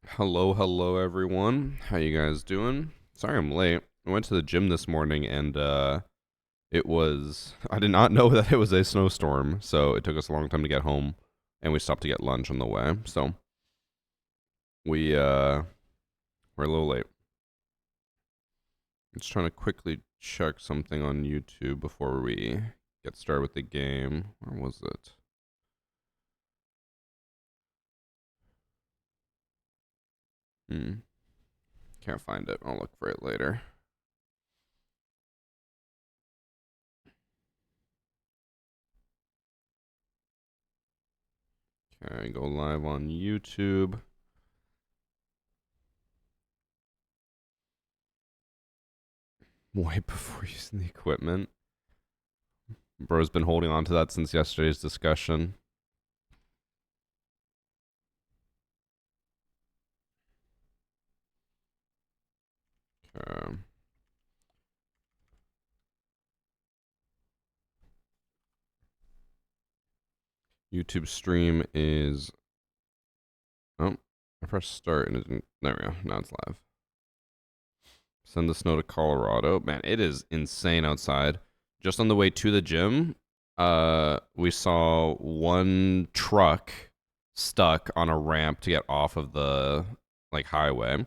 Hello everyone. How you guys doing? Sorry I'm late. I went to the gym this morning and it was I did not know that it was a snowstorm, so it took us a long time to get home and we stopped to get lunch on the way. So we're a little late. I'm just trying to quickly check something on YouTube before we get started with the game. Where was it? Can't find it. I'll look for it later. Okay, go live on YouTube. Way before using the equipment. Bro's been holding on to that since yesterday's discussion. Okay. YouTube stream is. Oh, I pressed start and it didn't. There we go. Now it's live. Send the snow to Colorado. Man, it is insane outside. Just on the way to the gym, we saw one truck stuck on a ramp to get off of the highway.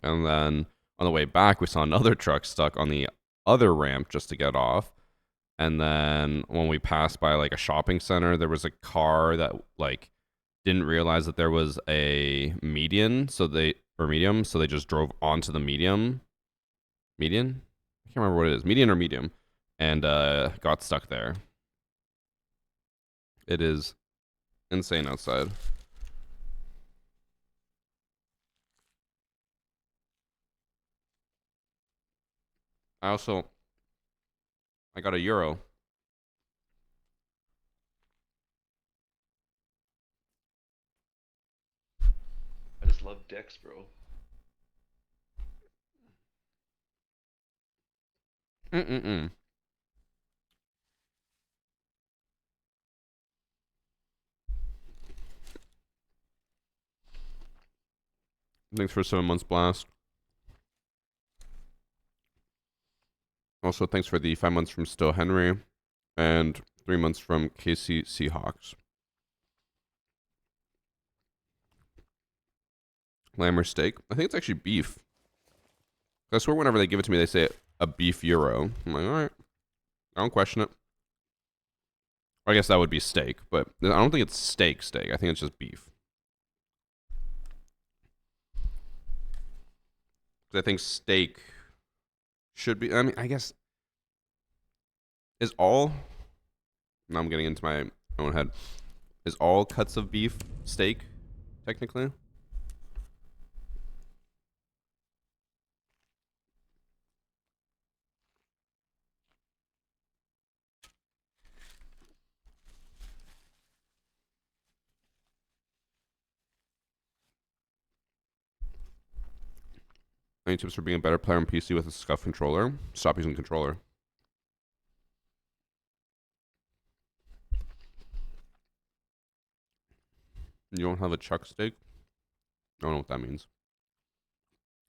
And then on the way back, we saw another truck stuck on the other ramp just to get off. And then when we passed by a shopping center, there was a car that didn't realize that there was a median, so they just drove onto the median. I can't remember what it is, median or medium, and got stuck there. It is insane outside. I got a euro. I just love dicks, bro. Mm-mm-mm. Thanks for 7 months blast. Also, thanks for the 5 months from Still Henry, and 3 months from KC Seahawks. Lamb or steak? I think it's actually beef. I swear whenever they give it to me, they say a beef euro. I'm like, all right. I don't question it. I guess that would be steak, but I don't think it's steak. I think it's just beef. Because I think steak should be. I mean, I guess is all. Now I'm getting into my own head. Is all cuts of beef steak technically? Any tips for being a better player on PC with a scuff controller? Stop using controller. You don't have a chuck steak? I don't know what that means.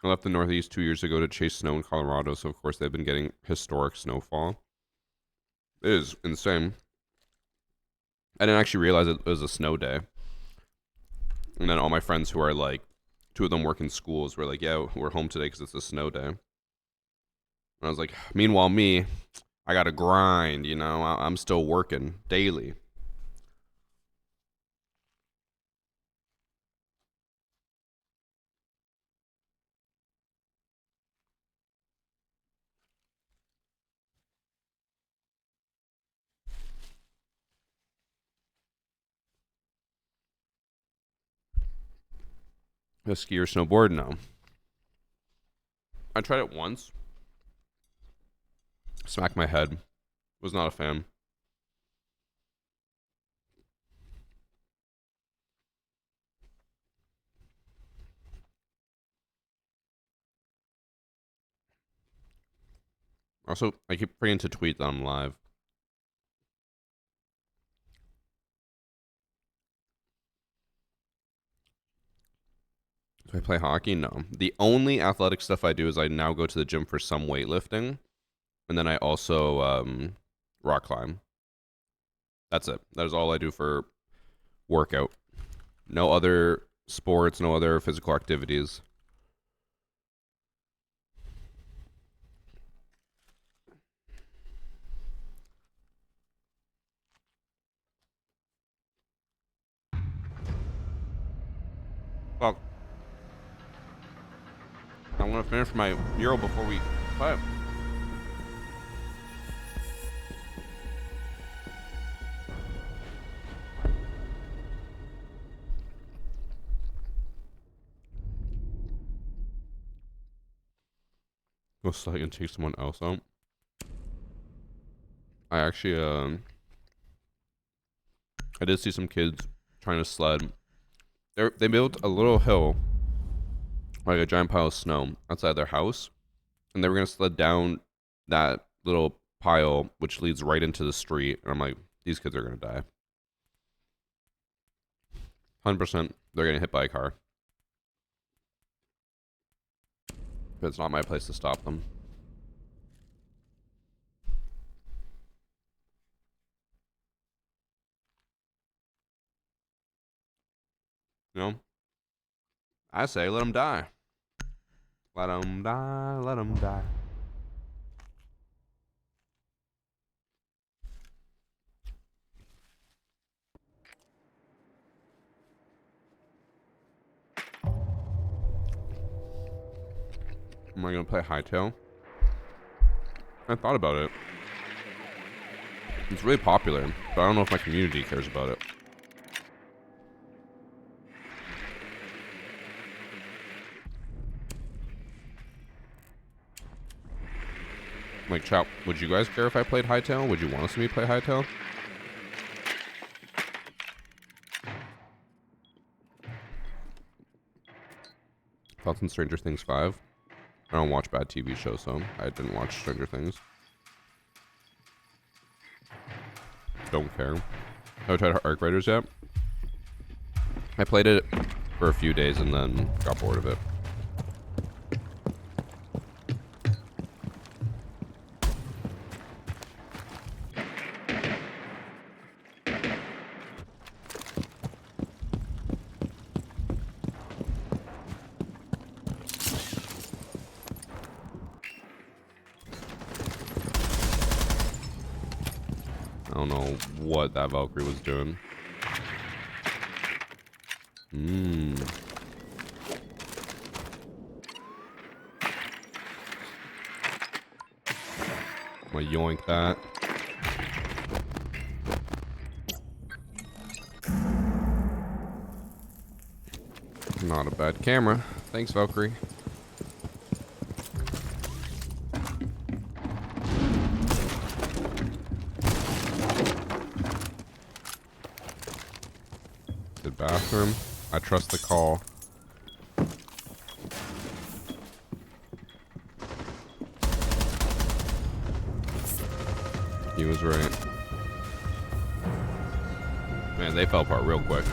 I left the Northeast 2 years ago to chase snow in Colorado, so of course they've been getting historic snowfall. It is insane. I didn't actually realize it was a snow day. And then all my friends who are two of them work in schools were like, yeah, we're home today because it's a snow day. And I was like, meanwhile, me, I got to grind, I'm still working daily. A ski or snowboard? No. I tried it once. Smacked my head. Was not a fan. Also, I keep forgetting to tweet that I'm live. Do I play hockey? No. The only athletic stuff I do is I now go to the gym for some weightlifting, and then I also rock climb. That's it. That is all I do for workout. No other sports, no other physical activities. Well, I'm gonna finish my mural before we play. Go slide and take someone else out. I actually I did see some kids trying to sled. They built a little hill, like a giant pile of snow, outside their house, and they were gonna sled down that little pile, which leads right into the street. And I'm like, these kids are gonna die. 100%, they're getting hit by a car. But it's not my place to stop them. You know? I say, let them die. Let them die, let them die. Am I gonna play Hightail? I thought about it. It's really popular, but I don't know if my community cares about it. Like, chat, would you guys care if I played Hightail? Would you want to see me play Hightail? Thoughts on Stranger Things 5? I don't watch bad TV shows, so I didn't watch Stranger Things. Don't care. Have I tried Arc Raiders yet? I played it for a few days and then got bored of it. I don't know what that Valkyrie was doing. I'm gonna yoink that. Not a bad camera. Thanks, Valkyrie. Good bathroom. I trust the call. He was right. Man, they fell apart real quick.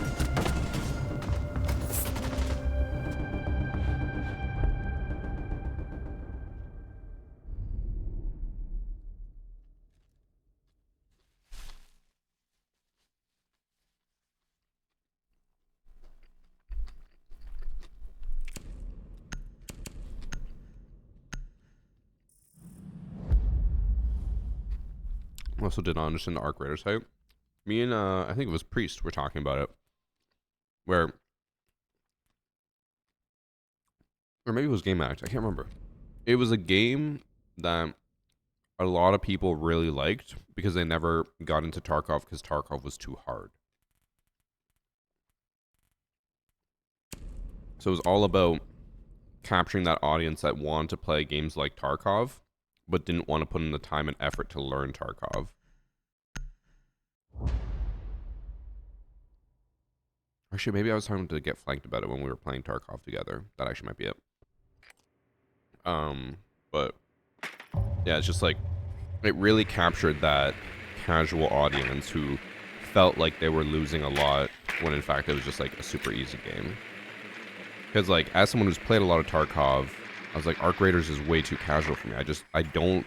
Also did not understand the Arc Raiders hype. Me and I think it was Priest were talking about it. Or maybe it was Game Act. I can't remember. It was a game that a lot of people really liked because they never got into Tarkov because Tarkov was too hard. So it was all about capturing that audience that wanted to play games like Tarkov, but didn't want to put in the time and effort to learn Tarkov. Actually, maybe I was trying to get flanked about it when we were playing Tarkov together. That actually might be it. But yeah, it's just like it really captured that casual audience who felt like they were losing a lot when in fact it was just like a super easy game. Because, like, as someone who's played a lot of Tarkov, I was like, Arc Raiders is way too casual for me. I don't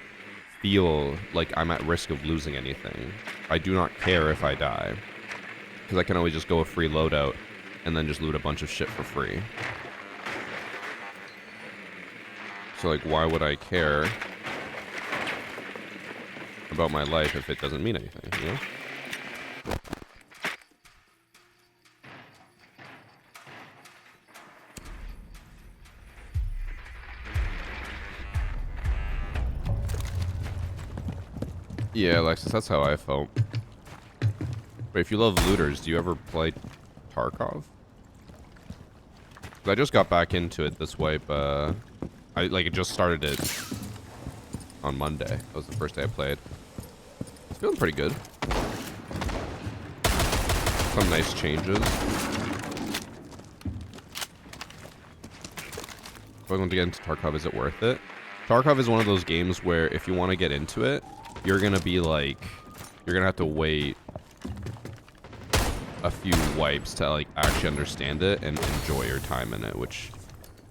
feel like I'm at risk of losing anything. I do not care if I die. Because I can always just go a free loadout and then just loot a bunch of shit for free. So, like, why would I care about my life if it doesn't mean anything, you know? Yeah, Alexis, that's how I felt. But if you love looters, do you ever play Tarkov? 'Cause I just got back into it this wipe. I just started it on Monday. That was the first day I played. It's feeling pretty good. Some nice changes. If I want to get into Tarkov, is it worth it? Tarkov is one of those games where if you want to get into it, you're gonna be like, you're gonna have to wait a few wipes to like actually understand it and enjoy your time in it, which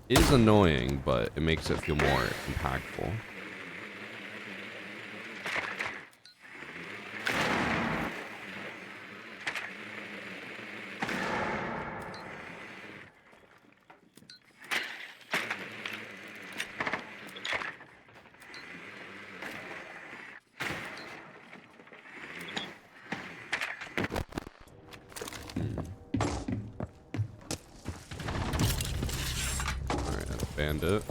is annoying, but it makes it feel more impactful. Bandit.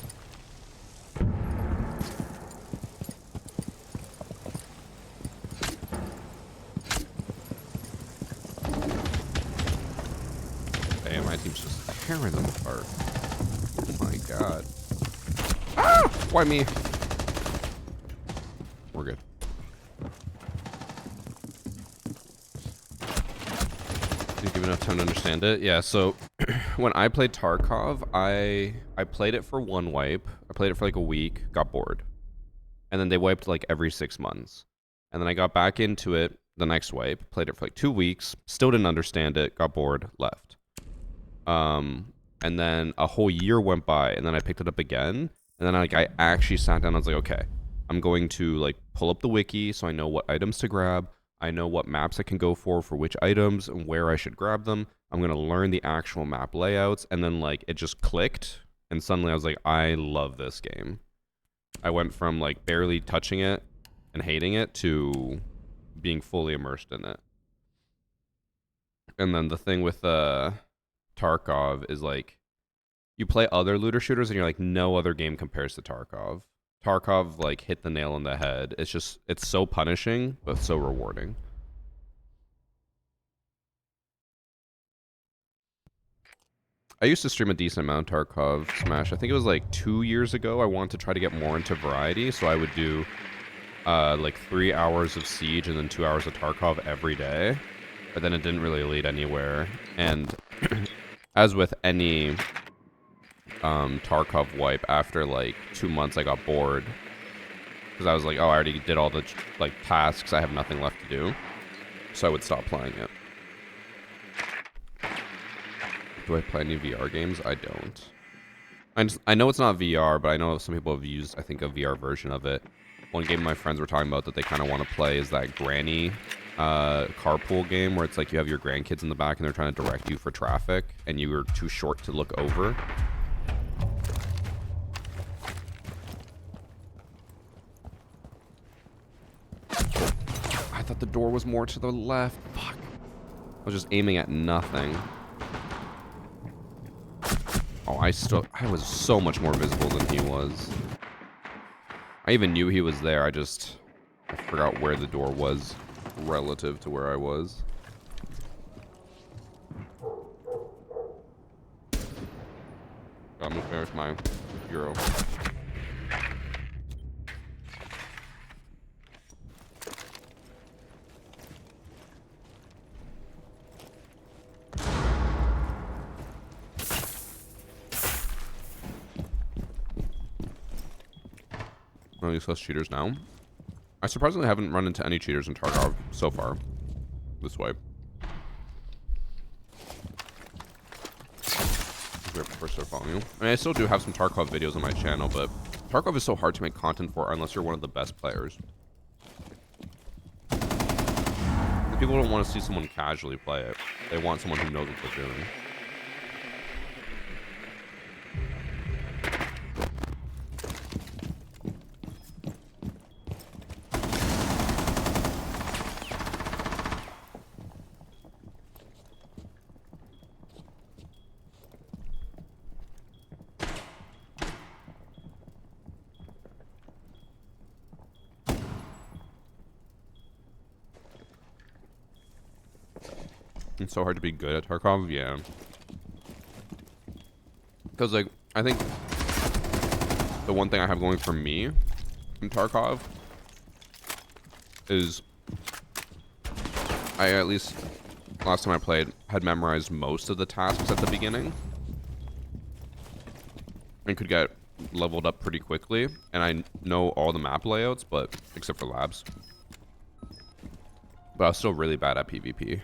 Damn, my team's just tearing them apart. Oh my god. Ah! Why me? We're good. Didn't give enough time to understand it. Yeah, so when I played Tarkov, I played it for one wipe. I played it for like a week, got bored. And then they wiped like every 6 months. And then I got back into it the next wipe, played it for like 2 weeks, still didn't understand it, got bored, left. And then a whole year went by, and then I picked it up again. And then I actually sat down and I was like, okay, I'm going to like pull up the wiki so I know what items to grab. I know what maps I can go for which items and where I should grab them. I'm going to learn the actual map layouts. And then like it just clicked. And suddenly I was like, I love this game. I went from like barely touching it and hating it to being fully immersed in it. And then the thing with Tarkov is like you play other looter shooters and you're like, no other game compares to Tarkov. Tarkov like hit the nail on the head. It's so punishing but so rewarding. I used to stream a decent amount of Tarkov Smash. I think it was like 2 years ago. I wanted to try to get more into variety, so I would do like 3 hours of Siege and then 2 hours of Tarkov every day. But then it didn't really lead anywhere. And as with any Tarkov wipe, after like 2 months I got bored. Because I was like, oh, I already did all the like tasks. I have nothing left to do. So I would stop playing it. Do I play any VR games? I don't. I know it's not VR, but I know some people have used, I think, a VR version of it. One game my friends were talking about that they kind of want to play is that granny carpool game where it's like you have your grandkids in the back and they're trying to direct you for traffic and you were too short to look over. I thought the door was more to the left. Fuck. I was just aiming at nothing. Oh, I was so much more visible than he was. I even knew he was there. I forgot where the door was relative to where I was. I'm gonna finish my Euro. I'll use less cheaters now. I surprisingly haven't run into any cheaters in Tarkov so far. This wipe. weird before I start following you. I mean, I still do have some Tarkov videos on my channel, but Tarkov is so hard to make content for unless you're one of the best players. People don't want to see someone casually play it. They want someone who knows what they're doing. It's so hard to be good at Tarkov, yeah. Because, like, I think the one thing I have going for me in Tarkov is I, at least last time I played, had memorized most of the tasks at the beginning and could get leveled up pretty quickly. And I know all the map layouts, but except for labs. But I was still really bad at PvP.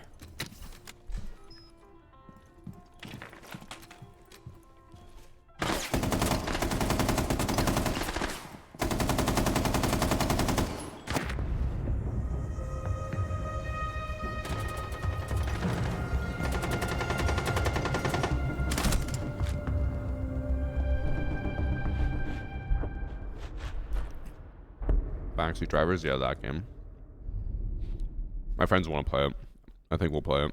Backseat Drivers, yeah, that game. My friends want to play it. I think we'll play it.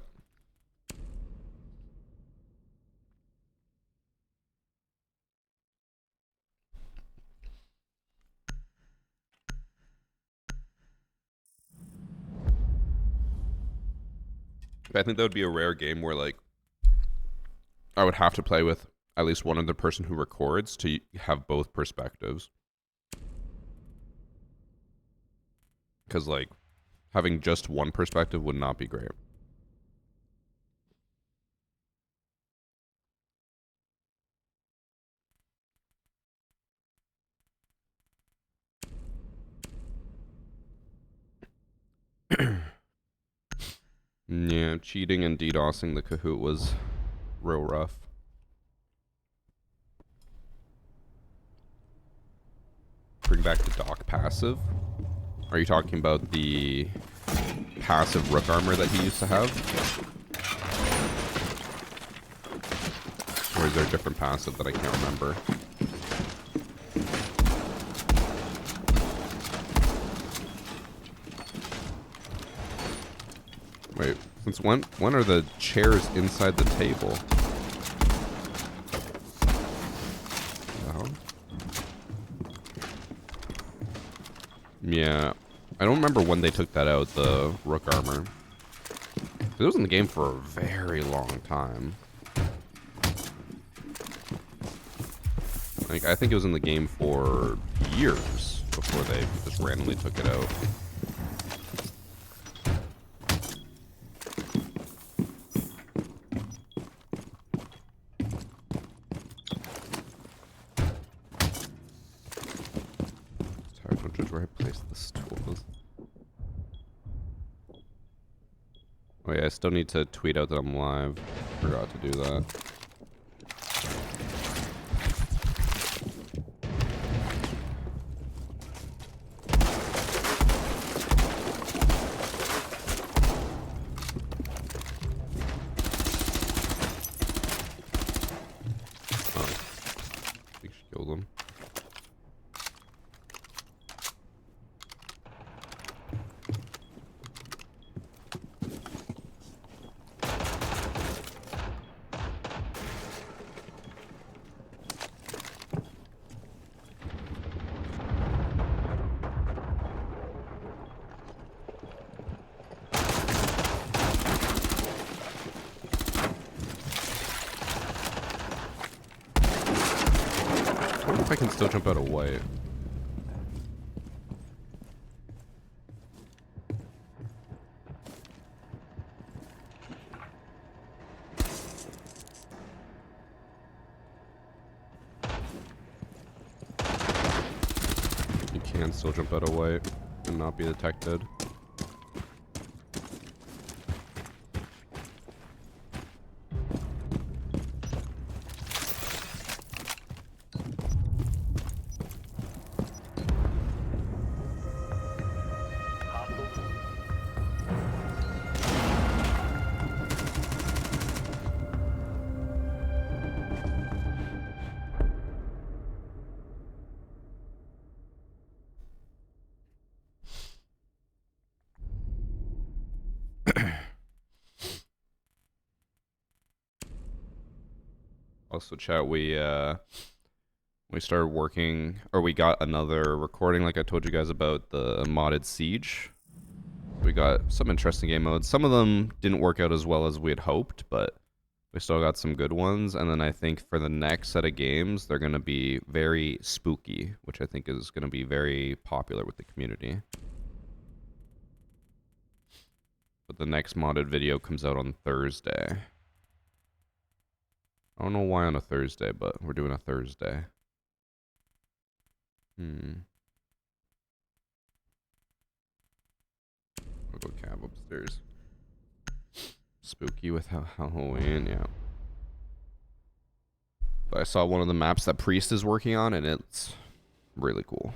But I think that would be a rare game where, like, I would have to play with at least one other person who records to have both perspectives. Because, like, having just one perspective would not be great. Yeah, cheating and DDoSing the Kahoot was real rough. Bring back the Doc passive. Are you talking about the passive Rook armor that he used to have? Or is there a different passive that I can't remember? Wait, since when are the chairs inside the table? Yeah, I don't remember when they took that out, the Rook armor. It was in the game for a very long time. Like, I think it was in the game for years before they just randomly took it out. Where I placed the stools. Oh yeah, I still need to tweet out that I'm live. Forgot to do that. Oh, we should kill them. I wonder if I can still jump out of white. You can still jump out of white and not be detected. Also, chat, we started working, or we got another recording, like I told you guys about the modded Siege. We got some interesting game modes. Some of them didn't work out as well as we had hoped, but we still got some good ones. And then I think for the next set of games, they're going to be very spooky, which I think is going to be very popular with the community. But the next modded video comes out on Thursday. I don't know why on a Thursday, but we're doing a Thursday. I'll go cab upstairs. Spooky with Halloween, yeah. But I saw one of the maps that Priest is working on, and it's really cool.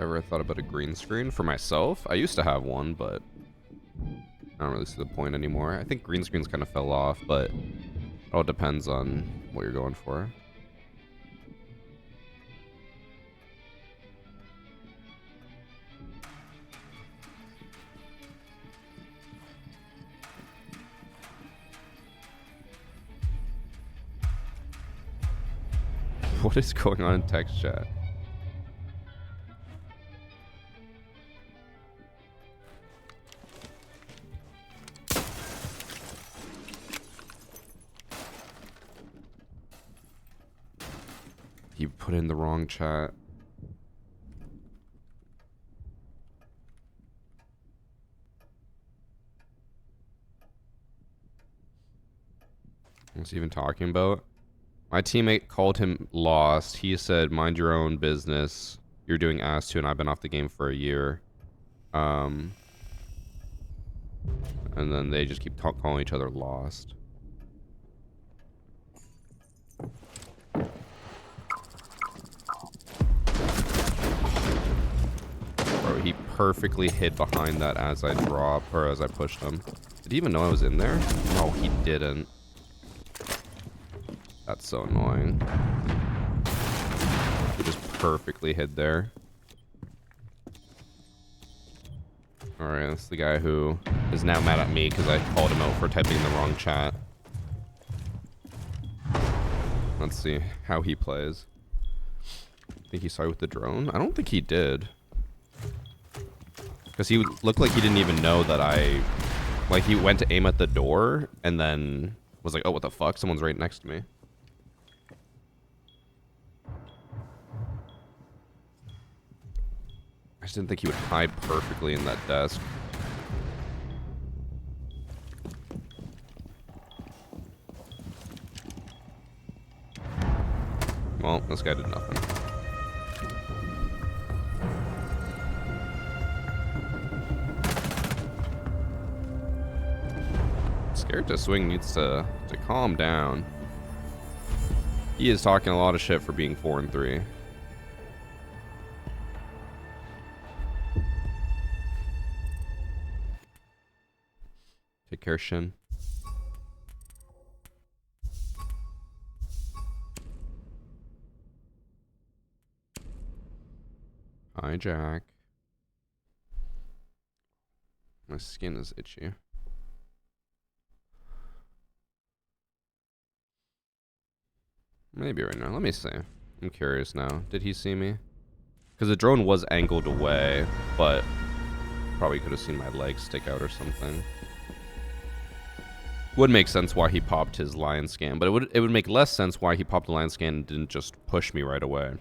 Ever thought about a green screen for myself? I used to have one, but I don't really see the point anymore. I think green screens kind of fell off, but it all depends on what you're going for. What is going on in text chat? You put in the wrong chat. What's he even talking about? My teammate called him lost. He said, mind your own business. You're doing ass too, and I've been off the game for a year. And then they just keep calling each other lost. Bro, he perfectly hid behind that as I dropped, or as I pushed him. Did he even know I was in there? No, he didn't. That's so annoying. He just perfectly hid there. Alright, that's the guy who is now mad at me because I called him out for typing in the wrong chat. Let's see how he plays. Think he saw you with the drone? I don't think he did. Because he looked like he didn't even know that I... Like, he went to aim at the door and then was like, oh, what the fuck? Someone's right next to me. I just didn't think he would hide perfectly in that desk. Well, this guy did nothing. Scared to swing needs to calm down. He is talking a lot of shit for being 4-3. Take care, Shin. Hi, Jack. My skin is itchy. Maybe right now. Let me see. I'm curious now. Did he see me? Because the drone was angled away, but probably could have seen my legs stick out or something. Would make sense why he popped his lion scan, but it would make less sense why he popped the lion scan and didn't just push me right away.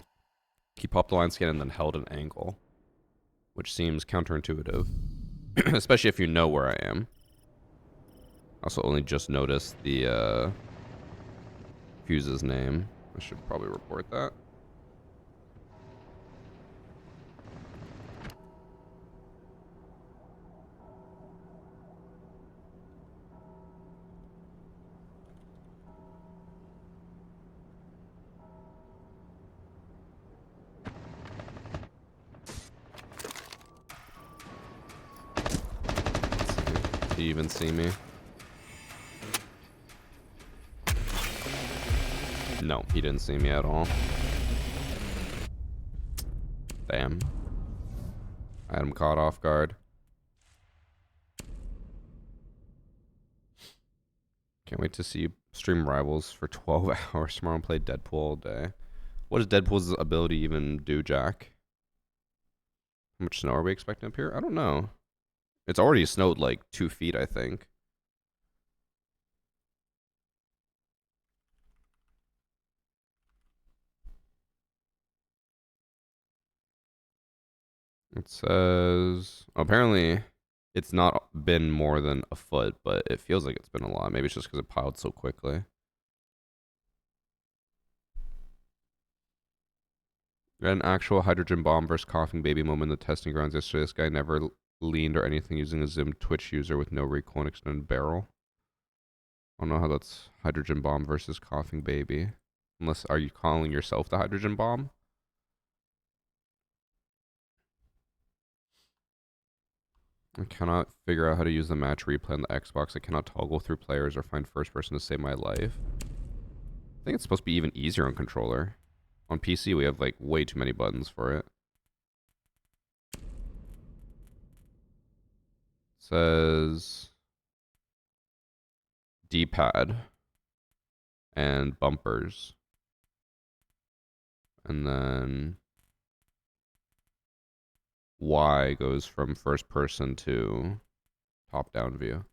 He popped the lion scan and then held an angle, which seems counterintuitive, especially if you know where I am. Also, only just noticed the Fuse's name. I should probably report that. Did he even see me? No, he didn't see me at all. Damn. I had him caught off guard. Can't wait to see you stream Rivals for 12 hours tomorrow and play Deadpool all day. What does Deadpool's ability even do, Jack? How much snow are we expecting up here? I don't know. It's already snowed like 2 feet, I think. It says apparently it's not been more than a foot, but it feels like it's been a lot. Maybe it's just because it piled so quickly. An actual hydrogen bomb versus coughing baby moment in the testing grounds yesterday. This guy never leaned or anything using a Zim Twitch user with no recoil and extended barrel. I don't know how that's hydrogen bomb versus coughing baby. Unless, are you calling yourself the hydrogen bomb? I cannot figure out how to use the match replay on the Xbox. I cannot toggle through players or find first person to save my life. I think it's supposed to be even easier on controller. On PC, we have like way too many buttons for it. It says D-pad and bumpers. And then Y goes from first person to top-down view.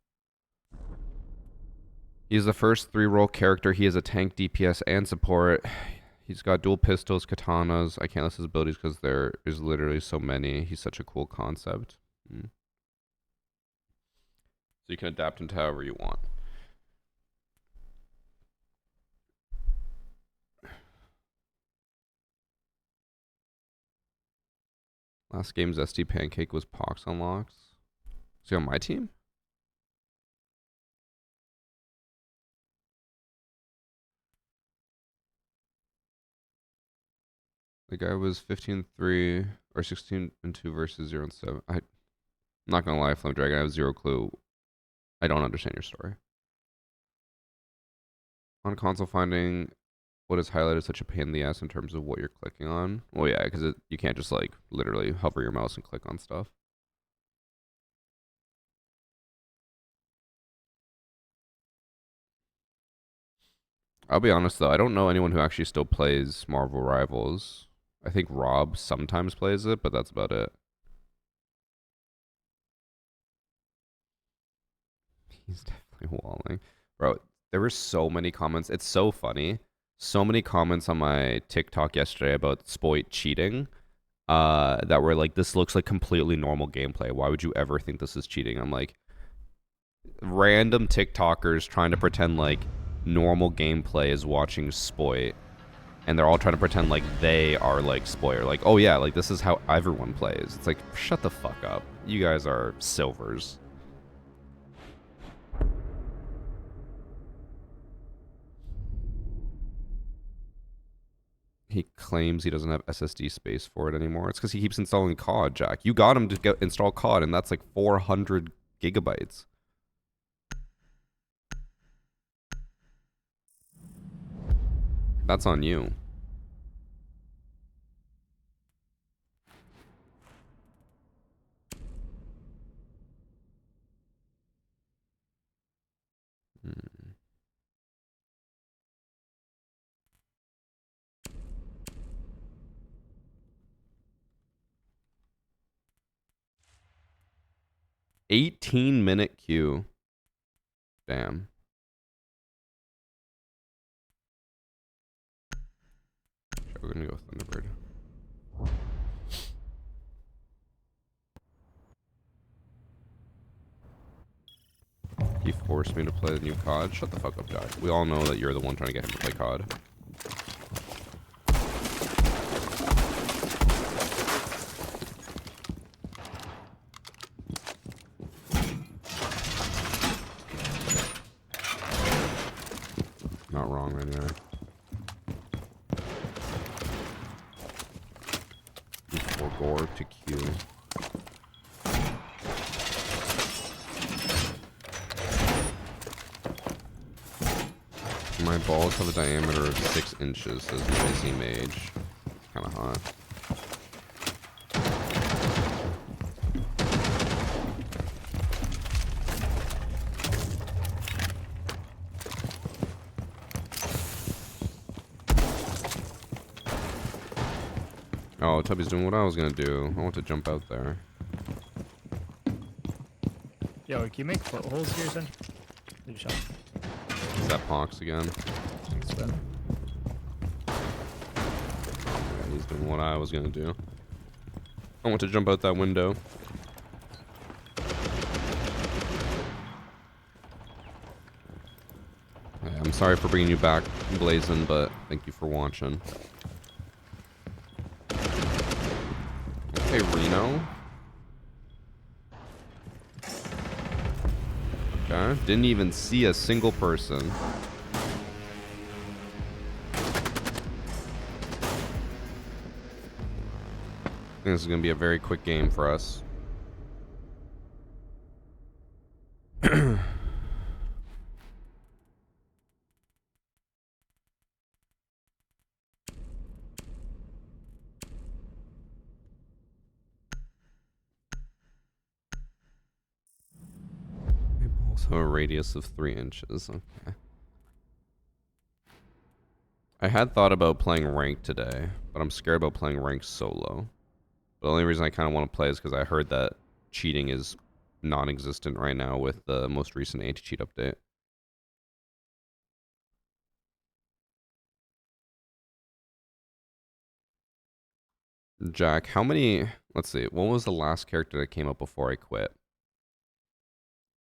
He's the first 3-role character. He is a tank, DPS, and support. He's got dual pistols, katanas. I can't list his abilities because there is literally so many. He's such a cool concept. So you can adapt him to however you want. Last game's SD Pancake was Pox unlocks. Is he on my team? The guy was 15-3 or 16-2 versus 0-7. I'm not gonna lie, Flame Dragon, I have zero clue. I don't understand your story. On console, finding what is highlighted is such a pain in the ass in terms of what you're clicking on. Well, yeah, because you can't just like literally hover your mouse and click on stuff. I'll be honest though, I don't know anyone who actually still plays Marvel Rivals. I think Rob sometimes plays it, but that's about it. He's definitely walling. Bro, there were so many comments. It's so funny. So many comments on my TikTok yesterday about Spoit cheating. That were like, this looks like completely normal gameplay. Why would you ever think this is cheating? I'm like, random TikTokers trying to pretend like normal gameplay is watching Spoit. And they're all trying to pretend like they are like Spoiler. Like, oh yeah, like this is how everyone plays. It's like, shut the fuck up. You guys are silvers. He claims he doesn't have SSD space for it anymore. It's because he keeps installing COD, Jack. You got him to install COD, and that's like 400 gigabytes. That's on you. Hmm. 18-minute queue. Damn. We're gonna go Thunderbird. He forced me to play the new COD. Shut the fuck up, Jack. We all know that you're the one trying to get him to play COD. Not wrong right there. For gore to Q. My balls have a diameter of 6 inches, says Noisy Mage. Kinda hot. Oh, Tubby's doing what I was gonna do. I want to jump out there. Yo, can you make footholds here, son? Leave shot. Is that Pox again? Thanks, Ben. Yeah, he's doing what I was gonna do. I want to jump out that window. Yeah, I'm sorry for bringing you back, Blazin', but thank you for watching. Okay, Reno. Okay, didn't even see a single person. I think this is going to be a very quick game for us. Also a radius of 3 inches. Okay. I had thought about playing ranked today, but I'm scared about playing ranked solo. The only reason I kind of want to play is because I heard that cheating is non-existent right now with the most recent anti-cheat update. Jack, how many... Let's see. What was the last character that came up before I quit?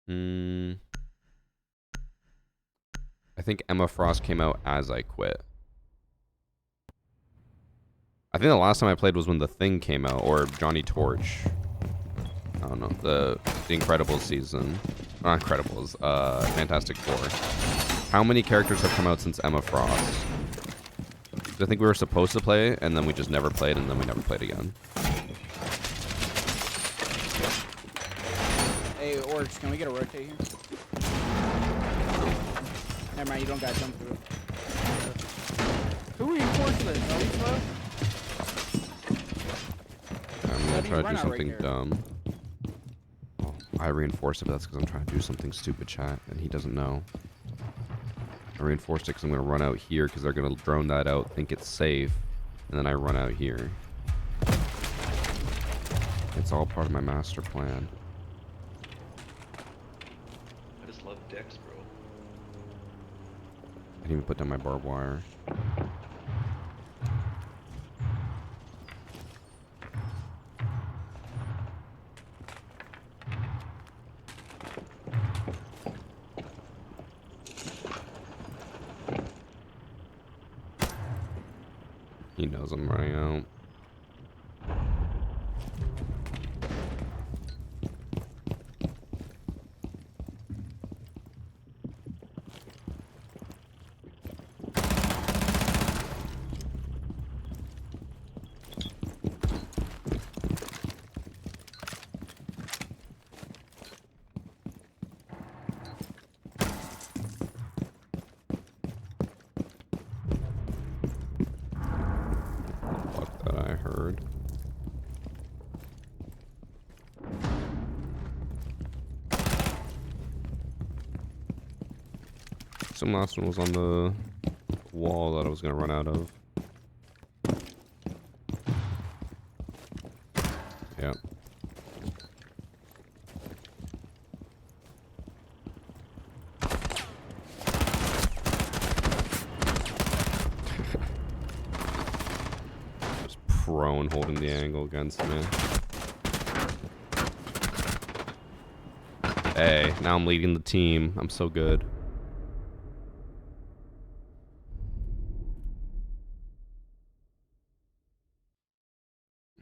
I think Emma Frost came out as I quit. I think the last time I played was when The Thing came out, or Johnny Torch. I don't know. The Incredibles season. Not Incredibles. Fantastic Four. How many characters have come out since Emma Frost? I think we were supposed to play, and then we just never played, and then we never played again. Hey, Orcs, can we get a rotate here? Never mind, you don't gotta jump through. Who reinforced this? Are we slow? I'm gonna try to do Right something there. dumb. Oh, I reinforced it, but that's because I'm trying to do something stupid, chat, and he doesn't know. I reinforced it because I'm going to run out here because they're going to drone that out, think it's safe, and then I run out here. It's all part of my master plan. I just love Dex, bro. I didn't even put down my barbed wire. He knows I'm running out. Fuck that I heard. Some last one was on the wall that I was gonna run out of. Yeah. Just prone holding the angle against me. Hey, now I'm leading the team. I'm so good.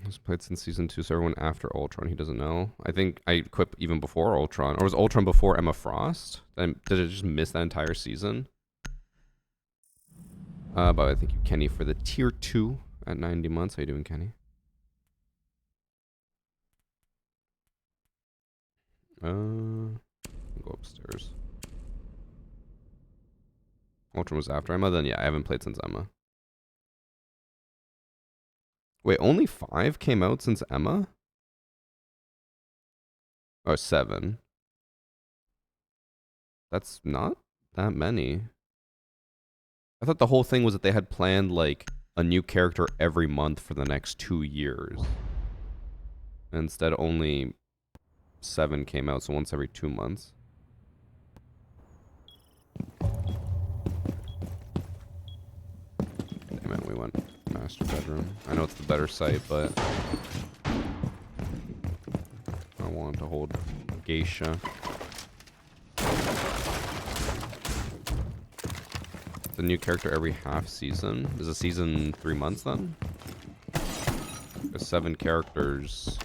He's played since season 2, so everyone after Ultron, he doesn't know. I think I quit even before Ultron. Or was Ultron before Emma Frost? Then did I just miss that entire season? But I thank you, Kenny, for the tier 2 at 90 months. How you doing, Kenny? Go upstairs. Ultra was after Emma? Then yeah, I haven't played since Emma. Wait, only 5 came out since Emma? Oh, 7. That's not that many. I thought the whole thing was that they had planned, like, a new character every month for the next 2 years. Instead, only 7 came out, so once every 2 months. Damn it, we went master bedroom. I know it's the better site, but I wanted to hold geisha. The new character every half season. Is a season 3 months then? There's 7 characters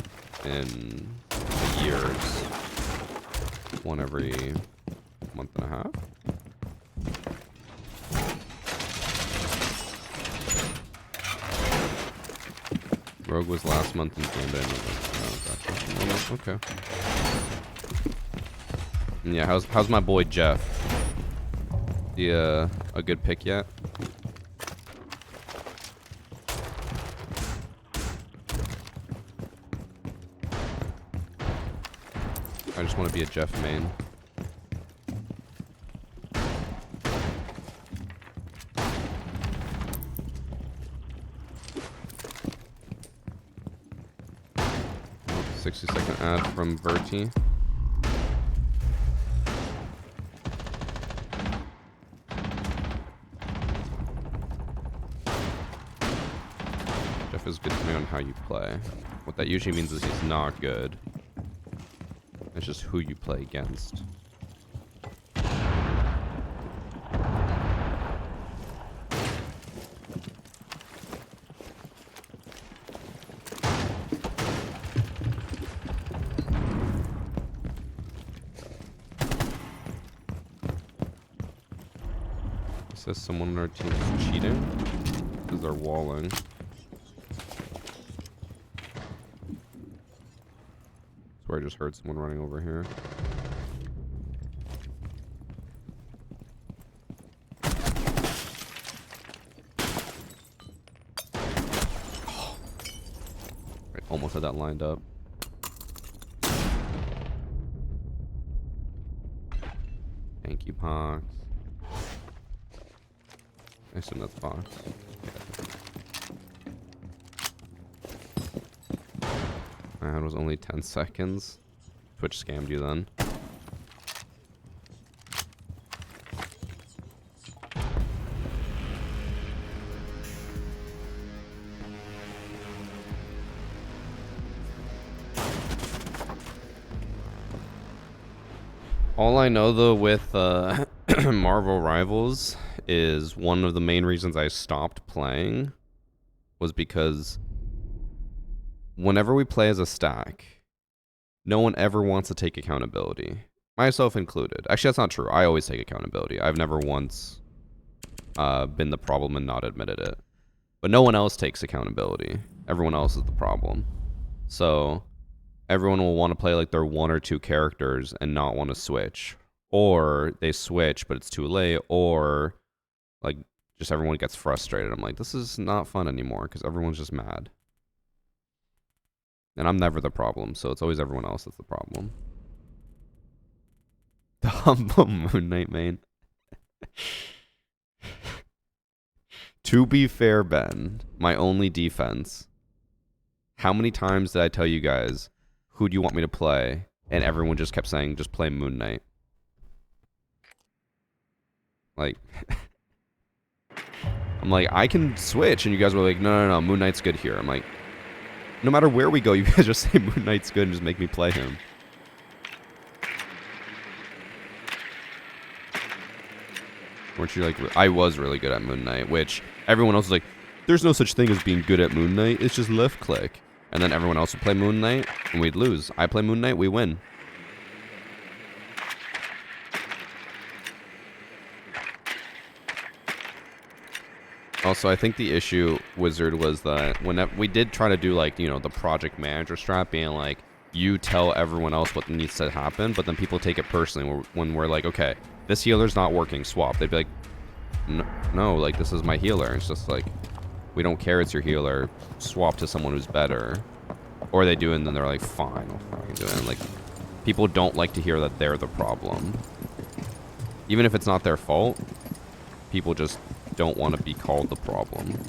in the years. 1 every month and a half. Rogue was last month in game, oh, gotcha. Okay. And yeah, how's my boy Jeff? He a good pick yet? I just want to be a Jeff main. Oh, 60-second ad from Verti. Jeff is good depending on how you play. What that usually means is he's not good. It's just who you play against. It says someone on our team is cheating because they're walling. Where I just heard someone running over here. Right, almost had that lined up. Thank you, Pox. I assume that's Pox. It was only 10 seconds. Twitch scammed you then. All I know though with Marvel Rivals is one of the main reasons I stopped playing was because whenever we play as a stack, no one ever wants to take accountability. Myself included. Actually, that's not true. I always take accountability. I've never once been the problem and not admitted it. But no one else takes accountability. Everyone else is the problem. So everyone will want to play like their 1 or 2 characters and not want to switch. Or they switch, but it's too late. Or like just everyone gets frustrated. I'm like, this is not fun anymore because everyone's just mad. And I'm never the problem, so it's always everyone else that's the problem. The humble Moon Knight main. To be fair, Ben, my only defense. How many times did I tell you guys, who do you want me to play? And everyone just kept saying, just play Moon Knight. Like, I'm like, I can switch. And you guys were like, no, Moon Knight's good here. I'm like, no matter where we go, you guys just say Moon Knight's good and just make me play him. Weren't you like, I was really good at Moon Knight, which everyone else was like, there's no such thing as being good at Moon Knight, it's just left click. And then everyone else would play Moon Knight, and we'd lose. I play Moon Knight, we win. Also, I think the issue, Wizard, was that when we did try to do, like, you know, the project manager strat, being like, you tell everyone else what needs to happen, but then people take it personally when we're like, okay, this healer's not working, swap. They'd be like, no, like, this is my healer. It's just like, we don't care it's your healer. Swap to someone who's better. Or they do, and then they're like, fine, I'll fucking do it. And, like, people don't like to hear that they're the problem. Even if it's not their fault, people just don't want to be called the problem.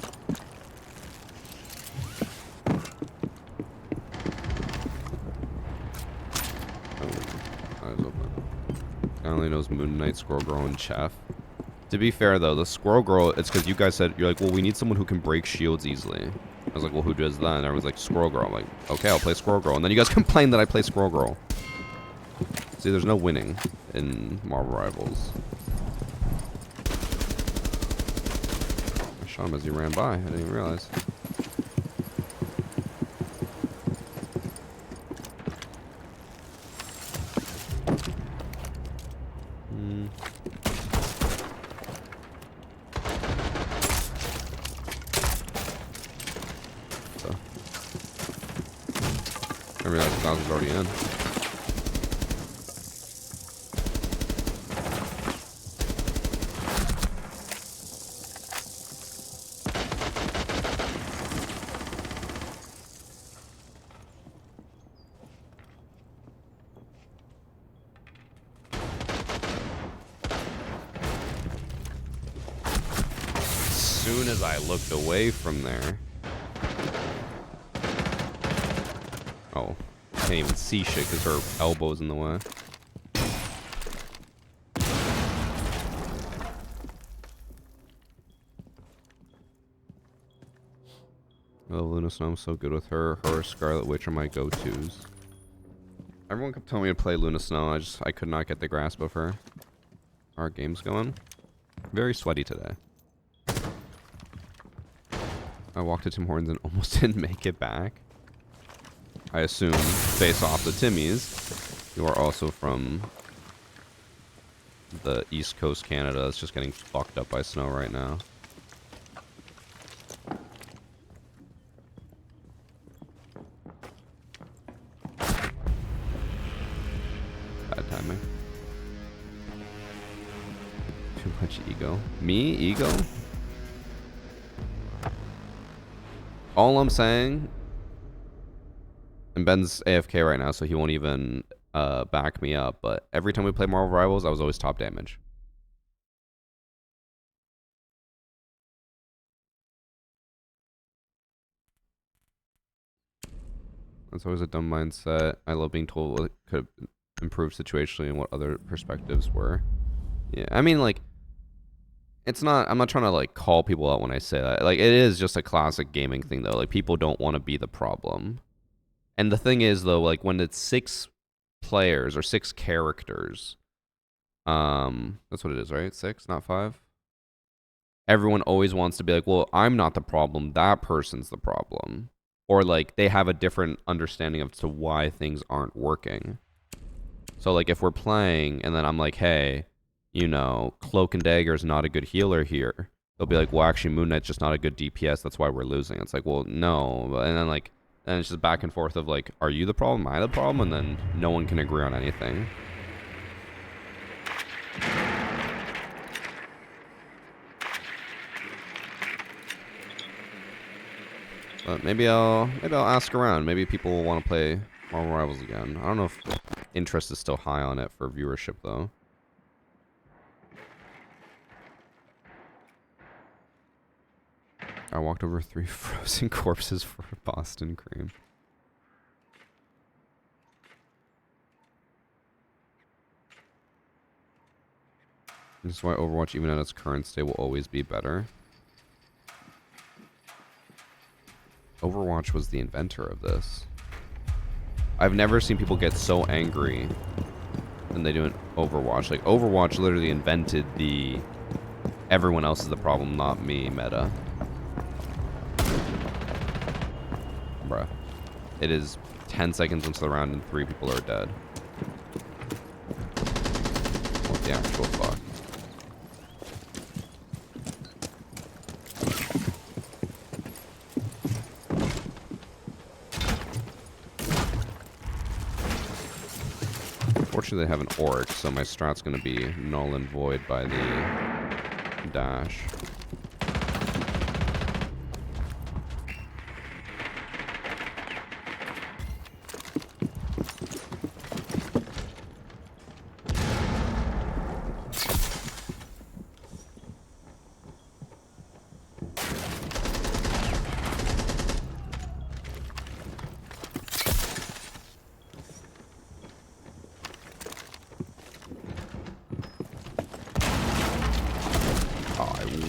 Eyes open. Guy only knows Moon Knight, Squirrel Girl, and Chef. To be fair, though, the Squirrel Girl, it's because you guys said, you're like, well, we need someone who can break shields easily. I was like, well, who does that? And everyone's like, Squirrel Girl. I'm like, okay, I'll play Squirrel Girl. And then you guys complain that I play Squirrel Girl. See, there's no winning in Marvel Rivals. I shot him as he ran by. I didn't even realize. I realized the dog was already in. As soon as I looked away from there. Oh, I can't even see shit because her elbow's in the way. Oh, Luna Snow, I'm so good with her. Her, Scarlet Witch are my go-tos. Everyone kept telling me to play Luna Snow. I could not get the grasp of her. Our game's going. Very sweaty today. I walked to Tim Hortons and almost didn't make it back. I assume, based off the Timmies, you are also from the East Coast Canada. It's just getting fucked up by snow right now. Bad timing. Too much ego. Me? Ego? All I'm saying... And Ben's AFK right now, so he won't even back me up. But every time we play Marvel Rivals, I was always top damage. That's always a dumb mindset. I love being told what could improve situationally and what other perspectives were. Yeah, I mean, like, it's not... I'm not trying to, like, call people out when I say that. Like, it is just a classic gaming thing, though. Like, people don't want to be the problem. And the thing is, though, like, when it's 6 players or 6 characters, that's what it is, right? 6, not 5? Everyone always wants to be like, well, I'm not the problem, that person's the problem. Or, like, they have a different understanding of to why things aren't working. So, like, if we're playing, and then I'm like, hey, you know, Cloak and Dagger's not a good healer here. They'll be like, well, actually, Moon Knight's just not a good DPS, that's why we're losing. It's like, well, no. And then, like... And it's just back and forth of like, are you the problem? Am I the problem? And then no one can agree on anything. But maybe I'll ask around. Maybe people will want to play Marvel Rivals again. I don't know if interest is still high on it for viewership though. I walked over 3 frozen corpses for Boston cream. This is why Overwatch, even at its current state, will always be better. Overwatch was the inventor of this. I've never seen people get so angry than they do in Overwatch. Like, Overwatch literally invented the everyone else is the problem, not me meta. Bruh. It is 10 seconds into the round and 3 people are dead. What the actual fuck? Fortunately, they have an Oric, so my strat's gonna be null and void by the dash.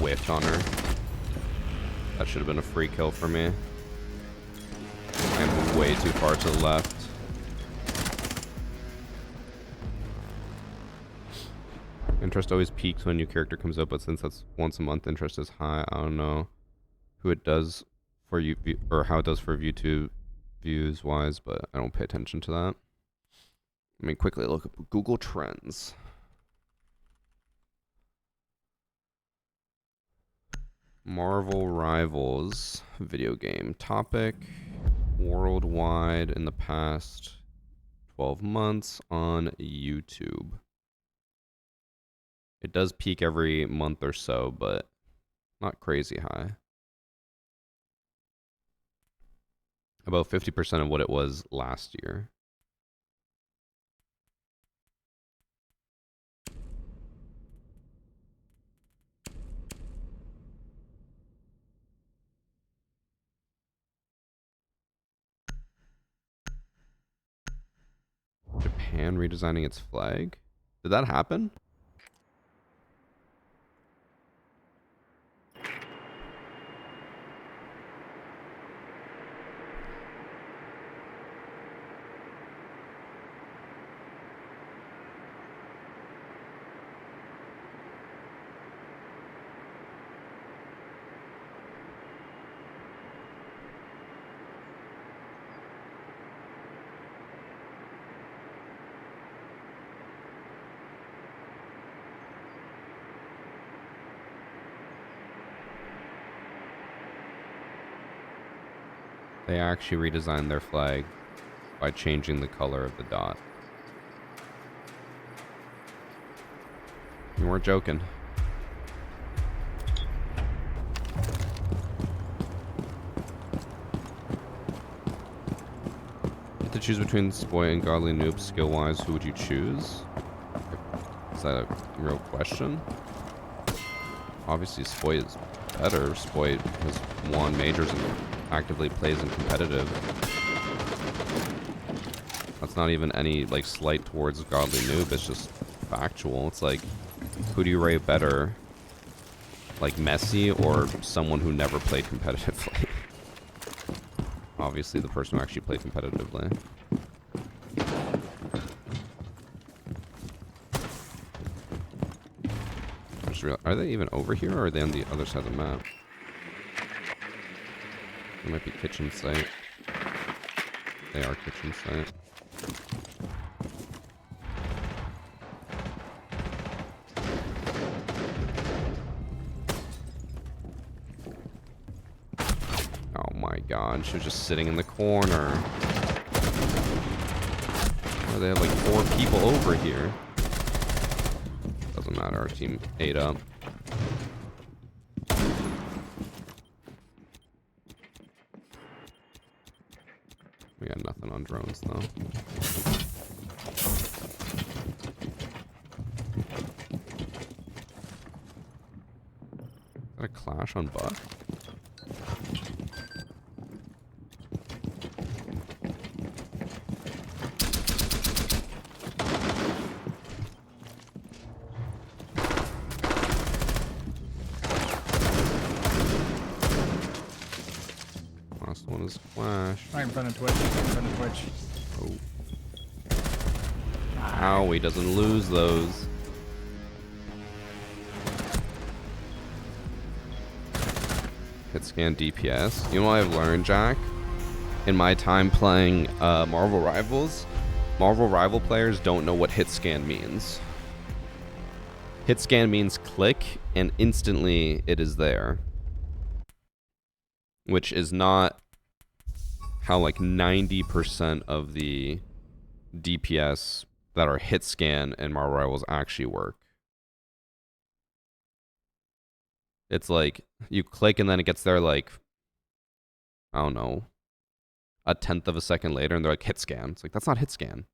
Whiffed on her. That should have been a free kill for me. I'm way too far to the left. Interest always peaks when a new character comes out, but since that's once a month, interest is high. I don't know who it does for you, or how it does for YouTube views wise, but I don't pay attention to that. Let me quickly look up Google Trends. Marvel Rivals video game topic worldwide in the past 12 months on YouTube. It does peak every month or so, but not crazy high. About 50% of what it was last year. Japan redesigning its flag? Did that happen? They actually redesigned their flag by changing the color of the dot. You weren't joking. You have to choose between Spoy and Godly Noob skill-wise. Who would you choose? Is that a real question? Obviously, Spoy is better. Spoy has won majors and actively plays in competitive. That's not even any like slight towards Godly Noob. It's just factual. It's like, who do you rate better? Like Messi or someone who never played competitively? Obviously, the person who actually played competitively. I just realized, are they even over here, or are they on the other side of the map? It might be kitchen site. They are kitchen site. Oh my god, she was just sitting in the corner. Oh, they have like 4 people over here. Doesn't matter, our team ate up. We got nothing on drones though. Is that a clash on Buck? Last one is Flash. Right in front of Twitch. Right in front of Twitch. Oh. Ow, he doesn't lose those. Hit scan DPS. You know what I've learned, Jack? In my time playing Marvel Rivals, Marvel Rival players don't know what hit scan means. Hit scan means click and instantly it is there. Which is not how like 90% of the DPS that are hit scan in Marvel Rivals actually work. It's like you click and then it gets there like, I don't know, a tenth of a second later, and they're like hit scan. It's like, that's not hit scan.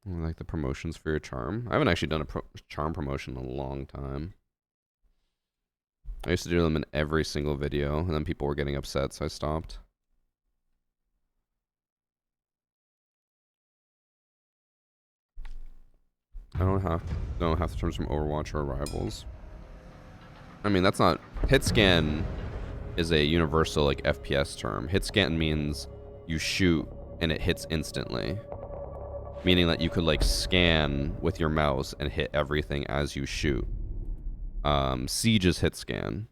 Like the promotions for your charm. I haven't actually done a charm promotion in a long time. I used to do them in every single video, and then people were getting upset, so I stopped. I don't have the terms from Overwatch or Rivals. I mean, that's not... Hit scan is a universal, like, FPS term. Hit scan means you shoot and it hits instantly. Meaning that you could, like, scan with your mouse and hit everything as you shoot. Siege is hit scan.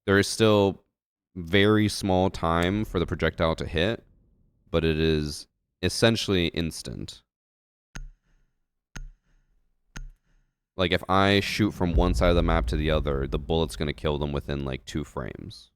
There is still very small time for the projectile to hit, but it is essentially instant. Like, if I shoot from one side of the map to the other, the bullet's going to kill them within, like, 2 frames.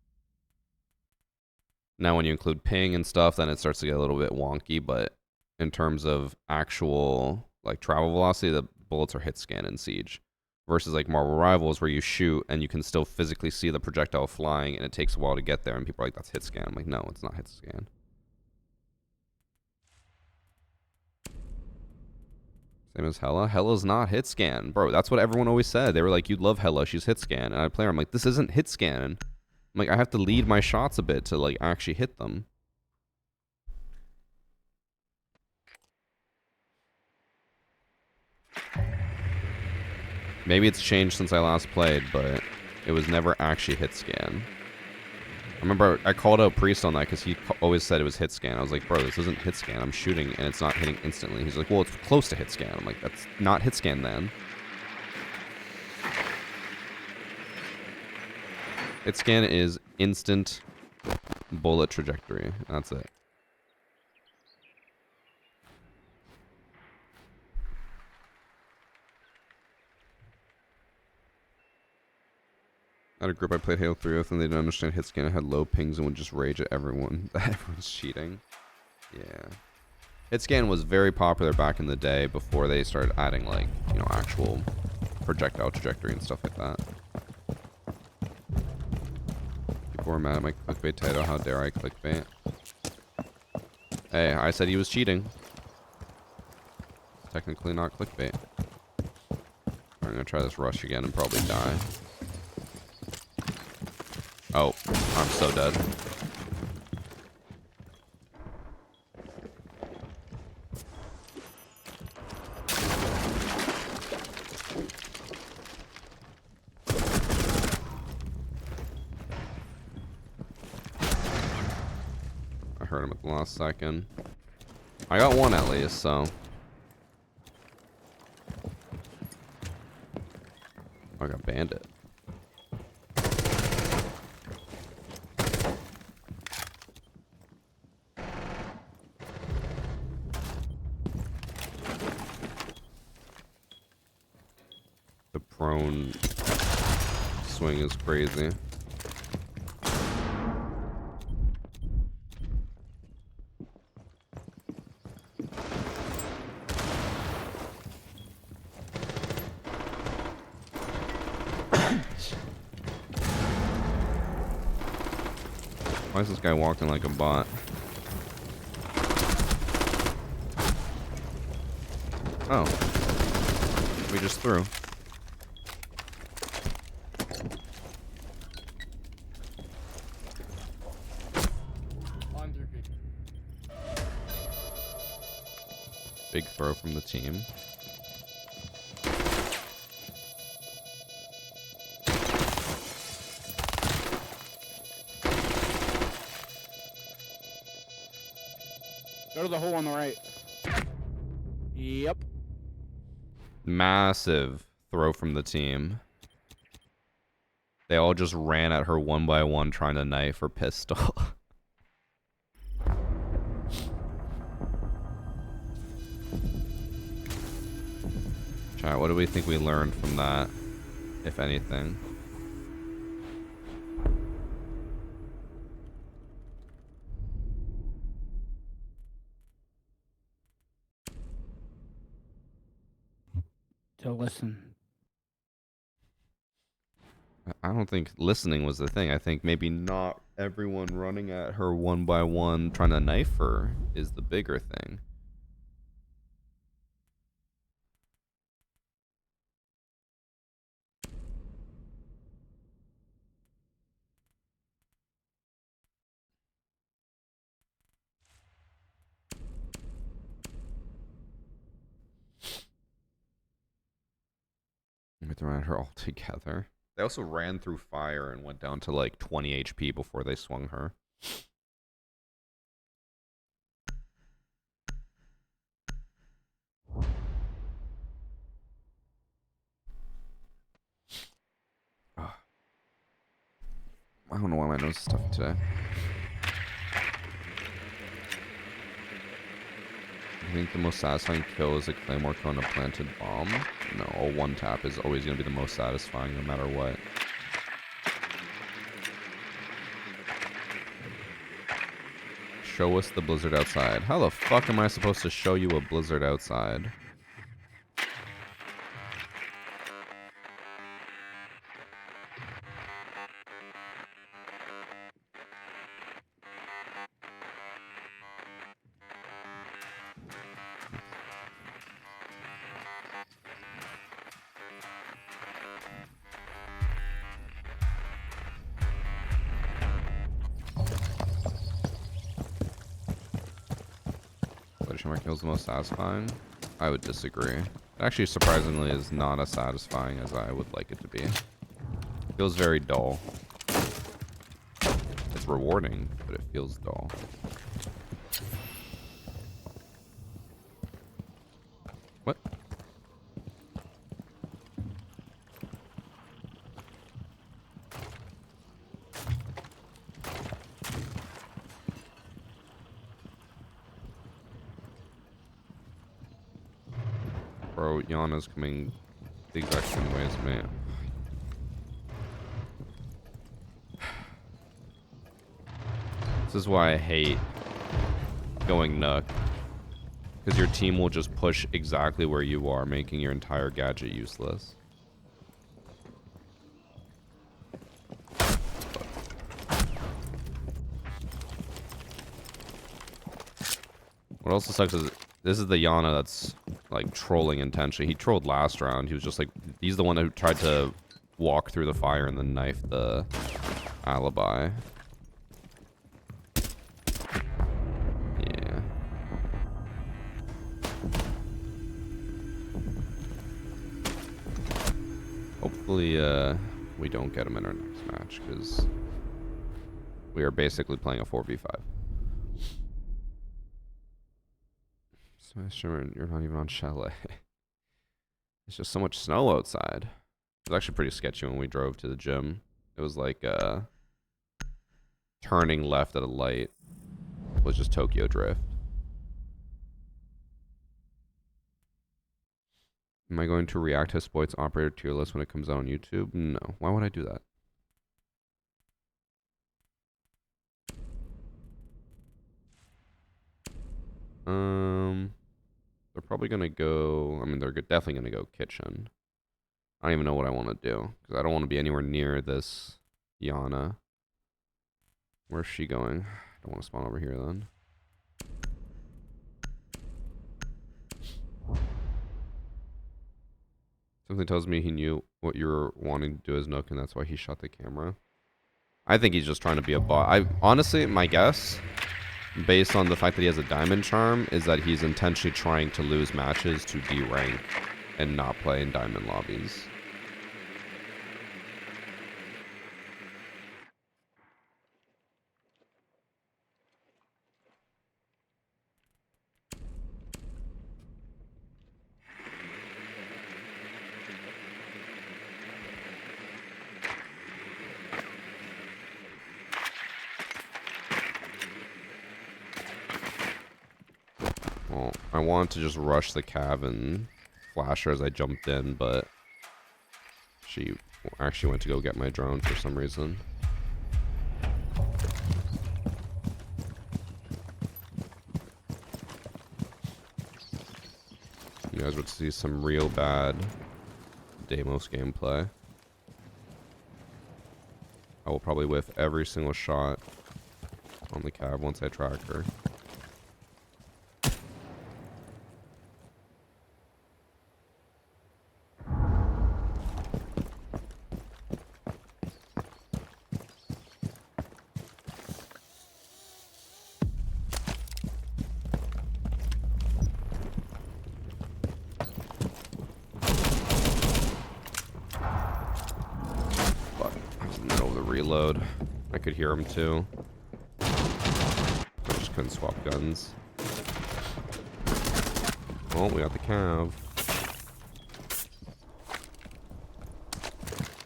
Now, when you include ping and stuff, then it starts to get a little bit wonky, but in terms of actual, like, travel velocity, the bullets are hit scan in Siege. Versus, like, Marvel Rivals, where you shoot and you can still physically see the projectile flying, and it takes a while to get there, and people are like, that's hit scan. I'm like, no, it's not hit scan. Same as Hella. Hella's not hit scan. Bro, that's what everyone always said. They were like, you'd love Hella, she's hit scan. And I play her, I'm like, this isn't hit scan. I'm like, I have to lead my shots a bit to, like, actually hit them. Maybe it's changed since I last played, but it was never actually hit scan. I remember I called out Priest on that because he always said it was hit scan. I was like, bro, this isn't hit scan. I'm shooting and it's not hitting instantly. He's like, well, it's close to hit scan. I'm like, that's not hit scan then. Hit scan is instant bullet trajectory. That's it. I had a group I played Halo 3 with, and they didn't understand hit scan. I had low pings and would just rage at everyone. Everyone's cheating. Yeah. Hit scan was very popular back in the day before they started adding, like, you know, actual projectile trajectory and stuff like that. People were mad at my clickbait title. How dare I clickbait? Hey, I said he was cheating. Technically not clickbait. I'm gonna try this rush again and probably die. Oh, I'm so dead. I heard him at the last second. I got one at least, so. I got bandit. The prone swing is crazy. Why is this guy walking like a bot? Oh. We just threw. Big throw from the team. Go to the hole on the right. Yep. Massive throw from the team. They all just ran at her one by one trying to knife her pistol. Chat, what do we think we learned from that, if anything? to listen. I don't think listening was the thing. I think maybe not everyone running at her one by one trying to knife her is the bigger thing. They ran her all together. They also ran through fire and went down to like 20 HP before they swung her. Ugh. I don't know why my nose is tough today. I think the most satisfying kill is a claymore kill on a planted bomb. No, a one tap is always going to be the most satisfying no matter what. Show us the blizzard outside. How the fuck am I supposed to show you a blizzard outside? My kill is the most satisfying? I would disagree. It actually surprisingly is not as satisfying as I would like it to be. It feels very dull. It's rewarding, but it feels dull. What? Bro, Yana's coming the exact same way as me. This is why I hate going Nook. Because your team will just push exactly where you are, making your entire gadget useless. What also sucks is this is the Yana that's like trolling intentionally. He trolled last round. He was just like, he's the one who tried to walk through the fire and then knife the alibi. Yeah. Hopefully, we don't get him in our next match because we are basically playing a 4v5. Sure, you're not even on chalet. It's just so much snow outside. It was actually pretty sketchy when we drove to the gym. It was like turning left at a light was just Tokyo Drift. Am I going to react to Spoit's operator tier list when it comes out on YouTube? No. Why would I do that? They're probably gonna go. I mean, they're definitely gonna go kitchen. I don't even know what I want to do because I don't want to be anywhere near this Yana. Where's she going? I don't want to spawn over here then. Something tells me he knew what you were wanting to do as Nook, and that's why he shot the camera. I think he's just trying to be a bot. Honestly, my guess, based on the fact that he has a diamond charm, is that he's intentionally trying to lose matches to D-rank and not play in diamond lobbies. Well, I wanted to just rush the cav and flash her as I jumped in, but she actually went to go get my drone for some reason. You guys would see some real bad Deimos gameplay. I will probably whiff every single shot on the cab once I track her. Reload. I could hear him too. I just couldn't swap guns. Oh, we got the cav.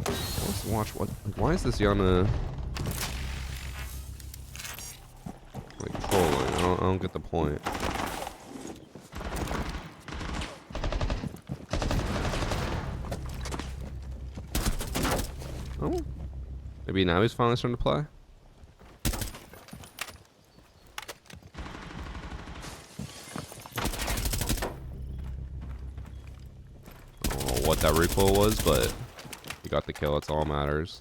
Let's watch what. Why is this Yana like trolling? I don't get the point. Oh. Maybe now he's finally starting to play? I don't know what that recoil was, but you got the kill. That's all that matters.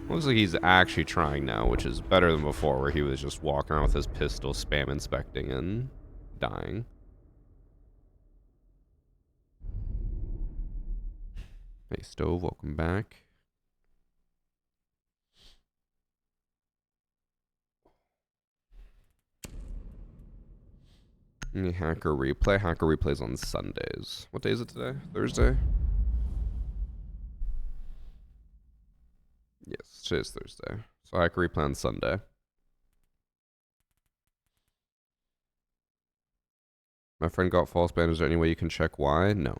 Looks like he's actually trying now, which is better than before, where he was just walking around with his pistol, spam inspecting and dying. Hey, Stove, welcome back. Any Hacker Replay? Hacker Replay's on Sundays. What day is it today? Thursday? Yes, today's Thursday. So Hacker Replay on Sunday. My friend got false banned. Is there any way you can check why? No.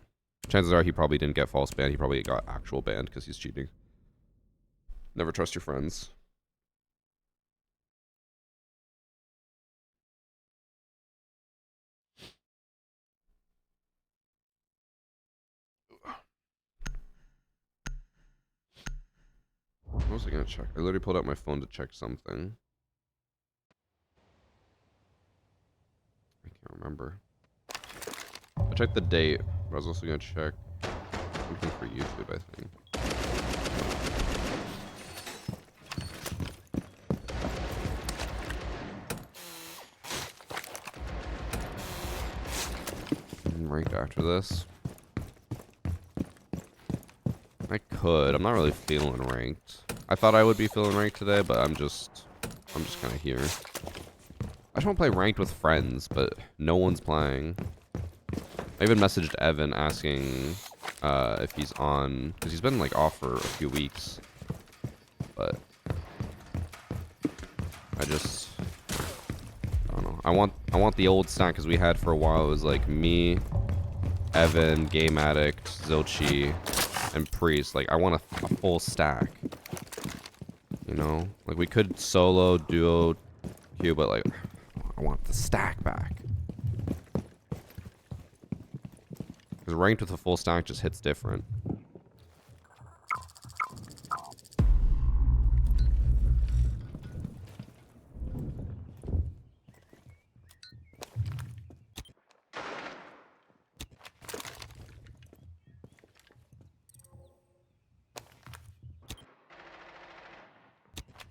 Chances are he probably didn't get false banned. He probably got actual banned because he's cheating. Never trust your friends. What was I gonna check? I literally pulled out my phone to check something. I can't remember. I checked the date, but I was also gonna check something for YouTube, I think. Ranked after this. I could. I'm not really feeling ranked. I thought I would be feeling ranked today, but I'm just kind of here. I just want to play ranked with friends, but no one's playing. I even messaged Evan asking if he's on, because he's been like off for a few weeks. But I don't know. I want the old stack because we had for a while. It was like me, Evan, Game Addict, Zilchi, and Priest. Like I want a full stack. You know, like we could solo, duo, queue, but like I want the stack back. Because ranked with a full stack just hits different.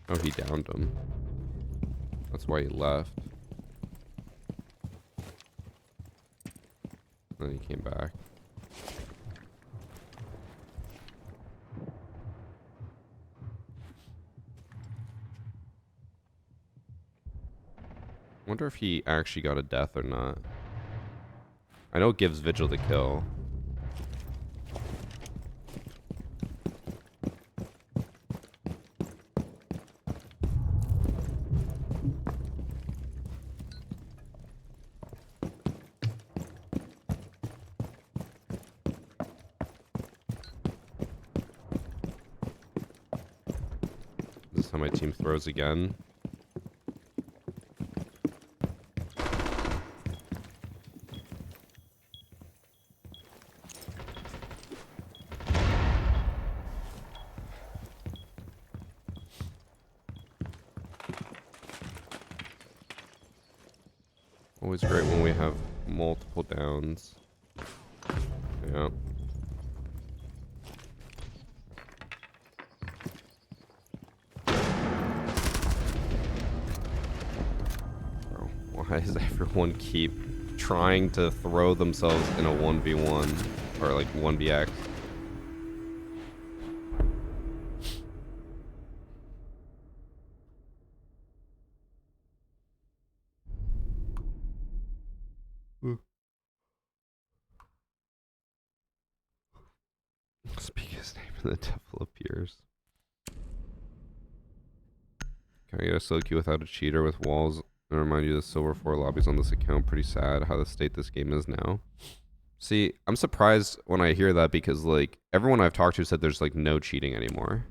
Oh, he downed him. That's why he left. Then he came back. Wonder if he actually got a death or not. I know it gives Vigil the kill. This is how my team throws again. Always great when we have multiple downs. Yeah. Bro, why does everyone keep trying to throw themselves in a 1v1 or like 1vx? Speak his name and the devil appears. Can I get a solo queue without a cheater with walls? And remind you the silver 4 lobbies on this account. Pretty sad how the state this game is now. See, I'm surprised when I hear that because like everyone I've talked to said there's like no cheating anymore.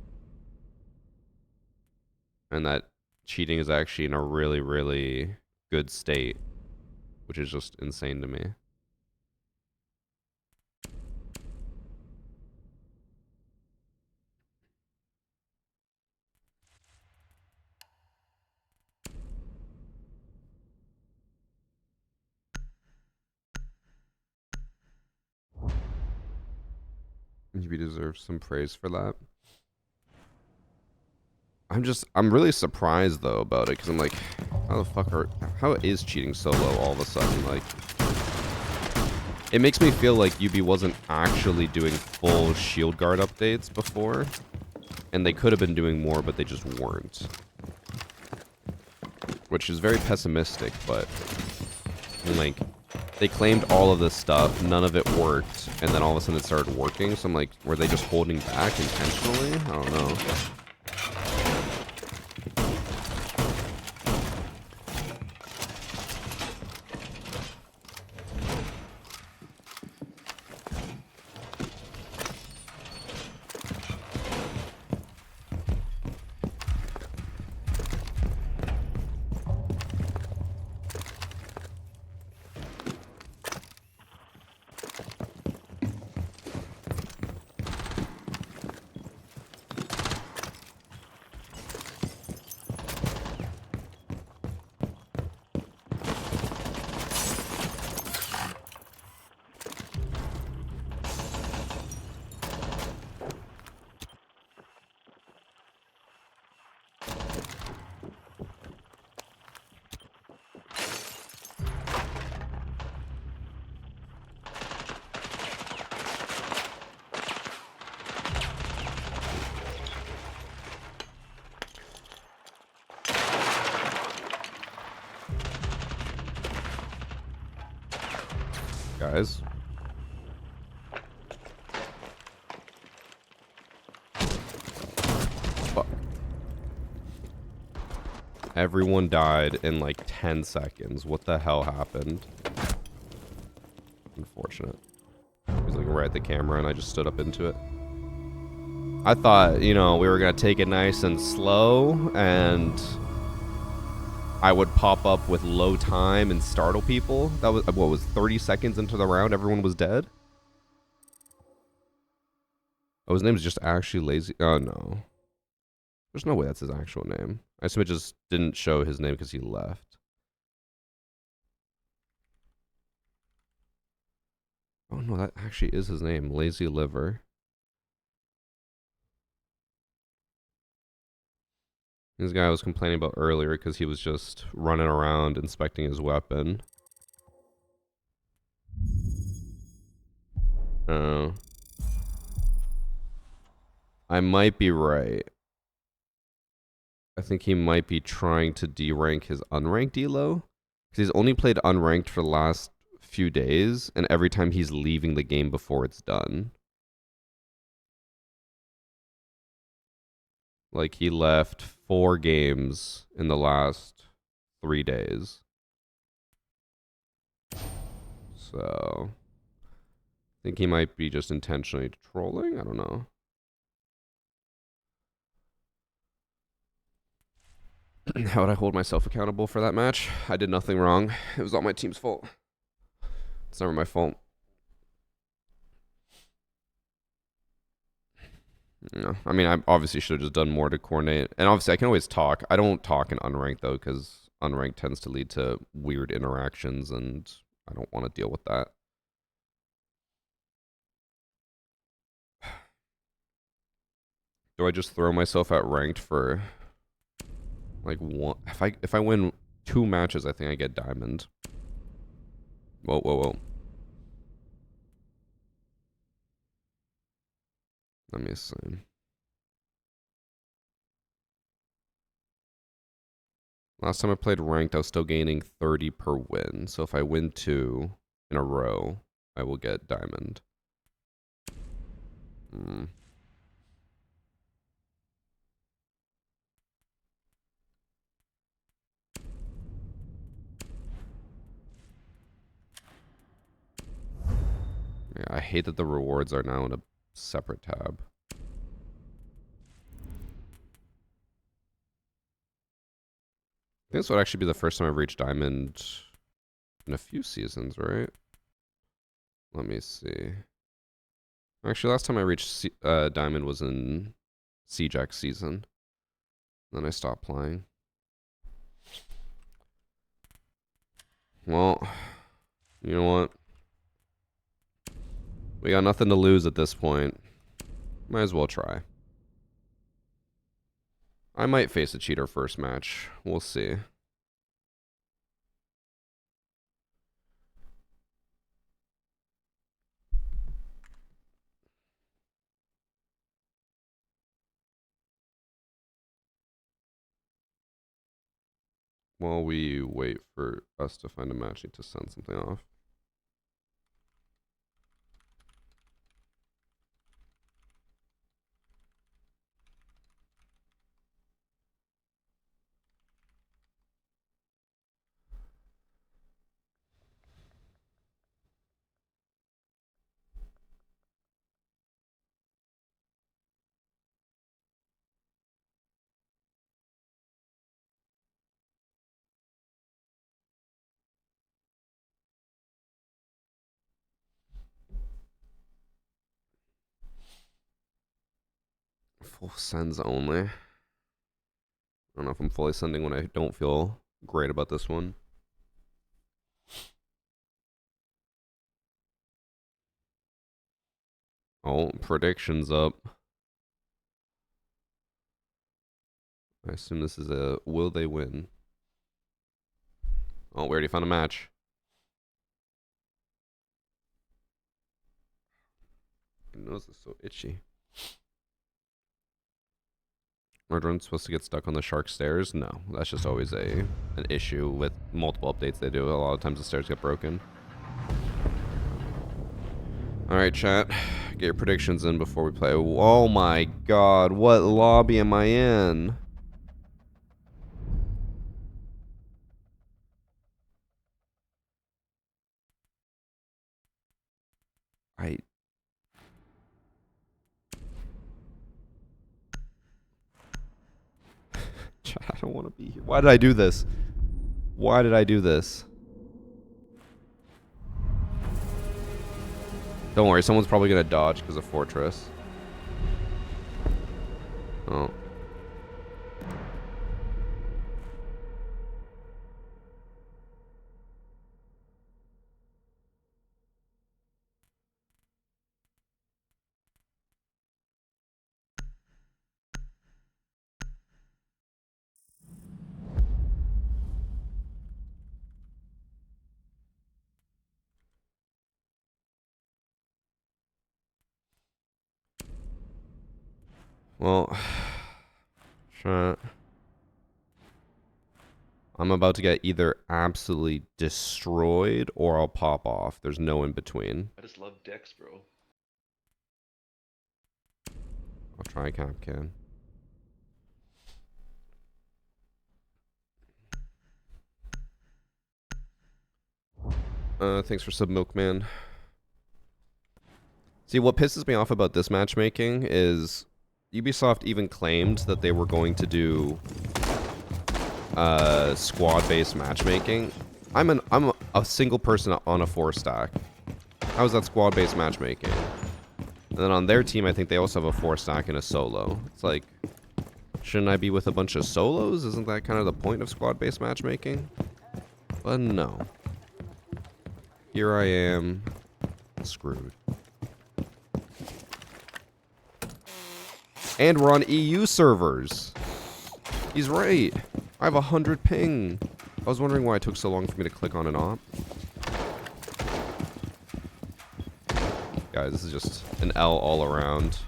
And that cheating is actually in a really, really good state, which is just insane to me. You deserve some praise for that. I'm really surprised though about it because I'm like, how is cheating so low all of a sudden? Like, it makes me feel like UB wasn't actually doing full shield guard updates before, and they could have been doing more, but they just weren't. Which is very pessimistic, but like, they claimed all of this stuff, none of it worked, and then all of a sudden it started working. So I'm like, were they just holding back intentionally? I don't know. Guys. Fuck. Everyone died in like 10 seconds. What the hell happened? Unfortunate. He was looking right at the camera and I just stood up into it. I thought, you know, we were going to take it nice and slow and I would pop up with low time and startle people. That was, what was 30 seconds into the round, everyone was dead? Oh, his name is just actually Lazy. Oh, no. There's no way that's his actual name. I assume it just didn't show his name because he left. Oh, no, that actually is his name. Lazy Liver. This guy I was complaining about earlier because he was just running around inspecting his weapon. Oh. I might be right. I think he might be trying to derank his unranked elo. Because he's only played unranked for the last few days, and every time he's leaving the game before it's done. Like, he left 4 games in the last 3 days. So, I think he might be just intentionally trolling. I don't know. How would I hold myself accountable for that match? I did nothing wrong. It was all my team's fault. It's never my fault. No, I mean, I obviously should have just done more to coordinate. And obviously, I can always talk. I don't talk in unranked, though, because unranked tends to lead to weird interactions, and I don't want to deal with that. Do I just throw myself at ranked for like one? If I win 2 matches, I think I get diamond. Whoa, whoa, whoa. Let me see. Last time I played ranked, I was still gaining 30 per win. So if I win 2 in a row, I will get diamond. Hmm. Yeah, I hate that the rewards are now in a separate tab. I think this would actually be the first time I've reached diamond in a few seasons, right? Let me see. Actually, last time I reached diamond was in CJack season. Then I stopped playing. Well, you know what? We got nothing to lose at this point. Might as well try. I might face a cheater first match. We'll see. While we wait for us to find a match, need to send something off. Full sends only. I don't know if I'm fully sending when I don't feel great about this one. Oh, predictions up. I assume this is a will they win? Oh, we already found a match. My nose is so itchy. Are drones supposed to get stuck on the shark stairs? No, that's just always an issue with multiple updates they do. A lot of times the stairs get broken. Alright, chat. Get your predictions in before we play. Oh my god, what lobby am I in? Chat, I don't want to be here. Why did I do this? Why did I do this? Don't worry, someone's probably gonna dodge because of Fortress. Oh. Well, chat. I'm about to get either absolutely destroyed or I'll pop off. There's no in between. I just love dicks, bro. I'll try Capcan. Thanks for sub Milkman. See, what pisses me off about this matchmaking is Ubisoft even claimed that they were going to do squad-based matchmaking. I'm a single person on a 4-stack. How is that squad-based matchmaking? And then on their team, I think they also have a 4-stack and a solo. It's like, Shouldn't I be with a bunch of solos? Isn't that kind of the point of squad-based matchmaking? But no. Here I am, screwed. And we're on EU servers. He's right. I have 100 ping. I was wondering why it took so long for me to click on an op. Guys, this is just an L all around.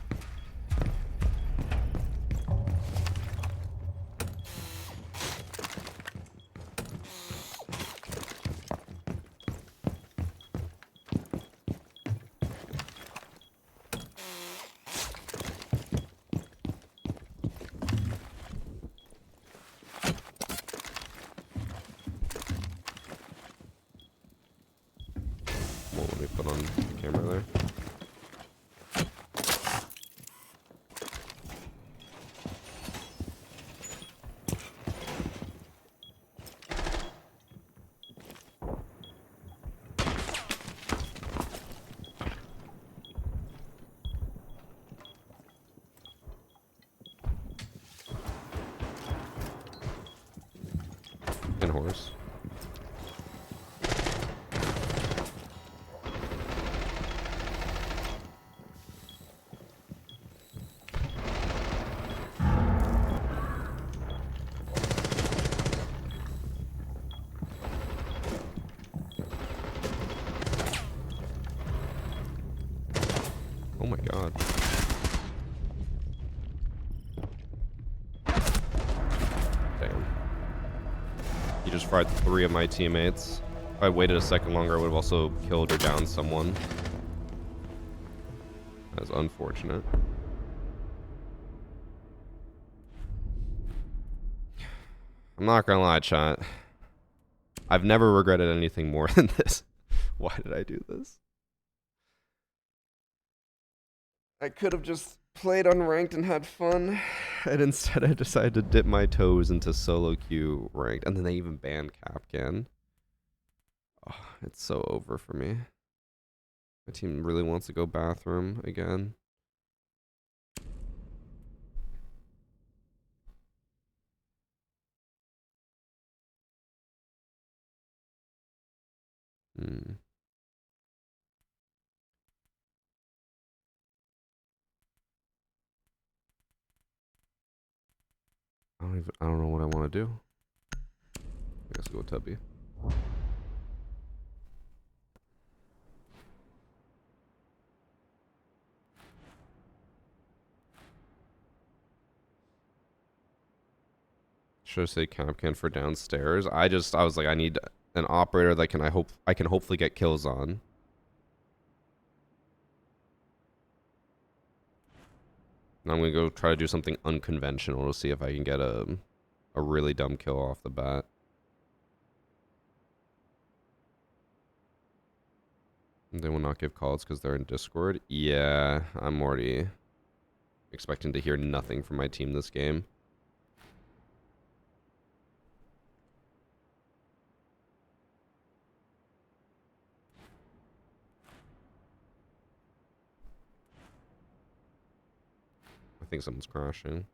What would we put on the camera there? And horse. Oh my god. Damn. He just fried 3 of my teammates. If I waited a second longer, I would have also killed or downed someone. That's unfortunate. I'm not gonna lie, chat. I've never regretted anything more than this. Why did I do this? I could have just played unranked and had fun, and instead I decided to dip my toes into solo queue ranked, and then they even banned Capcan. Oh, it's so over for me. My team really wants to go bathroom again. Hmm. I don't know what I want to do. I guess go with Tubby. Should I say Capcan for downstairs? I was like, I need an operator that I can hopefully get kills on. And I'm gonna go try to do something unconventional to see if I can get a really dumb kill off the bat. They will not give calls because they're in Discord. Yeah, I'm already expecting to hear nothing from my team this game. I think someone's crashing.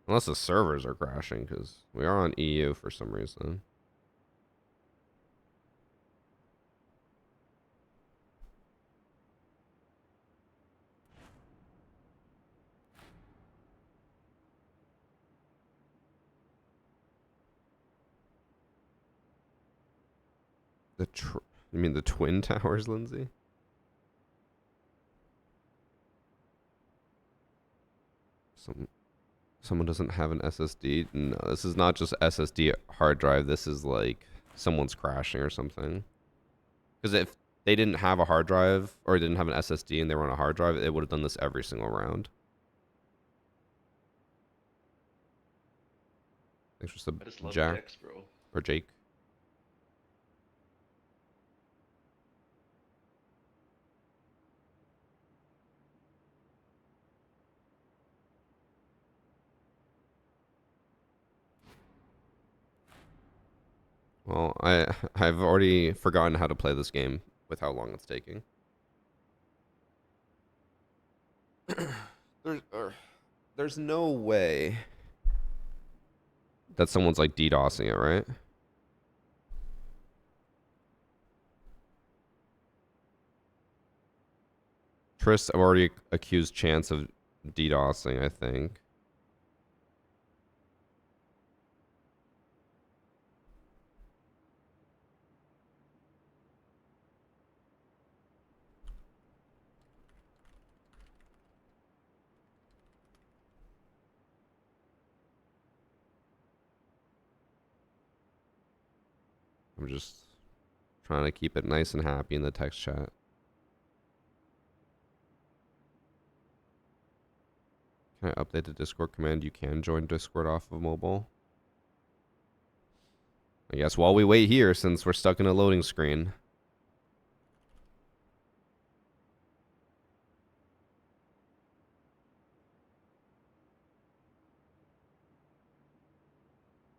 Unless the servers are crashing, because we are on EU for some reason. You mean the Twin Towers, Lindsay? Someone doesn't have an SSD? No, this is not just SSD hard drive. This is like someone's crashing or something. Because if they didn't have a hard drive or didn't have an SSD and they were on a hard drive, it would have done this every single round. Thanks for sub, I just love Jack dicks, bro. or Jake. Well, I've already forgotten how to play this game with how long it's taking. There's no way that someone's like DDoSing it, right? Tris already accused Chance of DDoSing, I think. I'm just trying to keep it nice and happy in the text chat. Can I update the Discord command? You can join Discord off of mobile. I guess while we wait here, since we're stuck in a loading screen.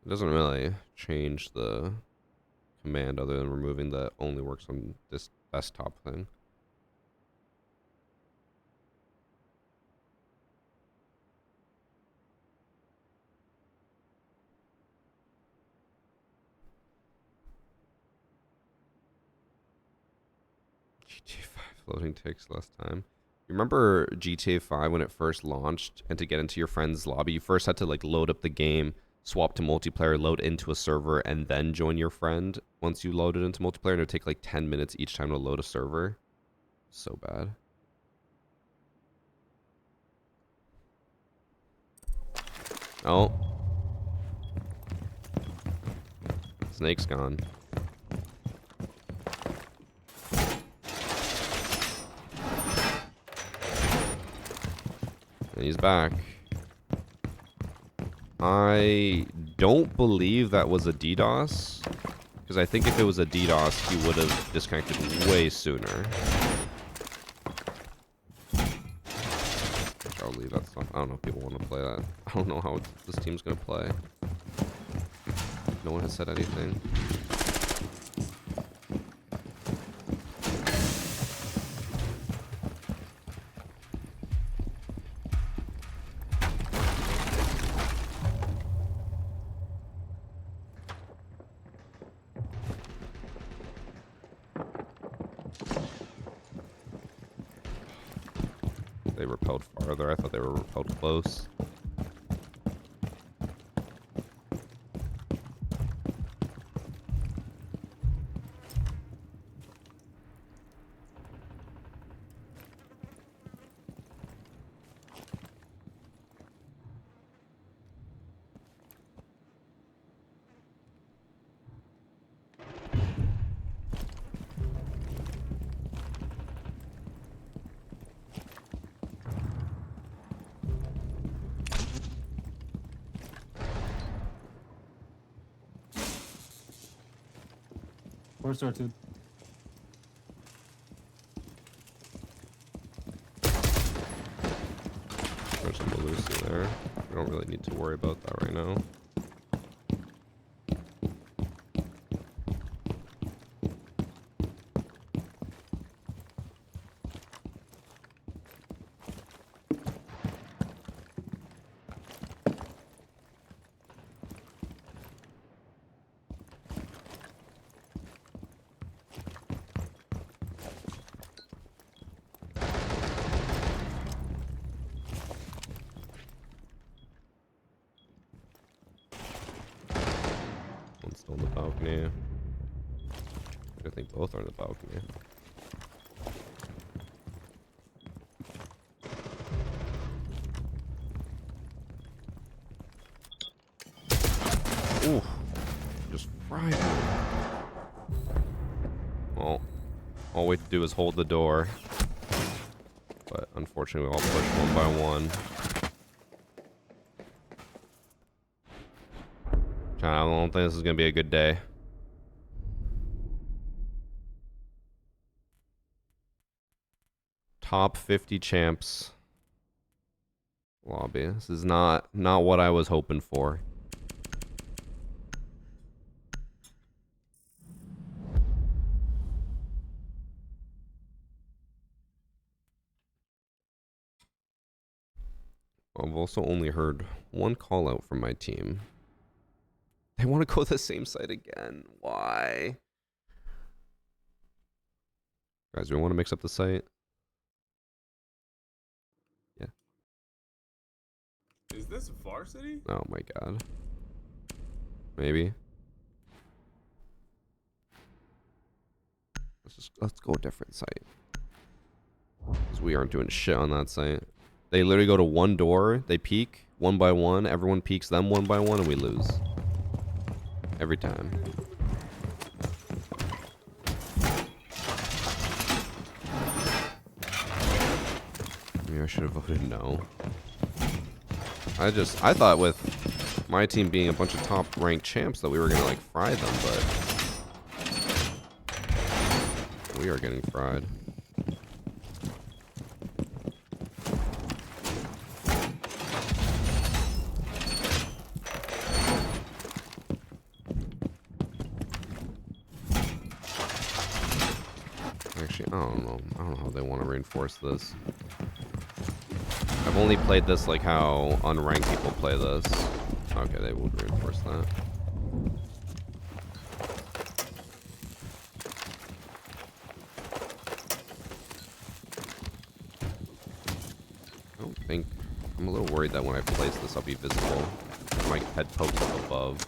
It doesn't really change the command other than removing the only works on this desktop thing. GTA 5 loading takes less time. You remember GTA 5 when it first launched, and to get into your friend's lobby, you first had to like load up the game, swap to multiplayer, load into a server, and then join your friend once you loaded into multiplayer, and it would take like 10 minutes each time to load a server. So bad. Oh. Snake's gone. And he's back. I don't believe that was a DDoS. Because I think if it was a DDoS, he would have disconnected way sooner. Which I'll leave that stuff. I don't know if people want to play that. I don't know how this team's going to play. No one has said anything. They repelled farther. I thought they were repelled close. Where's sorted? There's some Lucy there. We don't really need to worry about that right now. One's still on the balcony. I think both are on the balcony. Ooh, just fried me. Well, all we have to do is hold the door. But unfortunately, we all push one by one. I don't think this is going to be a good day. Top 50 champs lobby. This is not what I was hoping for. I've also only heard one call out from my team. They want to go to the same site again. Why? Guys, do we want to mix up the site? Yeah. Is this varsity? Oh my god. Maybe. Let's go a different site. Because we aren't doing shit on that site. They literally go to one door, they peek one by one, everyone peeks them one by one, and we lose. Every time. Maybe I should have voted no. I thought with my team being a bunch of top ranked champs that we were gonna like fry them, but we are getting fried. Actually, I don't know how they want to reinforce this. I've only played this like how unranked people play this. Okay, they would reinforce that. I don't think... I'm a little worried that when I place this, I'll be visible. My head pokes up above.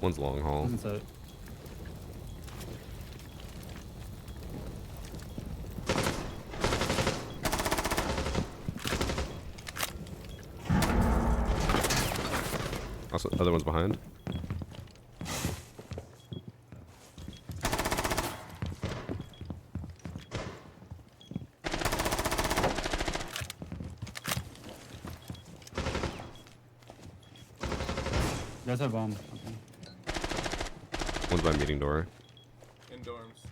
One's long haul. Inside. Also, other one's behind. You guys have bomb. Okay. One's by meeting door. In dorms.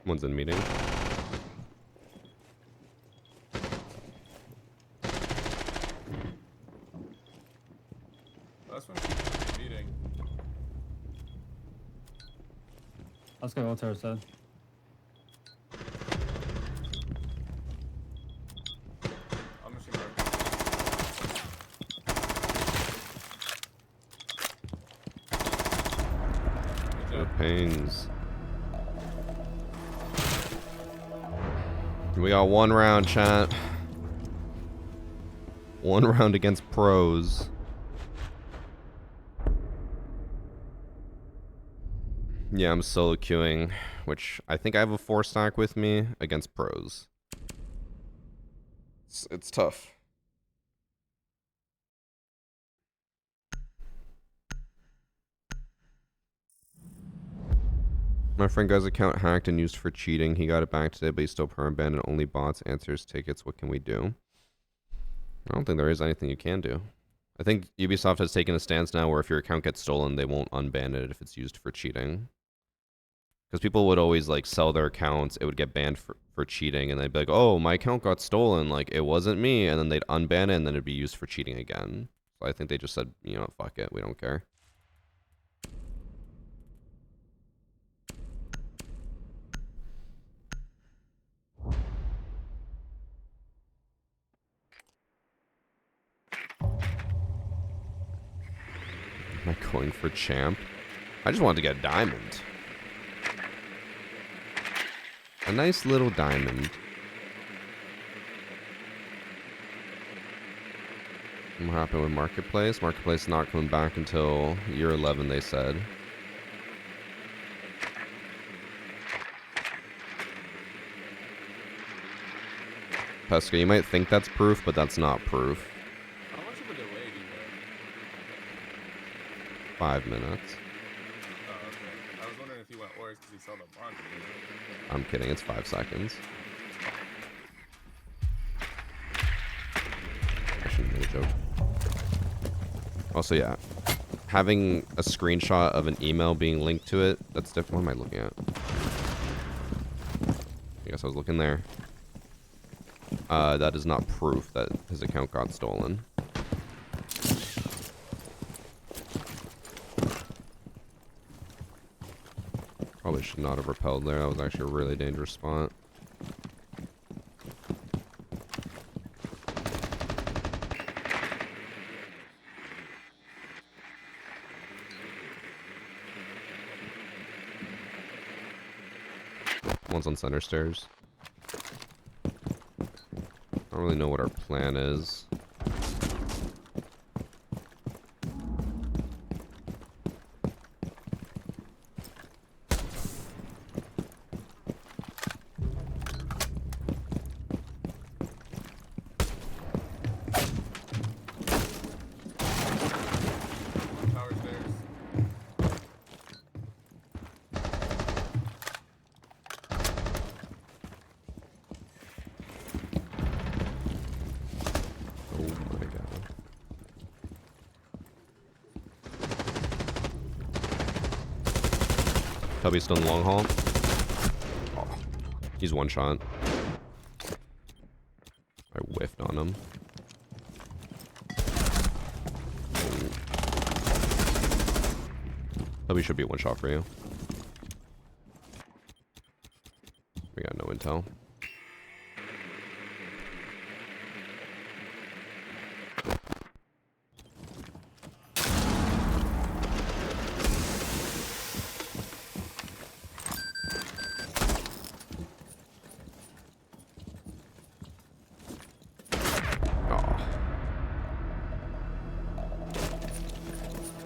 One's in meeting. Last one keeps meeting. Let's go to our side. I'm machine mark. Good The job. pings. We got one round, chat. One round against pros. Yeah, I'm solo queuing, which I think I have a 4-stack with me against pros. It's tough. My friend got his account hacked and used for cheating. He got it back today, but he's still perma-banned and only bots answers tickets. What can we do? I don't think there is anything you can do. I think Ubisoft has taken a stance now where if your account gets stolen, they won't unban it if it's used for cheating. Because people would always like sell their accounts, it would get banned for cheating, and they'd be like, oh, my account got stolen, like it wasn't me, and then they'd unban it, and then it'd be used for cheating again. So I think they just said, you know, fuck it, we don't care. Am I going for champ? I just wanted to get a diamond. A nice little diamond. What happened with Marketplace? Marketplace is not coming back until year 11, they said. Pesca, you might think that's proof, but that's not proof. How much of a delay do you have? 5 minutes. Oh, okay. I was wondering if you went Oryx because you saw the launch. I'm kidding, it's 5 seconds. I shouldn't make a joke. Also, yeah. Having a screenshot of an email being linked to it, that's different. What am I looking at? I guess I was looking there. That is not proof that his account got stolen. Probably should not have repelled there. That was actually a really dangerous spot. One's on center stairs. I don't really know what our plan is. Tower stairs. Oh my god. Tubby's still in the long haul. Oh, he's one shot. I whiffed on him. Oh. Tubby should be one shot for you. We got no intel.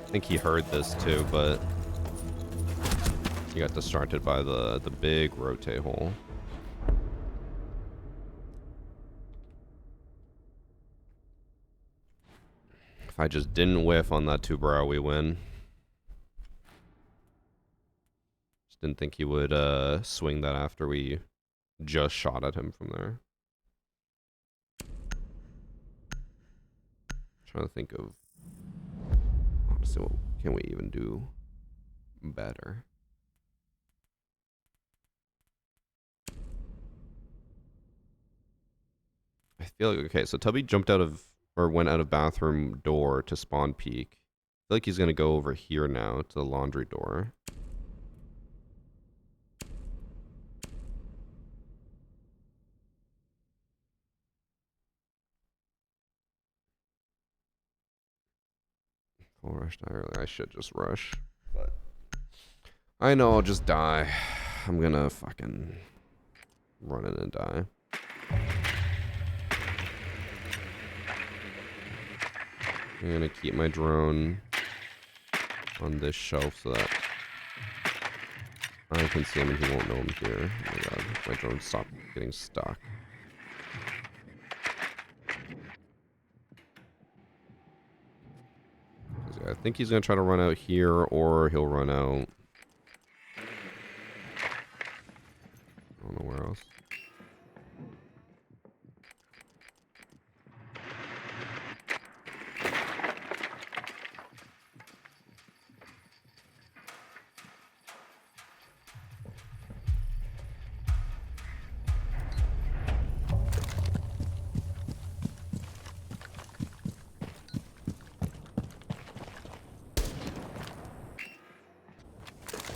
I think he heard this too, but he got distracted by the big rotate hole. If I just didn't whiff on that 2-brow, we win. Just didn't think he would swing that after we just shot at him from there. Trying to think of honestly, what can we even do better? I feel like, okay, so Tubby jumped out of, or went out of bathroom door to spawn peek. I feel like he's gonna go over here now to the laundry door. Full rush die early. I should just rush, but I know I'll just die. I'm gonna fucking run in and die. I'm gonna keep my drone on this shelf so that I can see him and he won't know I'm here. Oh my god, my drone stopped getting stuck. I think he's gonna try to run out here, or he'll run out. I don't know where else.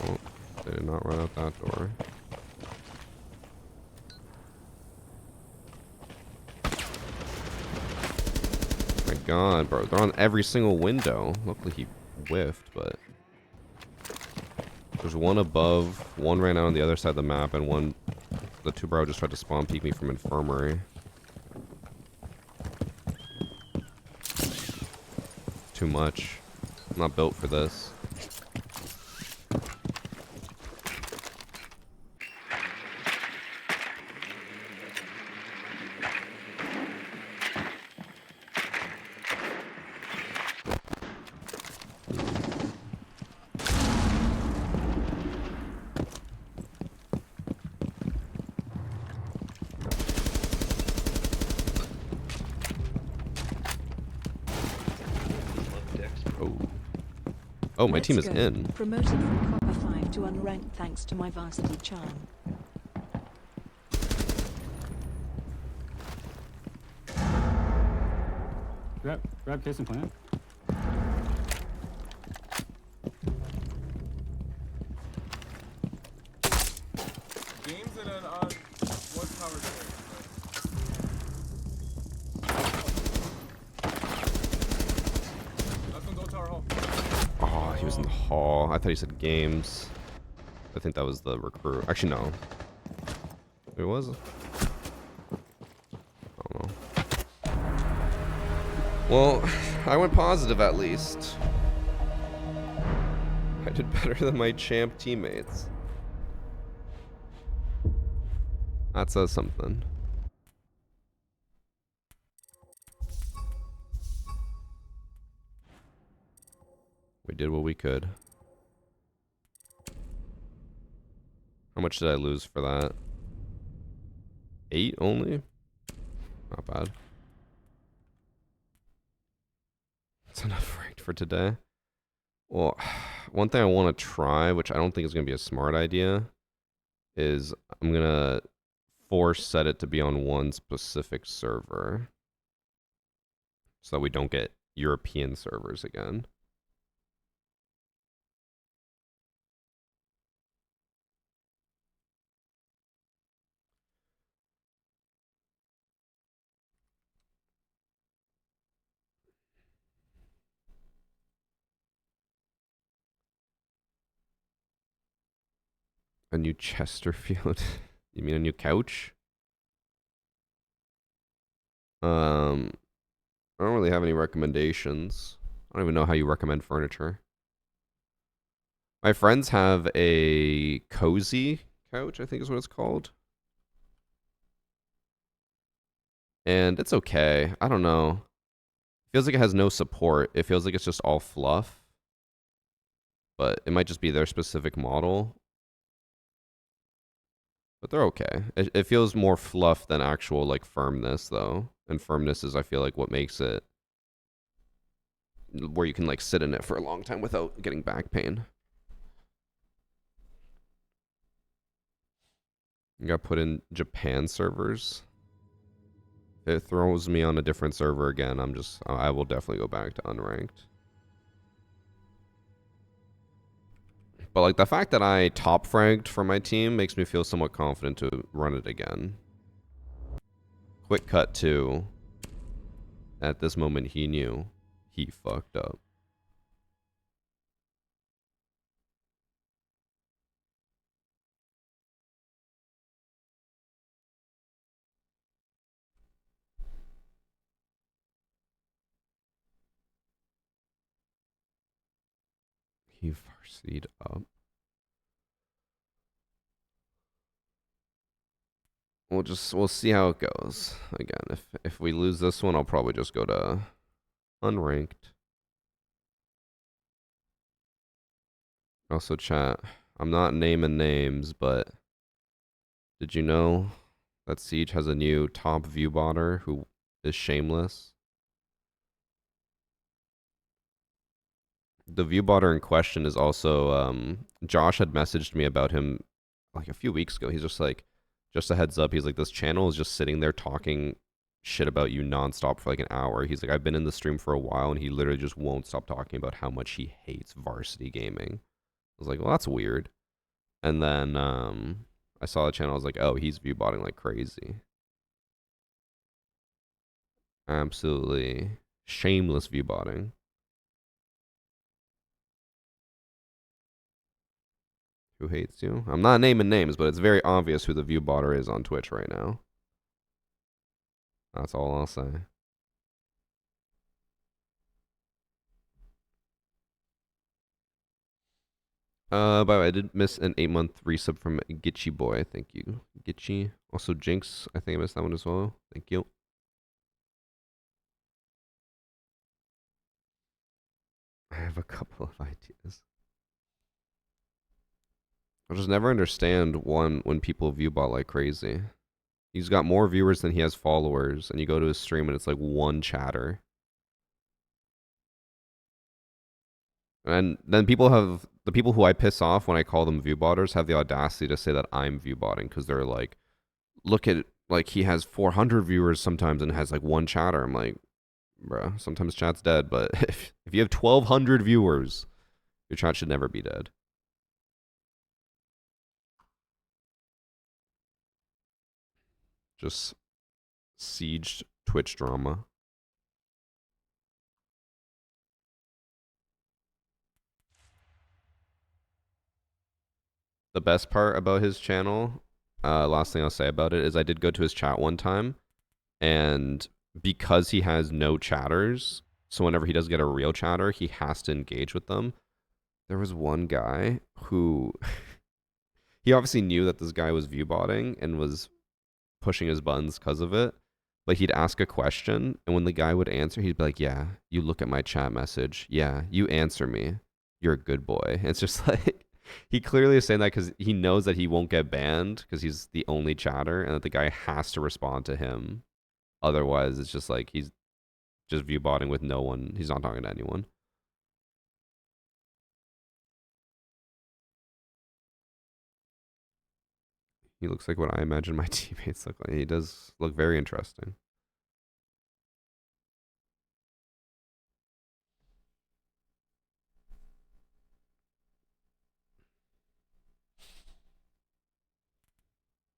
Oh, they did not run out that door. My god, bro. They're on every single window. Luckily he whiffed, but there's one above, one ran out on the other side of the map, and one, the 2-brow just tried to spawn peek me from infirmary. Too much. I'm not built for this. Oh, my Let's team is go. in. Promoted from Copper 5 to unranked thanks to my varsity charm. Grab case and plant. Games in an on one tower today. That's one go tower hall. Oh, he was in the hall. I thought he said games. I think that was the recruit. Actually, no. It was? I don't know. Well, I went positive at least. I did better than my champ teammates. That says something. We did what we could. How much did I lose for that? 8 only? Not bad. That's enough ranked for today. Well, one thing I want to try, which I don't think is going to be a smart idea, is I'm going to force set it to be on one specific server. So that we don't get European servers again. A new Chesterfield? You mean a new couch? I don't really have any recommendations. I don't even know how you recommend furniture. My friends have a cozy couch, I think is what it's called. And it's okay. I don't know. It feels like it has no support. It feels like it's just all fluff. But it might just be their specific model. But they're okay. It feels more fluff than actual like firmness though. And firmness is I feel like what makes it where you can like sit in it for a long time without getting back pain. You got put in Japan servers. If it throws me on a different server again, I will definitely go back to unranked. But like the fact that I top fragged for my team makes me feel somewhat confident to run it again. Quick cut to, at this moment he knew he fucked up. He varsity'd up. We'll see how it goes. Again, if we lose this one, I'll probably just go to unranked. Also, chat. I'm not naming names, but did you know that Siege has a new top view botter who is shameless? The view botter in question is also Josh had messaged me about him like a few weeks ago. He's just like, just a heads up, he's like, this channel is just sitting there talking shit about you nonstop for like an hour. He's like, I've been in the stream for a while and he literally just won't stop talking about how much he hates Varsity Gaming. I was like, well, that's weird. And then I saw the channel, I was like, oh, he's view botting like crazy. Absolutely shameless view botting. Who hates you? I'm not naming names, but it's very obvious who the view botter is on Twitch right now. That's all I'll say. By the way, I did miss an 8-month resub from Gitchy Boy. Thank you, Gitchy. Also, Jinx, I think I missed that one as well. Thank you. I have a couple of ideas. I just never understand when people view bot like crazy. He's got more viewers than he has followers, and you go to his stream and it's like one chatter. And then the people who I piss off when I call them viewbotters have the audacity to say that I'm viewbotting because they're like, look at, like, he has 400 viewers sometimes and has like one chatter. I'm like, bruh, sometimes chat's dead, but if you have 1,200 viewers, your chat should never be dead. Just sieged Twitch drama. The best part about his channel, last thing I'll say about it, is I did go to his chat one time, and because he has no chatters, so whenever he does get a real chatter, he has to engage with them. There was one guy who he obviously knew that this guy was viewbotting and was pushing his buttons because of it. But he'd ask a question, and when the guy would answer, he'd be like, "Yeah, you look at my chat message. Yeah, you answer me. You're a good boy." And it's just like he clearly is saying that because he knows that he won't get banned because he's the only chatter, and that the guy has to respond to him. Otherwise, it's just like he's just viewbotting with no one. He's not talking to anyone. He looks like what I imagine my teammates look like. He does look very interesting.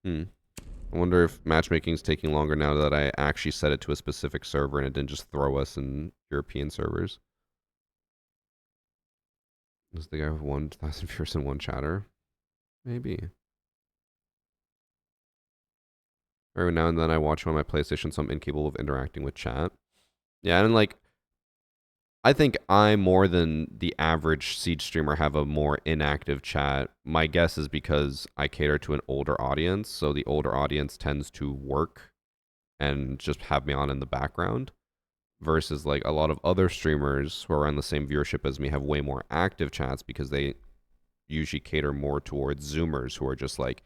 I wonder if matchmaking is taking longer now that I actually set it to a specific server and it didn't just throw us in European servers. Is the guy with 1,000 viewers and one chatter? Maybe. Every now and then I watch him on my PlayStation, so I'm incapable of interacting with chat. Yeah, and like, I think I, more than the average Siege streamer, have a more inactive chat. My guess is because I cater to an older audience, so the older audience tends to work and just have me on in the background. Versus like a lot of other streamers who are around the same viewership as me have way more active chats because they usually cater more towards Zoomers who are just like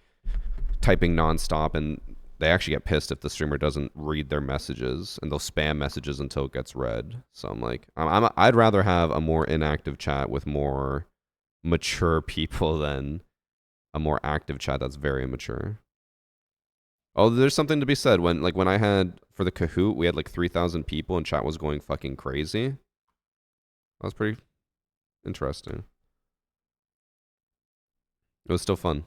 typing nonstop, and they actually get pissed if the streamer doesn't read their messages, and they'll spam messages until it gets read. So I'm like, I'd rather have a more inactive chat with more mature people than a more active chat that's very immature. Oh, there's something to be said when I had for the Kahoot, we had like 3,000 people and chat was going fucking crazy. That was pretty interesting. It was still fun.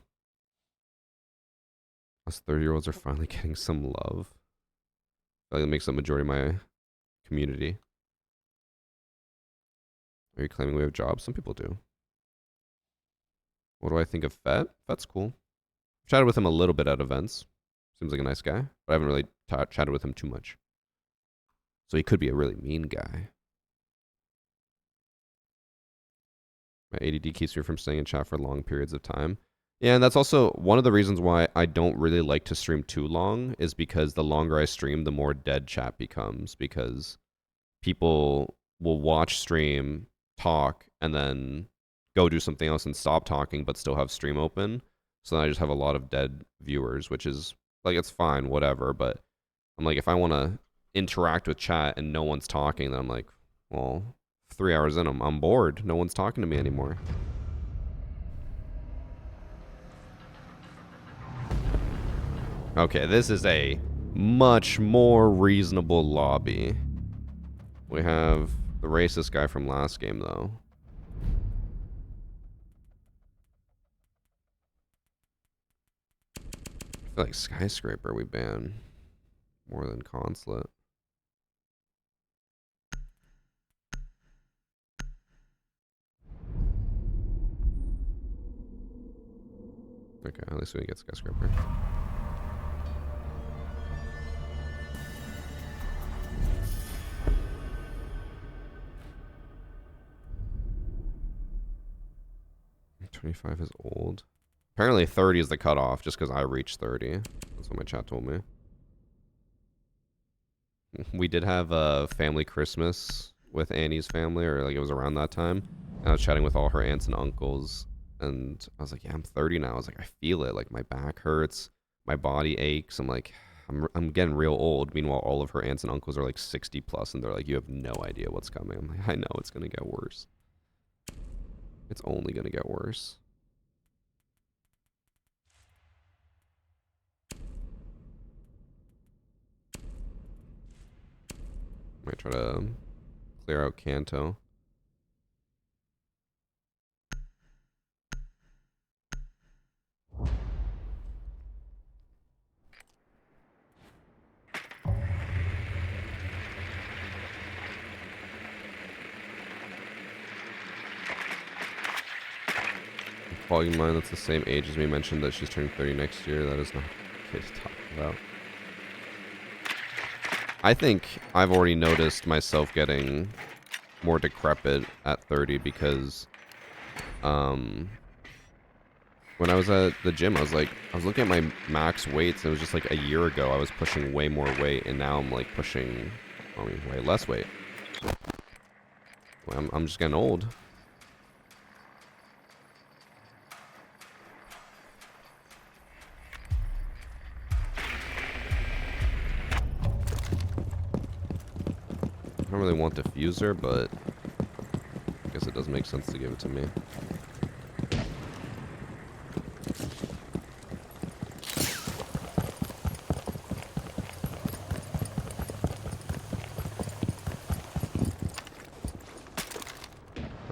Us 30-year-olds are finally getting some love. I feel like it makes the majority of my community. Are you claiming we have jobs? Some people do. What do I think of Fett? Fett's cool. Chatted with him a little bit at events. Seems like a nice guy, but I haven't really chatted with him too much. So he could be a really mean guy. My ADD keeps me from staying in chat for long periods of time. Yeah, and that's also one of the reasons why I don't really like to stream too long, is because the longer I stream, the more dead chat becomes, because people will watch stream, talk, and then go do something else and stop talking, but still have stream open. So then I just have a lot of dead viewers, which is, like, it's fine, whatever, but I'm like, if I want to interact with chat and no one's talking, then I'm like, well, 3 hours in, I'm bored. No one's talking to me anymore. Okay, this is a much more reasonable lobby. We have the racist guy from last game, though. I feel like Skyscraper we ban more than Consulate. Okay, at least we can get Skyscraper. $25 is old. Apparently 30 is the cutoff, just because I reached 30. That's what my chat told me. We did have a family Christmas with Annie's family, or like it was around that time. And I was chatting with all her aunts and uncles, and I was like, yeah, I'm 30 now. I was like, I feel it. Like, my back hurts, my body aches. I'm like, I'm getting real old. Meanwhile, all of her aunts and uncles are like 60 plus, and they're like, you have no idea what's coming. I'm like, I know, it's going to get worse. It's only gonna get worse. Might try to clear out Kanto. Following mine that's the same age as me mentioned that she's turning 30 next year. That is not okay to talk about. I think I've already noticed myself getting more decrepit at 30 because when I was at the gym, I was looking at my max weights and it was just like a year ago I was pushing way more weight and now I'm like pushing, I mean, way less weight. I'm just getting old. I don't really want diffuser, but I guess it does make sense to give it to me.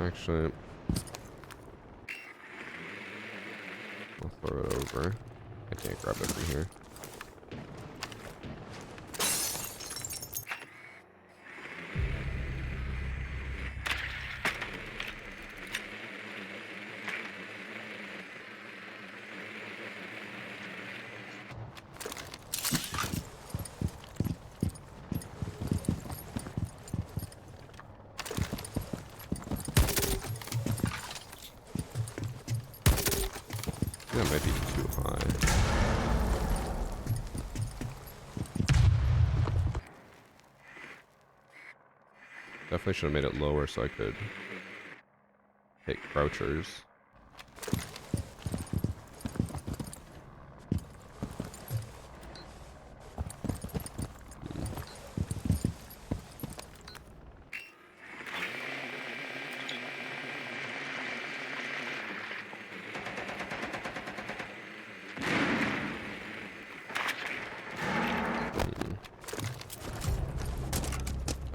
Actually, I'll throw it over. I can't grab it from here. That might be too high. Definitely should have made it lower so I could hit crouchers.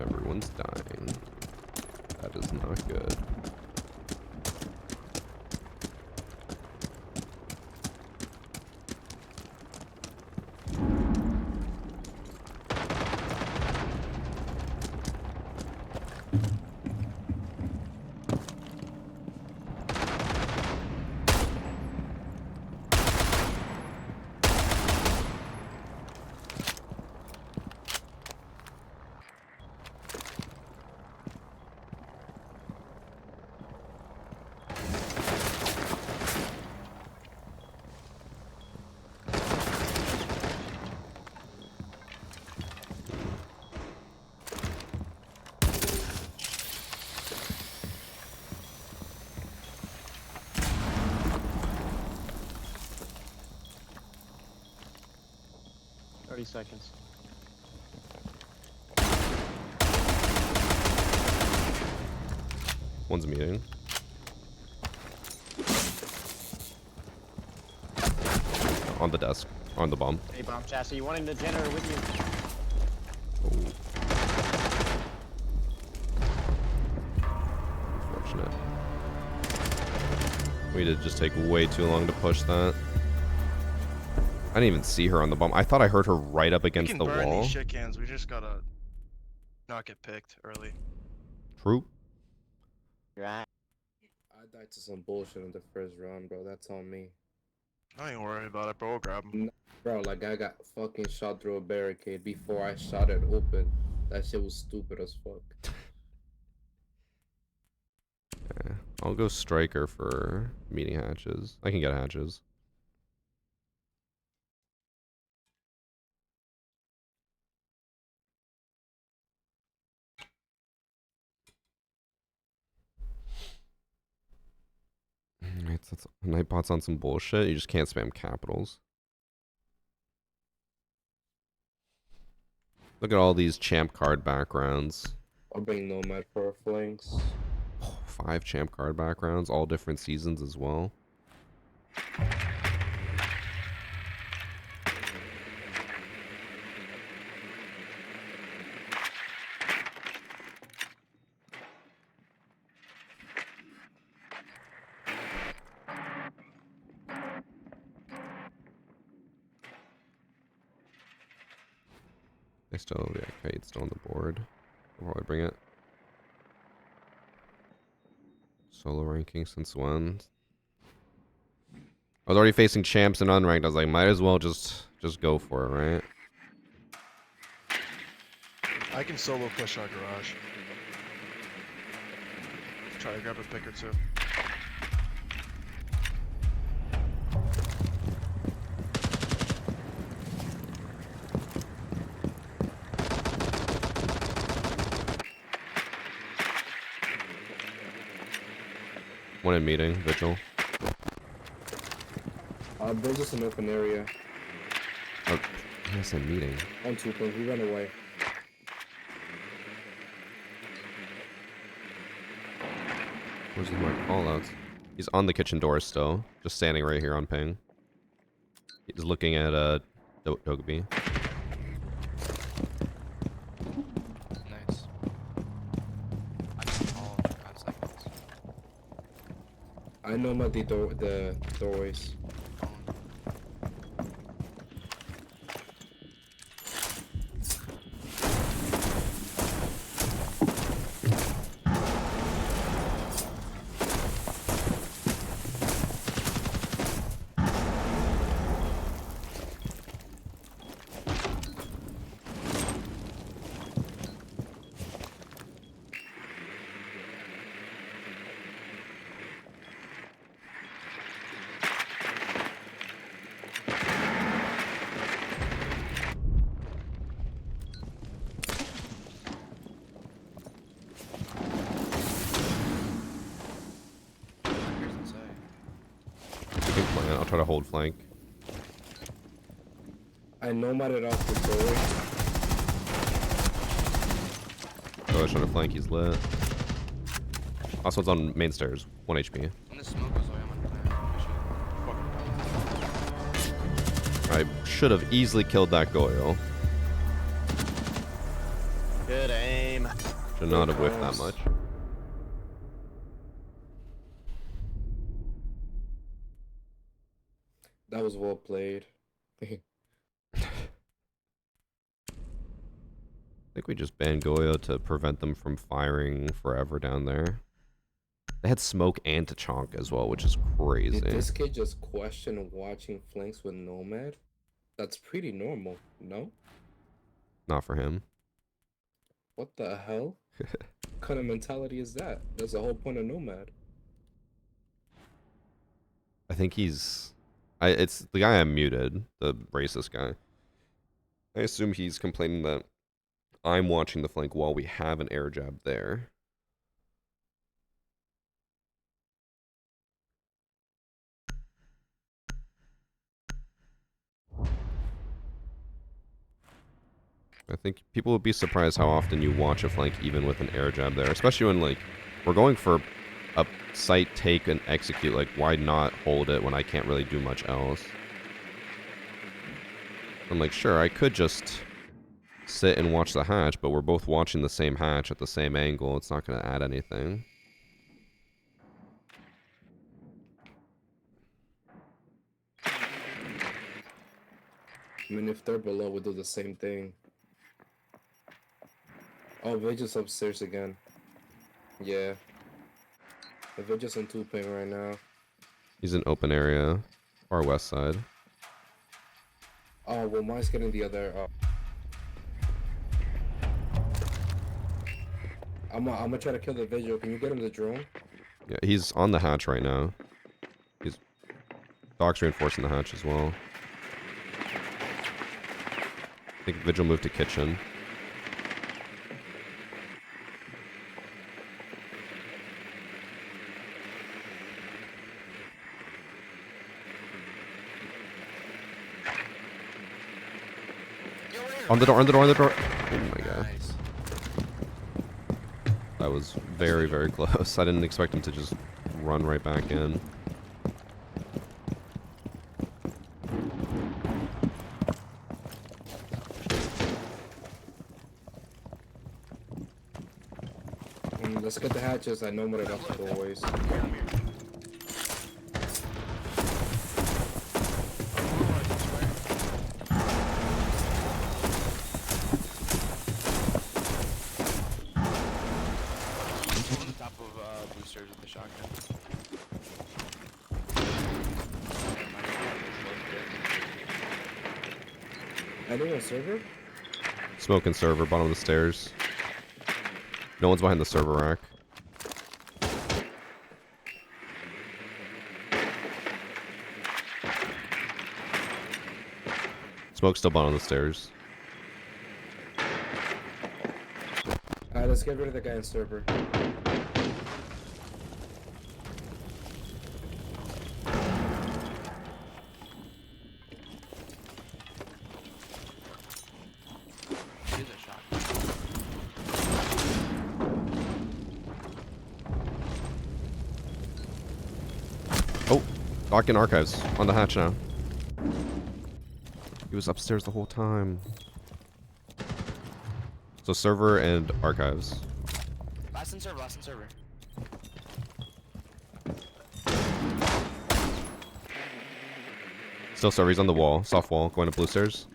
Everyone's dying. That is not good. Seconds. One's meeting. On the desk. On the bomb. Hey, bomb chassis, you wanting the generator with you? Oh. Unfortunate. We did just take way too long to push that. I didn't even see her on the bomb. I thought I heard her right up against the We can burn wall. these shit cans. We just gotta not get picked early. True. Right. I died to some bullshit in the first round, bro. That's on me. Don't even worry about it, bro. We'll grab him. Bro, like I got fucking shot through a barricade before I shot it open. That shit was stupid as fuck. Yeah. I'll go striker for meeting hatches. I can get hatches. Nightbot's on some bullshit. You just can't spam capitals. Look at all these champ card backgrounds. I'll bring Nomad for flanks. Oh, 5 champ card backgrounds, all different seasons as well. They still, yeah, okay, it's still on the board. I'll probably bring it. Solo ranking since when? I was already facing champs and unranked. I was like, might as well just go for it, right? I can solo push our garage. Try to grab a pick or two. One in meeting, Vigil. There's just an open area. Oh, I said meeting. On 2 point, he ran away. Where's my callouts? He's on the kitchen door still, just standing right here on ping. He's looking at Dogby. Nice. I know about the doorways. I'll try to hold flank. I nomaded off the doorway. Oh, I was trying to flank. He's lit. Last one's on main stairs. 1 HP. When the smoke goes away, I'm gonna plan. I should have easily killed that Goyle. Good aim. Should not have whiffed that much. That was well played. I think we just banned Goyo to prevent them from firing forever down there. They had smoke and Tachanka as well, which is crazy. Did this kid just question watching flanks with Nomad? That's pretty normal, no? Not for him. What the hell? What kind of mentality is that? That's the whole point of Nomad. I think he's... it's the guy I muted, the racist guy. I assume he's complaining that I'm watching the flank while we have an air jab there. I think people would be surprised how often you watch a flank even with an air jab there, especially when, like, we're going for a site take and execute. Like, why not hold it when I can't really do much else? I'm like, sure, I could just sit and watch the hatch, but we're both watching the same hatch at the same angle. It's not going to add anything. I mean, if they're below, we'll do the same thing. Oh, they're just upstairs again. Yeah. They're just in 2-ping right now. He's in open area, far west side. Oh, well, mine's getting the other... I'm gonna try to kill the visual. Can you get him the drone? Yeah, he's on the hatch right now. He's... Doc's reinforcing the hatch as well. I think Vigil moved to kitchen. On the door, on the door, on the door. Oh my god. Nice. That was very, very close. I didn't expect him to just run right back in. Let's get the hatches. I know what about the doorways. On top of boosters with the shotgun. Anyone server? Smoking server, bottom of the stairs. No one's behind the server rack. Smoke's still bottom of the stairs. Alright, let's get rid of the guy in server. Use a shotgun. Oh, lock in archives on the hatch now. He was upstairs the whole time. So server and archives. Last in server, last in server. Still server, he's on the wall. Soft wall, going up blue stairs.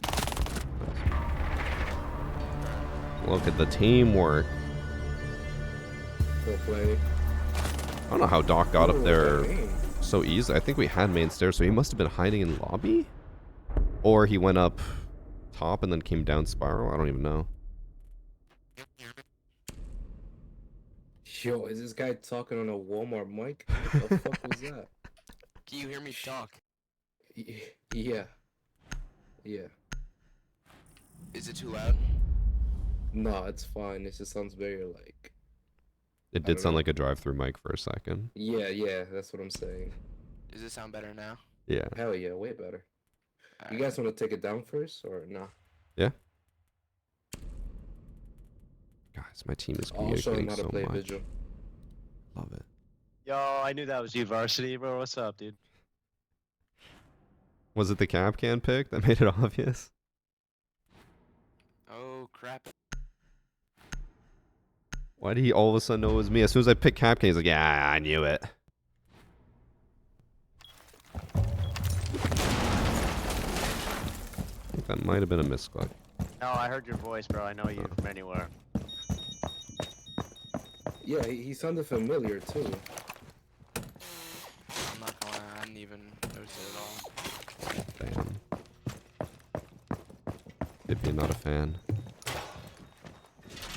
Look at the teamwork. Full play. I don't know how Doc got up there Dang. so easy. I think we had main stairs, so he must have been hiding in lobby? Or he went up top and then came down spiral? I don't even know. Yo, is this guy talking on a Walmart mic? What the fuck was that? Can you hear me talk? Yeah. Yeah. Is it too loud? No, it's fine. It just sounds very like. It I did don't sound know. like a drive-through mic for a second. Yeah, that's what I'm saying. Does it sound better now? Yeah. Hell yeah, way better. You Alright. guys want to take it down first or nah? Yeah. Guys, my team is I'll show communicating them how to so play much. Vigil. Love it. Yo, I knew that was you, Varsity, bro. What's up, dude? Was it the cap can pick that made it obvious? Oh crap. Why did he all of a sudden know it was me? As soon as I picked cap can, he's like, yeah, I knew it. I think that might have been a misclick. No, I heard your voice, bro. I know you from anywhere. Yeah, he sounded familiar too. I'm not gonna lie, I didn't even notice it at all. Fan. If you're not a fan.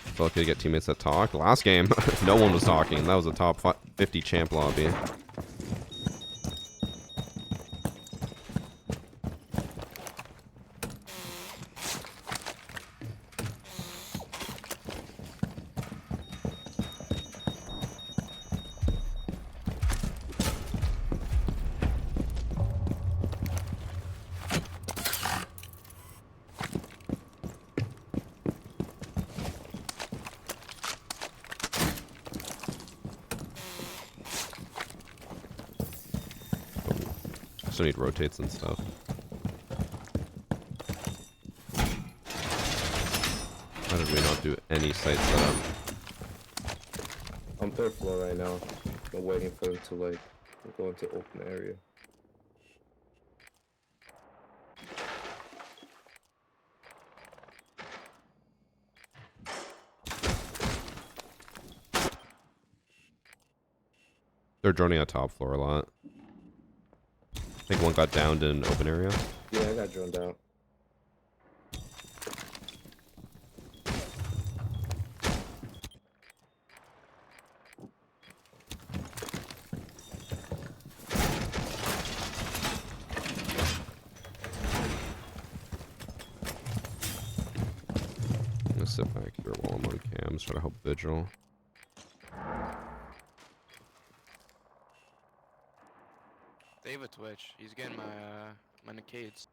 It's lucky to get teammates that talk. Last game, no one was talking. That was a top 50 champ lobby. Still need rotates and stuff. How did we not do any site setup? I'm third floor right now. I'm waiting for him to like go into open area. They're droning on top floor a lot. I think one got downed in open area. Yeah, I got droned out. I'm gonna sit back here while I'm on cams, try to help Vigil. They have a Twitch. He's getting my Nicades.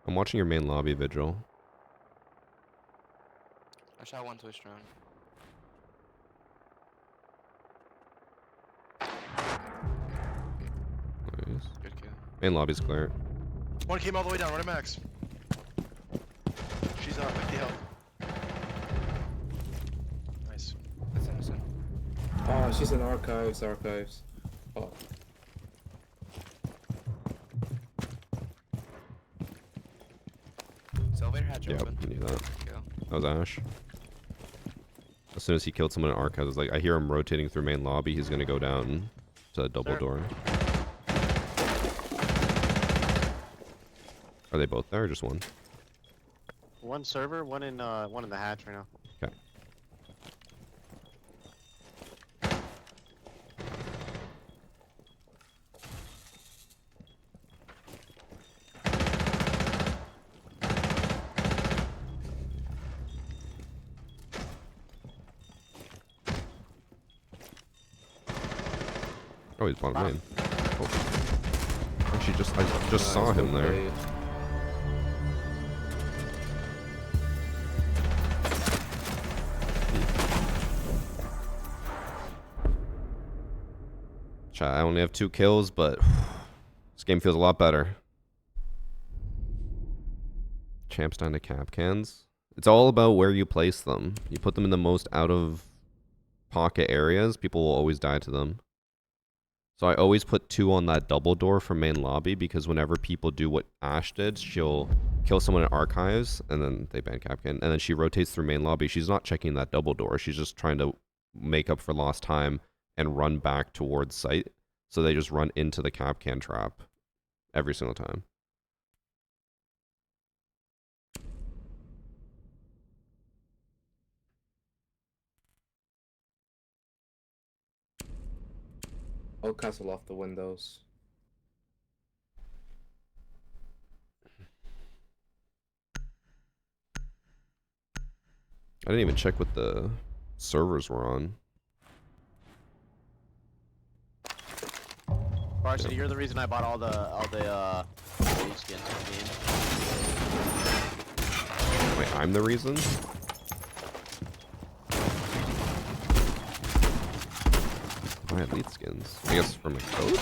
I'm watching your main lobby, Vigil. I shot one Twitch drone. Nice. Good kill. Main lobby's clear. One came all the way down, right at max. She's up, 50 health. Nice. That's innocent. Oh, she's in archives. Oh, Elevator hatch Yep, open. I knew that. Kill. That was Ash. As soon as he killed someone in archives, I was like, I hear him rotating through main lobby. He's gonna go down to the double Sir. door. Are they both there or just one? One server, one in the hatch right now. Okay. Oh, he's bottom lane. Oh. Actually, I just saw him there. okay. Chat, I only have 2 kills, but this game feels a lot better. Champs down to cap cans. It's all about where you place them. You put them in the most out of pocket areas, people will always die to them. So I always put 2 on that double door for main lobby because whenever people do what Ash did, she'll kill someone in archives and then they ban Capcan and then she rotates through main lobby. She's not checking that double door. She's just trying to make up for lost time and run back towards site. So they just run into the Capcan trap every single time. I'll castle off the windows. I didn't even check what the servers were on. Varsity, you're the reason I bought all the VOD skins for the game. Wait, I'm the reason? I had lead skins. I guess from a code?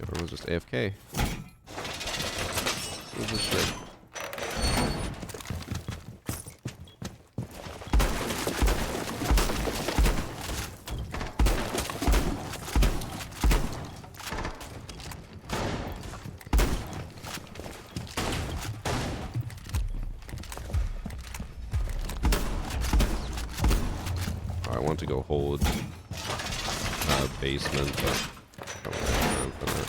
Everyone's just AFK. What is this shit? I want to go hold basement, but don't really have time for that.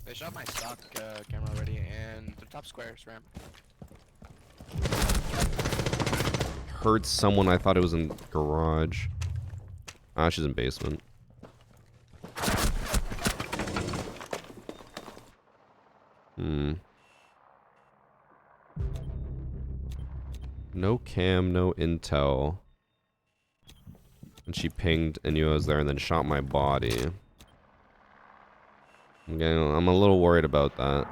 They shot my stock camera already, and the top squares ramp. Heard someone, I thought it was in garage. Ah, she's in basement. No cam, no intel. And she pinged and knew I was there and then shot my body. I'm a little worried about that.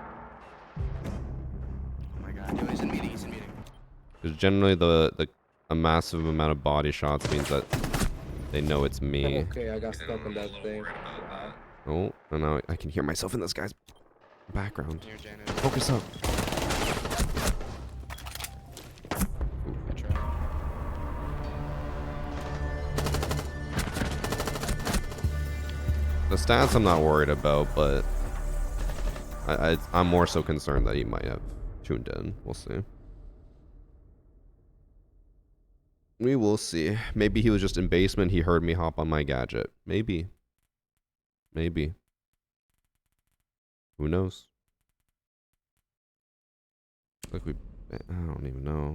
Oh my god, no, he's in meeting, Because generally a massive amount of body shots means that they know it's me. Okay, I got stuck on that thing. Oh, and now I can hear myself in this guy's background. Near Janet. Focus up. I tried. The stats I'm not worried about, but I'm more so concerned that he might have tuned in. We'll see. We will see. Maybe he was just in basement. He heard me hop on my gadget. Maybe. Maybe. Who knows? Like we, I don't even know.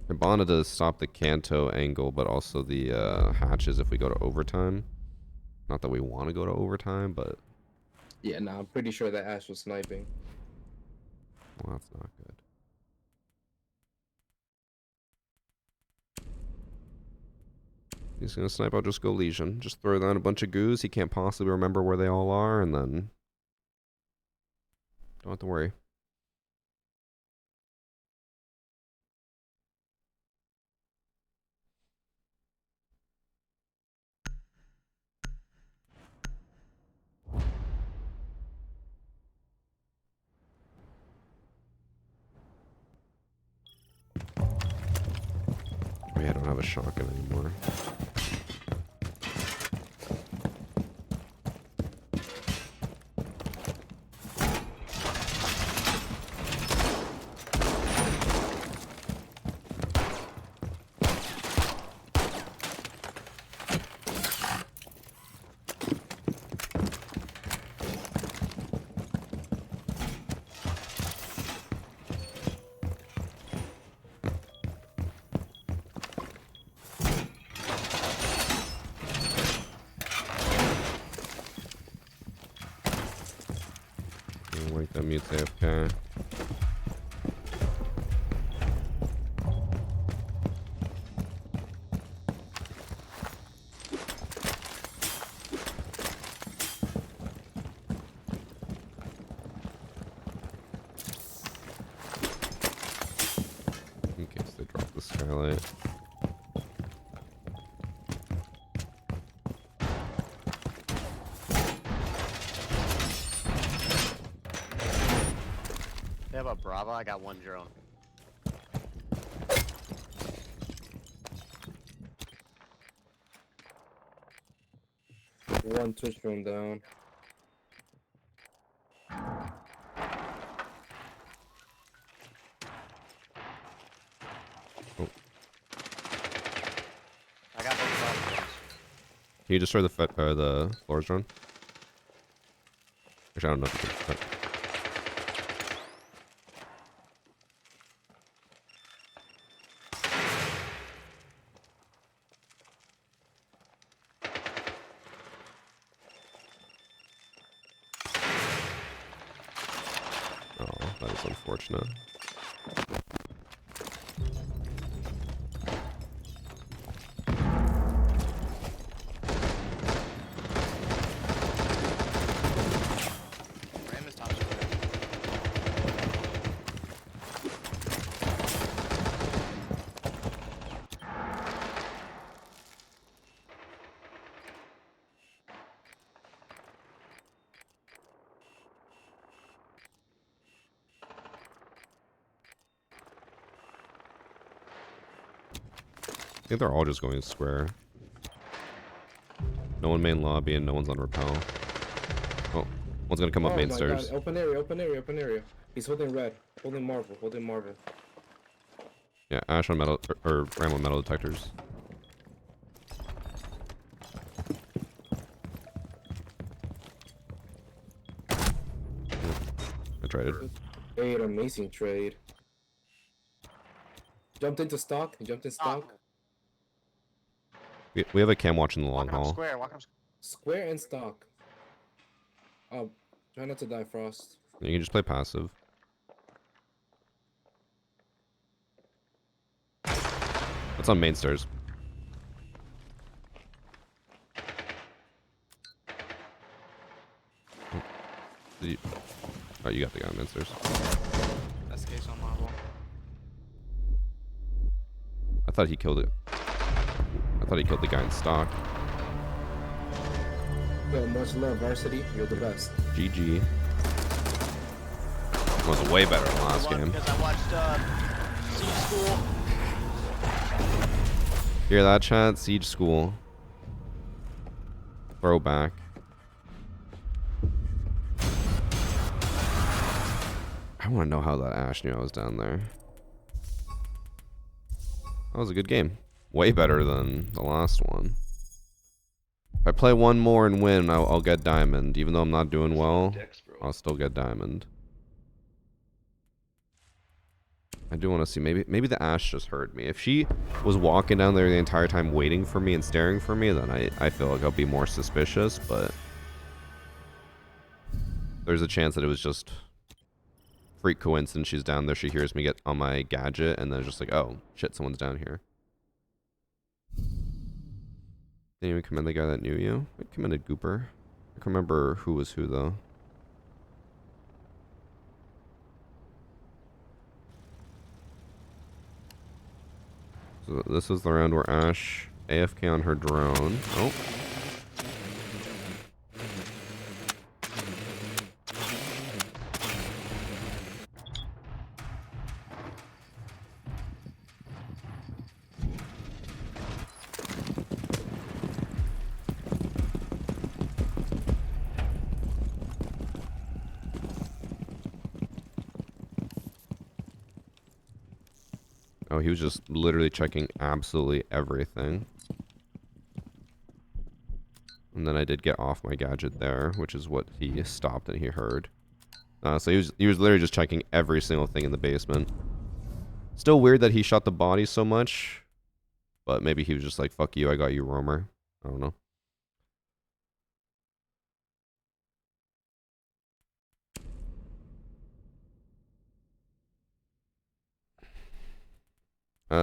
Hibana does stop the Kanto angle, but also the hatches if we go to overtime. Not that we want to go to overtime, but Yeah, nah, I'm pretty sure that Ash was sniping. well, that's not good. He's gonna snipe out just go Legion. Just throw down a bunch of goos. He can't possibly remember where they all are, and then don't have to worry. I don't have a shotgun anymore. Like that mutes AFK. In case they drop the skylight. They have a Bravo. I got one drone. One Twitch drone down. I got both Bravo drones. Can you destroy the floors drone? Actually, I don't know if you can. Oh, that is unfortunate. Ram is top square. I think they're all just going square. No one main lobby and no one's on rappel. Oh, one's gonna come up Oh main my stairs. God. Open area, open area, open area. He's holding red. Holding marble, holding marble. Yeah, Ash on metal or Ram on metal detectors. I traded. Trade, amazing trade. Jumped into stock, jumped in stock. We have a cam watch in the long Walking up haul. square. Walking up square. Square and stock. Oh, try not to die, Frost. You can just play passive. That's on main stairs. Oh, you got the guy on main stairs. That's the case on marble. I thought he killed it. I thought he killed the guy in stock. Yo, much love, Varsity. You're the best. GG. Was way better than last I won game. because I watched Siege School. Hear that, chat? Siege School. Throwback. I want to know how that Ash knew I was down there. That was a good game. Way better than the last one. If I play one more and win, I'll get diamond, even though I'm not doing well. Dex, bro. I'll still get diamond. I do want to see, maybe the Ash just heard me. If she was walking down there the entire time waiting for me and staring for me, then I feel like I'll be more suspicious, but there's a chance that it was just freak coincidence. She's down there, she hears me get on my gadget, and then it's just like, oh, shit, someone's down here. Didn't even commend the guy that knew you. I commended Gooper. I can remember who was who, though. So this was the round where Ash AFK on her drone. Oh. Oh, he was just literally checking absolutely everything. And then I did get off my gadget there, which is what he stopped and he heard. So he was literally just checking every single thing in the basement. Still weird that he shot the body so much, but maybe he was just like, fuck you, I got you, roamer. I don't know.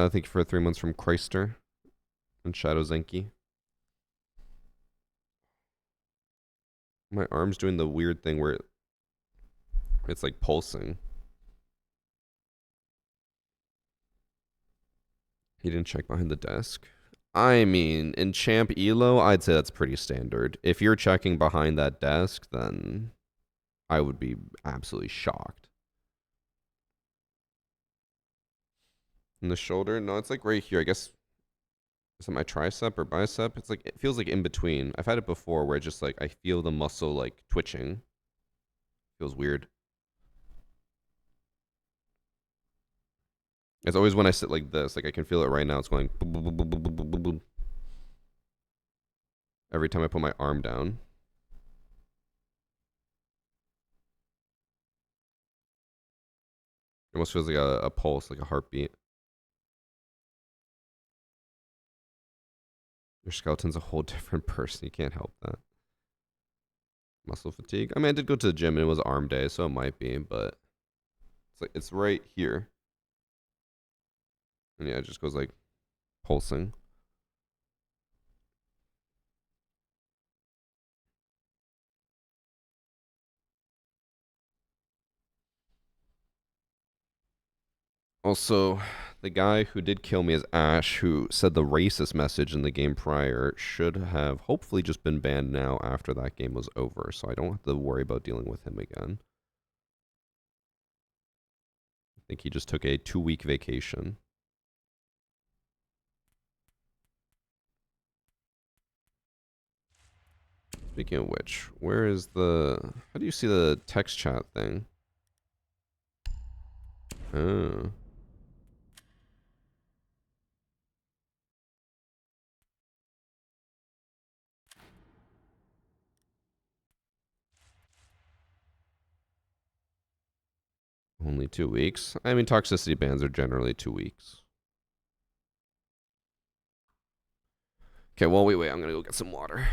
Thank you for 3 months from Chrysler and Shadow Zenki. My arm's doing the weird thing where it's like pulsing. He didn't check behind the desk. I mean, in Champ Elo, I'd say that's pretty standard. If you're checking behind that desk, then I would be absolutely shocked. In the shoulder? No, it's like right here. I guess, is it my tricep or bicep? It's like, it feels like in between. I've had it before where it's just like, I feel the muscle like twitching. Feels weird. It's always when I sit like this, like I can feel it right now. It's going boom, boom, boom, boom, boom, boom, boom, boom. Every time I put my arm down. It almost feels like a pulse, like a heartbeat. Your skeleton's a whole different person. You can't help that. Muscle fatigue. I mean, I did go to the gym and it was arm day, so it might be, but it's like it's right here. And yeah, it just goes like pulsing. Also, the guy who did kill me is Ash, who said the racist message in the game prior, should have hopefully just been banned now after that game was over, so I don't have to worry about dealing with him again. I think he just took a 2-week vacation. Speaking of which, where is the... How do you see the text chat thing? Oh. Only 2 weeks? I mean, toxicity bans are generally 2 weeks. Okay, well, wait. I'm gonna go get some water.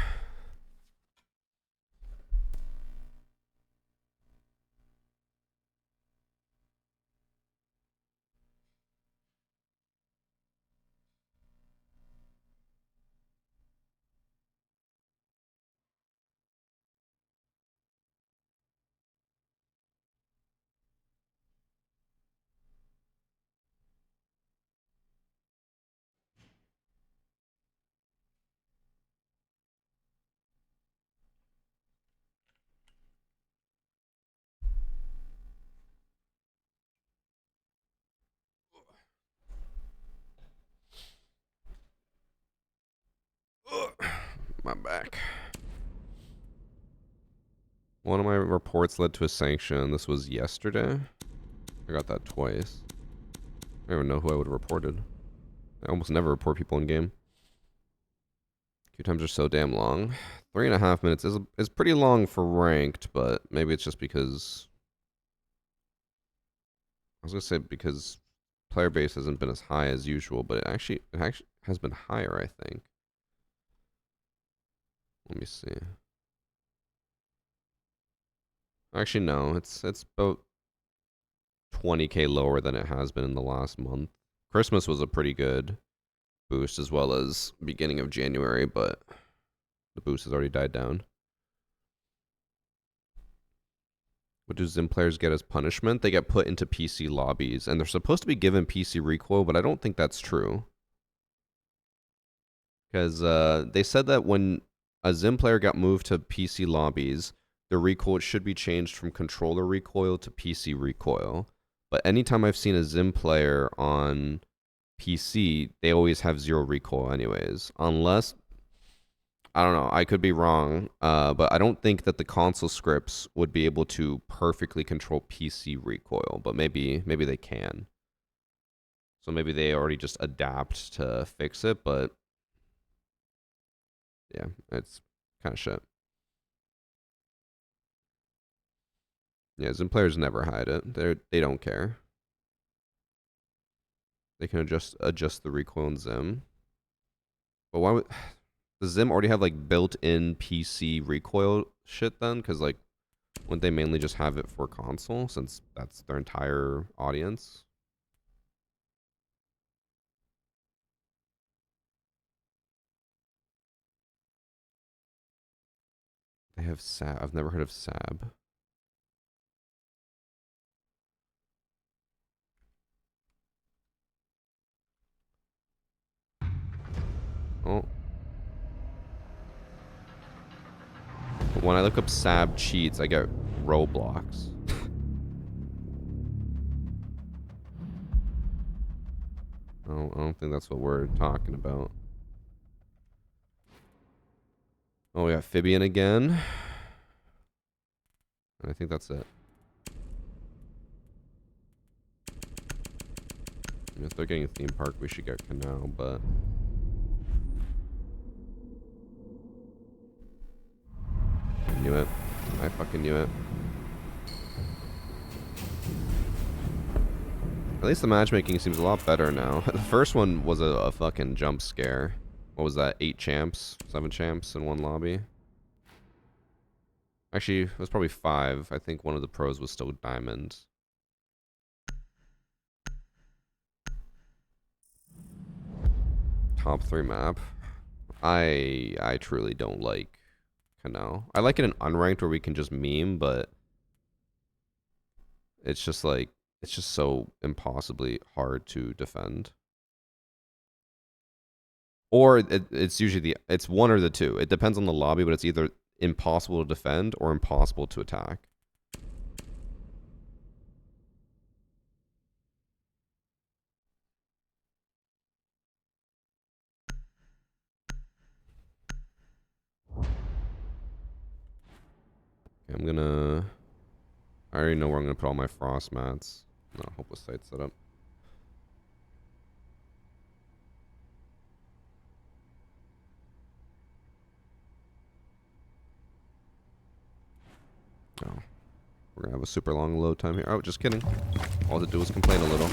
My back. One of my reports led to a sanction. This was yesterday. I got that twice. I don't even know who I would have reported. I almost never report people in game. Queue times are so damn long. 3.5 minutes is pretty long for ranked, but maybe it's just because I was gonna say because player base hasn't been as high as usual, but it actually has been higher, I think. Let me see. Actually, no, it's about 20K lower than it has been in the last month. Christmas was a pretty good boost as well as beginning of January, but the boost has already died down. What do Zim players get as punishment? They get put into PC lobbies, and they're supposed to be given PC recoil, but I don't think that's true. Because they said that when a Zim player got moved to PC lobbies, the recoil should be changed from controller recoil to PC recoil. But anytime I've seen a Zim player on PC, they always have 0 recoil anyways. Unless, I don't know, I could be wrong, but I don't think that the console scripts would be able to perfectly control PC recoil, but maybe they can. So maybe they already just adapt to fix it, but yeah, it's kind of shit. Yeah, Zim players never hide it. They don't care. They can adjust the recoil in Zim. But why would does Zim already have like built-in PC recoil shit then? Because like, wouldn't they mainly just have it for console since that's their entire audience? They have SAB. I've never heard of SAB. Oh. When I look up SAB cheats, I get Roblox. I don't think that's what we're talking about. Oh, we got Fibian again. And I think that's it. If they're getting a theme park, we should get Canal, but... I knew it. I fucking knew it. At least the matchmaking seems a lot better now. The first one was a fucking jump scare. What was that? 8 champs? 7 champs in one lobby? Actually, it was probably 5. I think one of the pros was still diamond. Top 3 map. I truly don't like Canal. I like it in unranked where we can just meme, but it's just like it's just so impossibly hard to defend. Or it's usually it's one or the two. It depends on the lobby, but it's either impossible to defend or impossible to attack. Okay, I already know where I'm gonna put all my frost mats. No, hopeless site setup. Oh. We're gonna have a super long load time here. Oh, just kidding. All to do is complain a little.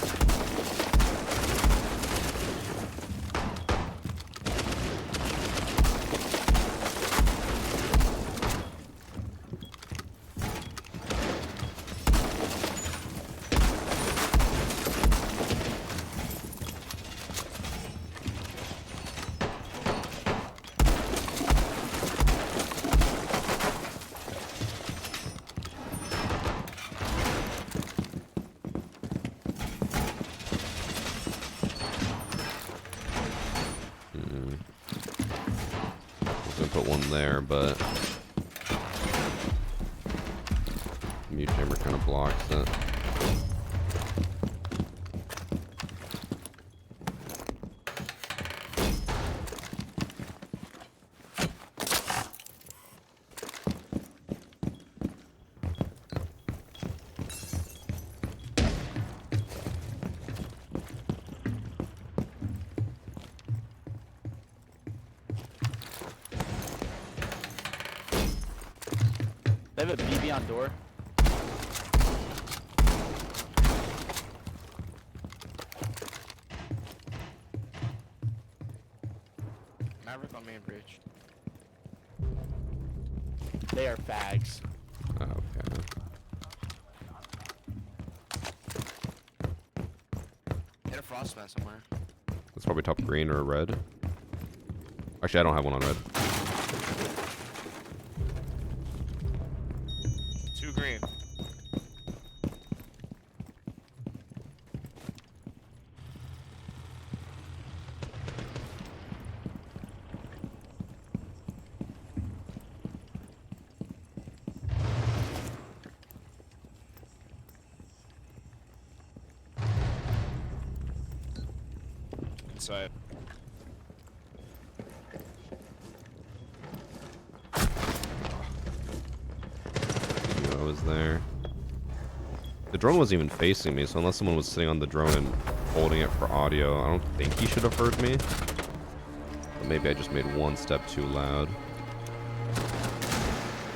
There, but mute chamber kind of blocks it. have a BB on door. Maverick on main bridge. They are fags. Okay. Hit a frost man somewhere. That's probably top green or red. Actually, I don't have one on red. 2 green. Inside. I knew I was there. The drone wasn't even facing me, so unless someone was sitting on the drone and holding it for audio, I don't think he should have heard me. But maybe I just made one step too loud.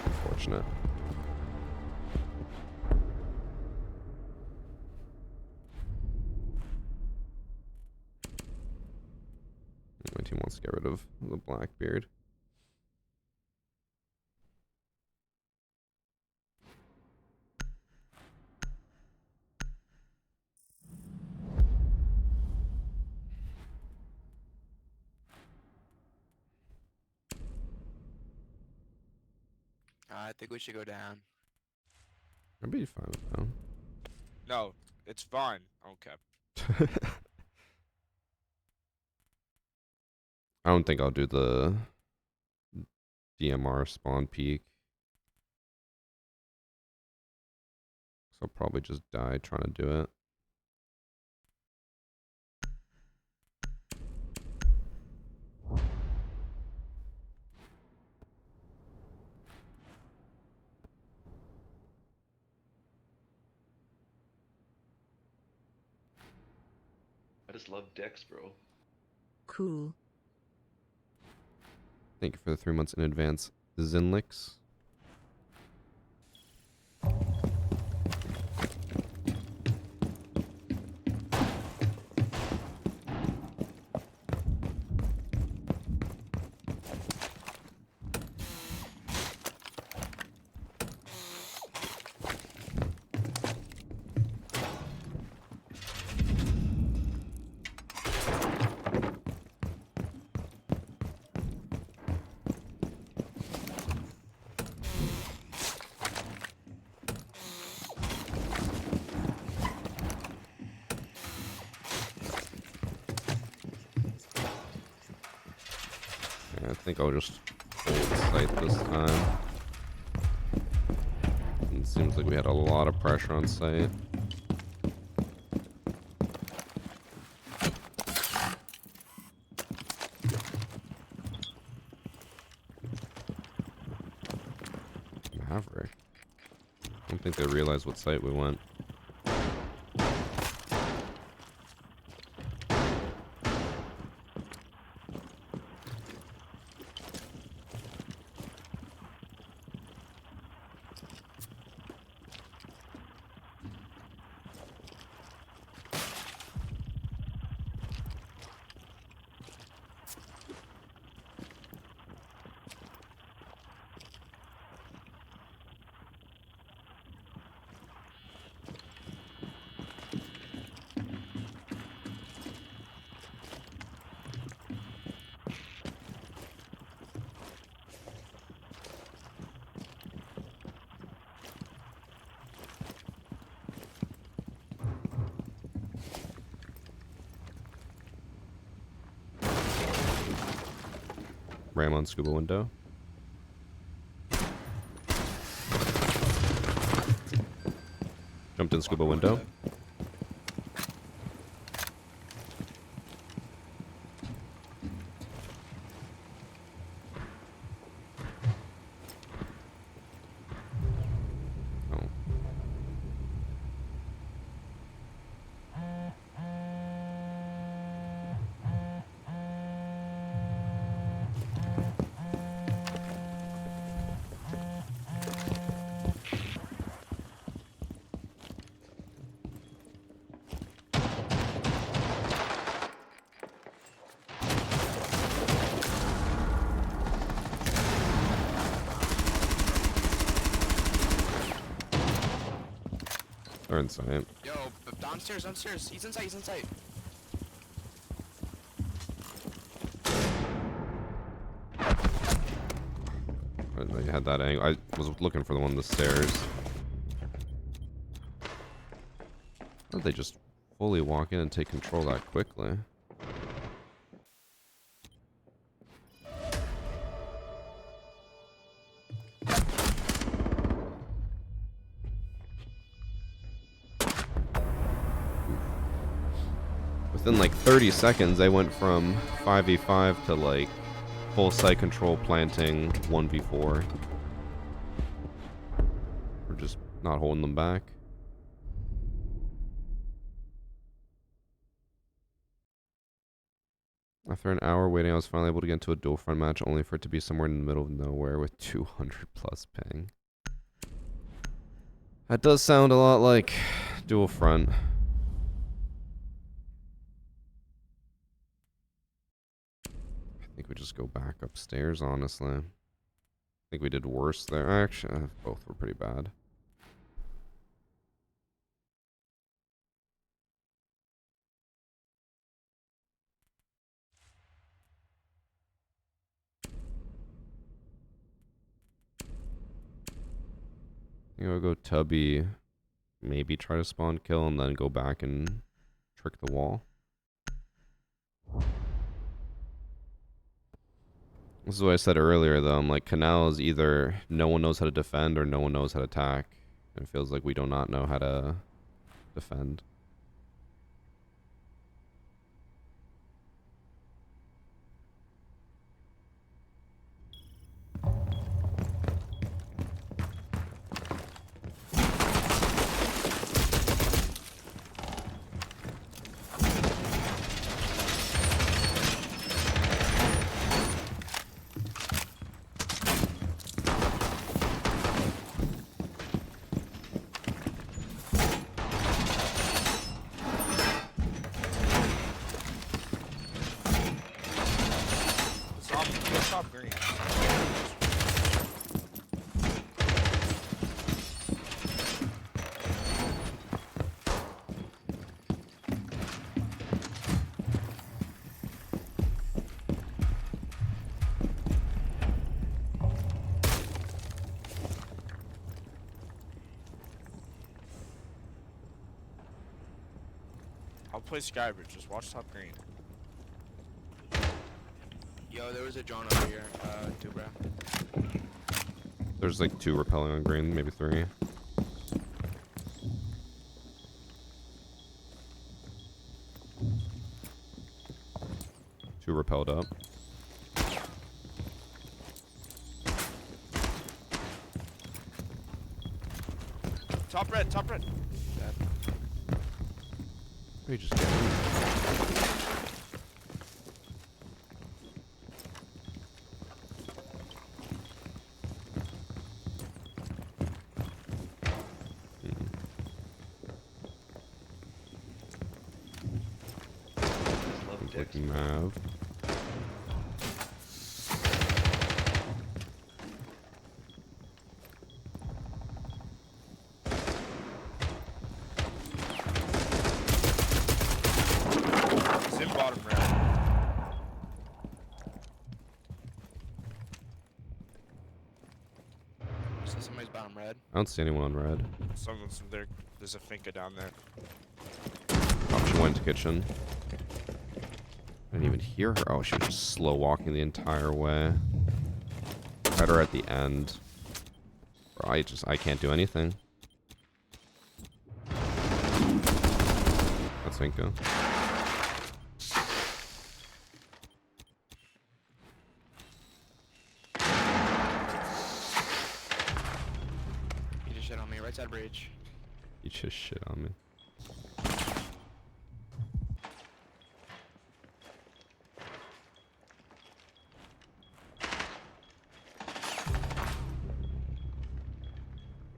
Unfortunate. My team wants to get rid of the Blackbeard. I think we should go down. I'd be fine with that. No, it's fine. Okay. I don't think I'll do the DMR spawn peak. So I'll probably just die trying to do it. I just love Dex, bro. Cool. Thank you for the 3 months in advance, Zinlix. I think I'll just hold sight this time. It seems like we had a lot of pressure on sight. Maverick. I don't think they realized what site we went. Ram on scuba window. Jumped in scuba window. Oh. They're inside. Yo, downstairs, downstairs. He's inside, he's inside. I didn't know you had that angle. I was looking for the one on the stairs. How did they just fully walk in and take control that quickly? Within like 30 seconds, they went from 5v5 to like full site control planting 1v4. We're just not holding them back. After an hour waiting, I was finally able to get into a dual front match, only for it to be somewhere in the middle of nowhere with 200 plus ping. That does sound a lot like dual front. I think we just go back upstairs, honestly. I think we did worse there. Actually, both were pretty bad. You know, go tubby, maybe try to spawn kill, and then go back and trick the wall. This is what I said earlier, though. I'm like, Canal is either no one knows how to defend or no one knows how to attack. It feels like we do not know how to defend. Top green. I'll play Skybridge, just watch top green. Yo, there was a John over here, too, bro. There's like 2 repelling on green, maybe 3. Two repelled up. Top red, top red. We just get him. Like Mav. It's in bottom red. So somebody's bottom red. I don't see anyone on red. Someone's there. There's a Finka down there. Oh, she went to kitchen. I didn't even hear her. Oh, she was just slow walking the entire way. Had her at the end. Bro, I can't do anything. That's Finka. He just shit on me, right side bridge. You just shit on me.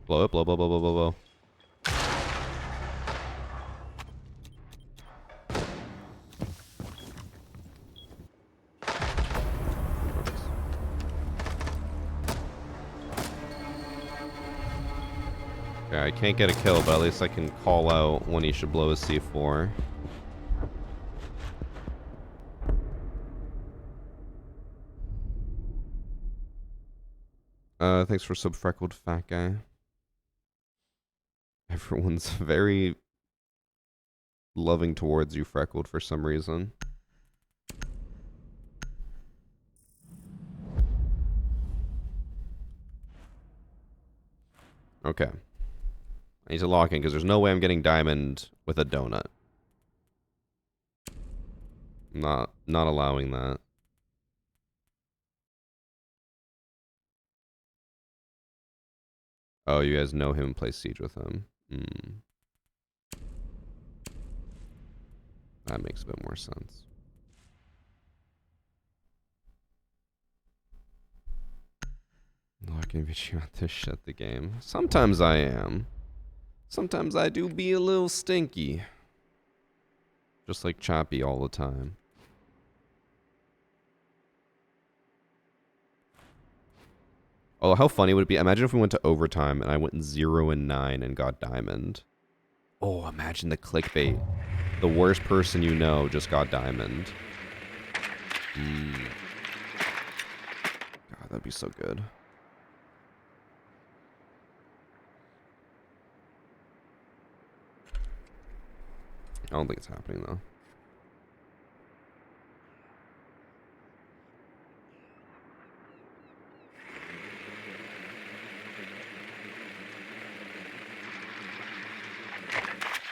Blow it, blow, blow, blow, blow, blow, blow. Okay, Okay, I can't get a kill, but at least I can call out when he should blow his C4. Thanks for sub freckled fat guy. Everyone's very loving towards you, freckled, for some reason. Okay. I need to lock in because there's no way I'm getting diamond with a donut. Not allowing that. Oh, you guys know him and play Siege with him. That makes a bit more sense. Not gonna be you at this shit the game. Sometimes I am. Sometimes I do be a little stinky. Just like Choppy all the time. Oh, how funny would it be? Imagine if we went to overtime and I went 0-9 and got diamond. Oh, imagine the clickbait. The worst person you know just got diamond. God, that'd be so good. I don't think it's happening, though.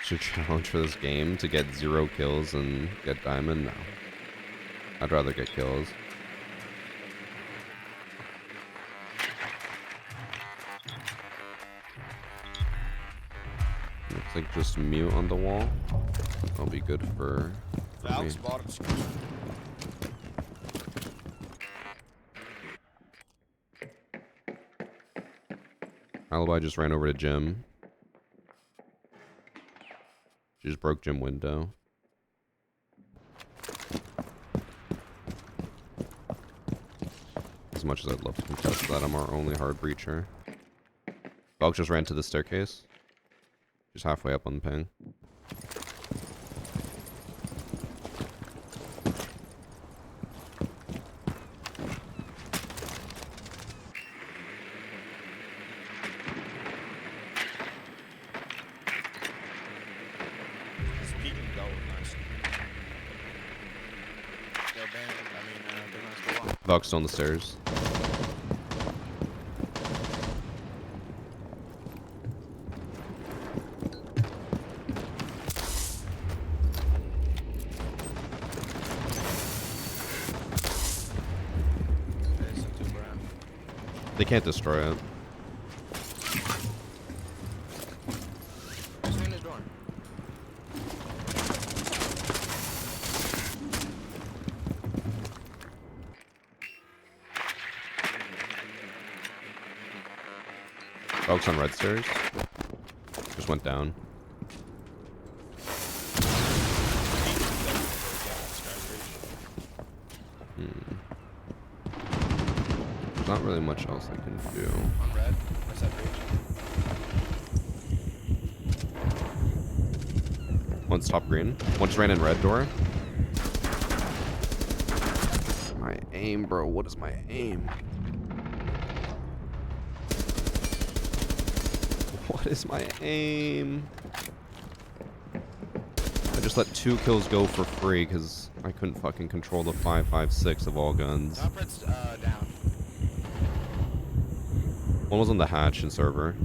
Should challenge for this game to get 0 kills and get diamond? No. I'd rather get kills. Looks like just mute on the wall. That'll be good for me. Bottom screen. Alibi just ran over to gym. She just broke gym window. As much as I'd love to contest that, I'm our only hard breacher. Valk just ran to the staircase. She's halfway up on the ping. Valk's still on the stairs. They can't destroy it. Valk's on red stairs. Just went down. There's not really much else I can do. On red. Where's that bridge? One's top green. One just ran in red door. My aim, bro. What is my aim? What is my aim? I just let 2 kills go for free because I couldn't fucking control the 5.56 of all guns. Top red's down. One was on the hatch in server.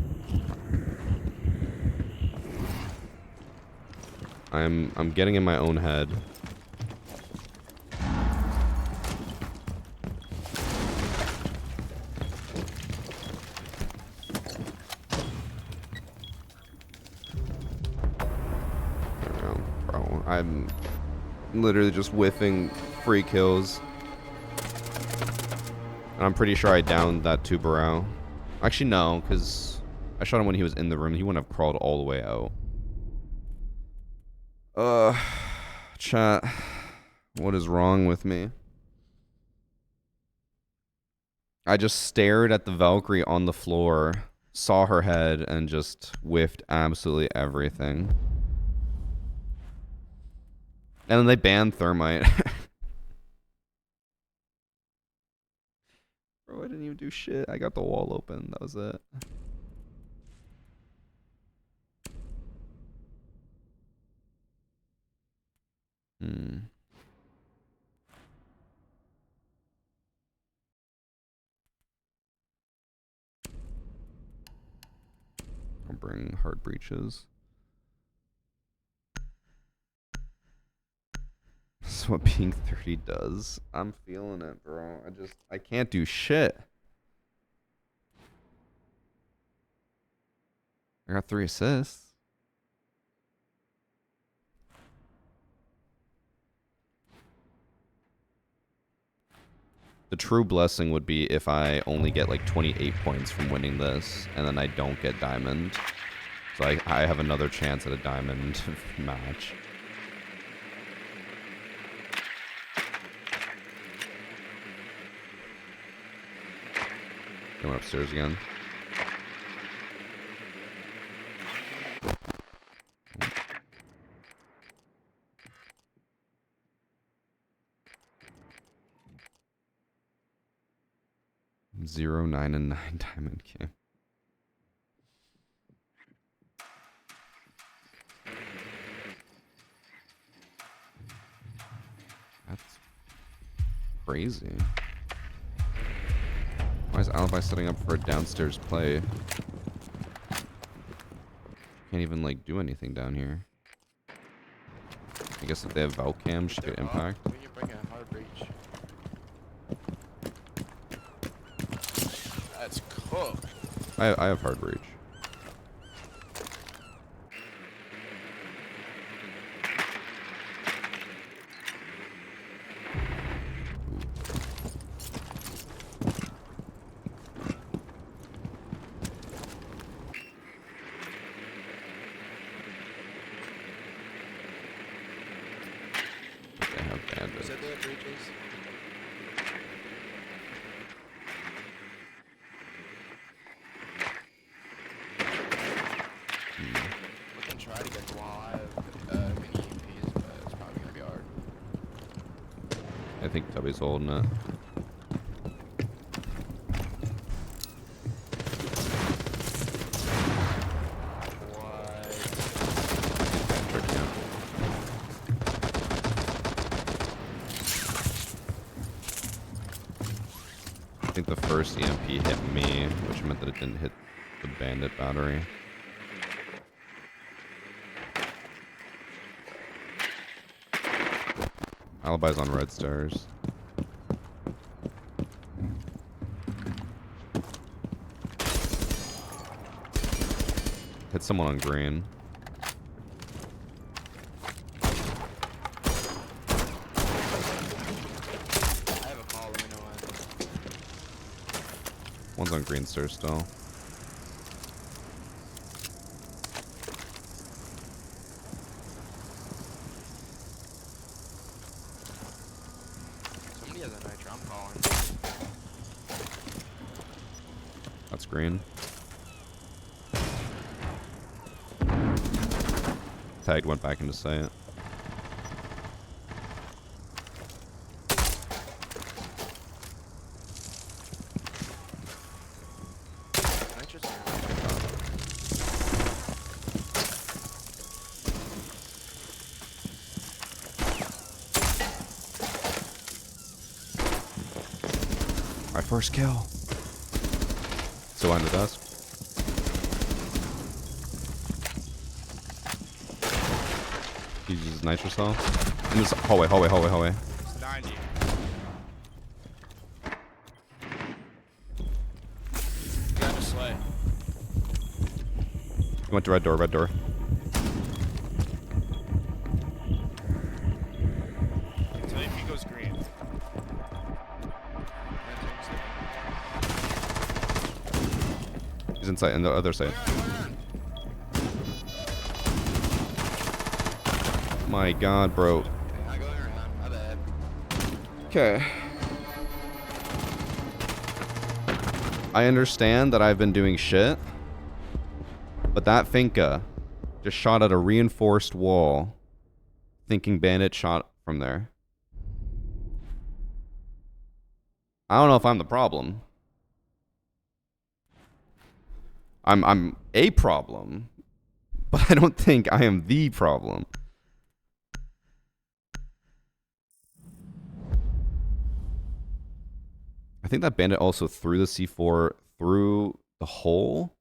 I'm getting in my own head. Bro, I'm literally just whiffing free kills. And I'm pretty sure I downed that 2 Barrow. Actually, no, because I shot him when he was in the room. He wouldn't have crawled all the way out. Chat. What is wrong with me? I just stared at the Valkyrie on the floor saw her head and just whiffed absolutely everything. And then they banned Thermite. Bro, I didn't even do shit. I got the wall open. That was it. I'll bring hard breaches. This is what being 30 does. I'm feeling it, bro. I can't do shit. I got 3 assists. The true blessing would be if I only get like 28 points from winning this, and then I don't get diamond. So I have another chance at a diamond match. Going upstairs again. Zero, 9, and 9 diamond game. That's crazy. Why is Alibi setting up for a downstairs play? Can't even like do anything down here. I guess if they have Valcam, she could impact. We can bring a hard breach. That's cooked. I have hard reach. I think Tubby's holding it. I think the first EMP hit me, which meant that it didn't hit the bandit battery. Alibi's on red stairs. Hit someone on green. I have a call, let me know when. One's on green stairs still. Somebody has a nitro, I'm calling. That's green. Tagged went back into sight. Nitro's here. My first kill. Still under dusk. He uses nitro cell. In this hallway. It's 90. You got to slay. He went to red door. Tell you if he goes green. He's inside, in the other side. My god, bro. I go around, my bad. Okay. I understand that I've been doing shit, But that Finka just shot at a reinforced wall, thinking Bandit shot from there. I don't know if I'm the problem. I'm a problem, but I don't think I am the problem. I think that Bandit also threw the C4 through the hole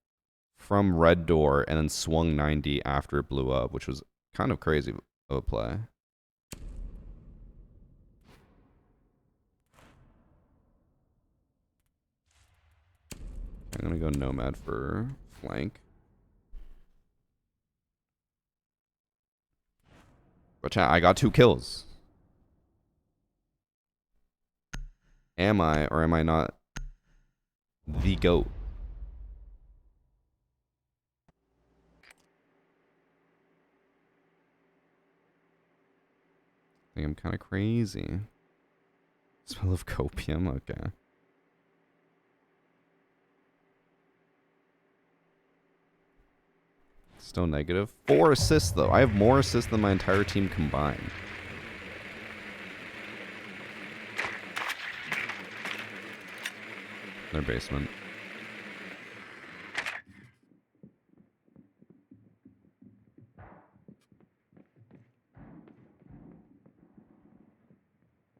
from red door and then swung 90 after it blew up, which was kind of crazy of a play. I'm gonna go Nomad for flank. But chat, I got 2 kills. Am I or am I not the GOAT? I think I'm kind of crazy. Smell of copium? Okay. Still negative. 4 assists, though. I have more assists than my entire team combined. Their basement.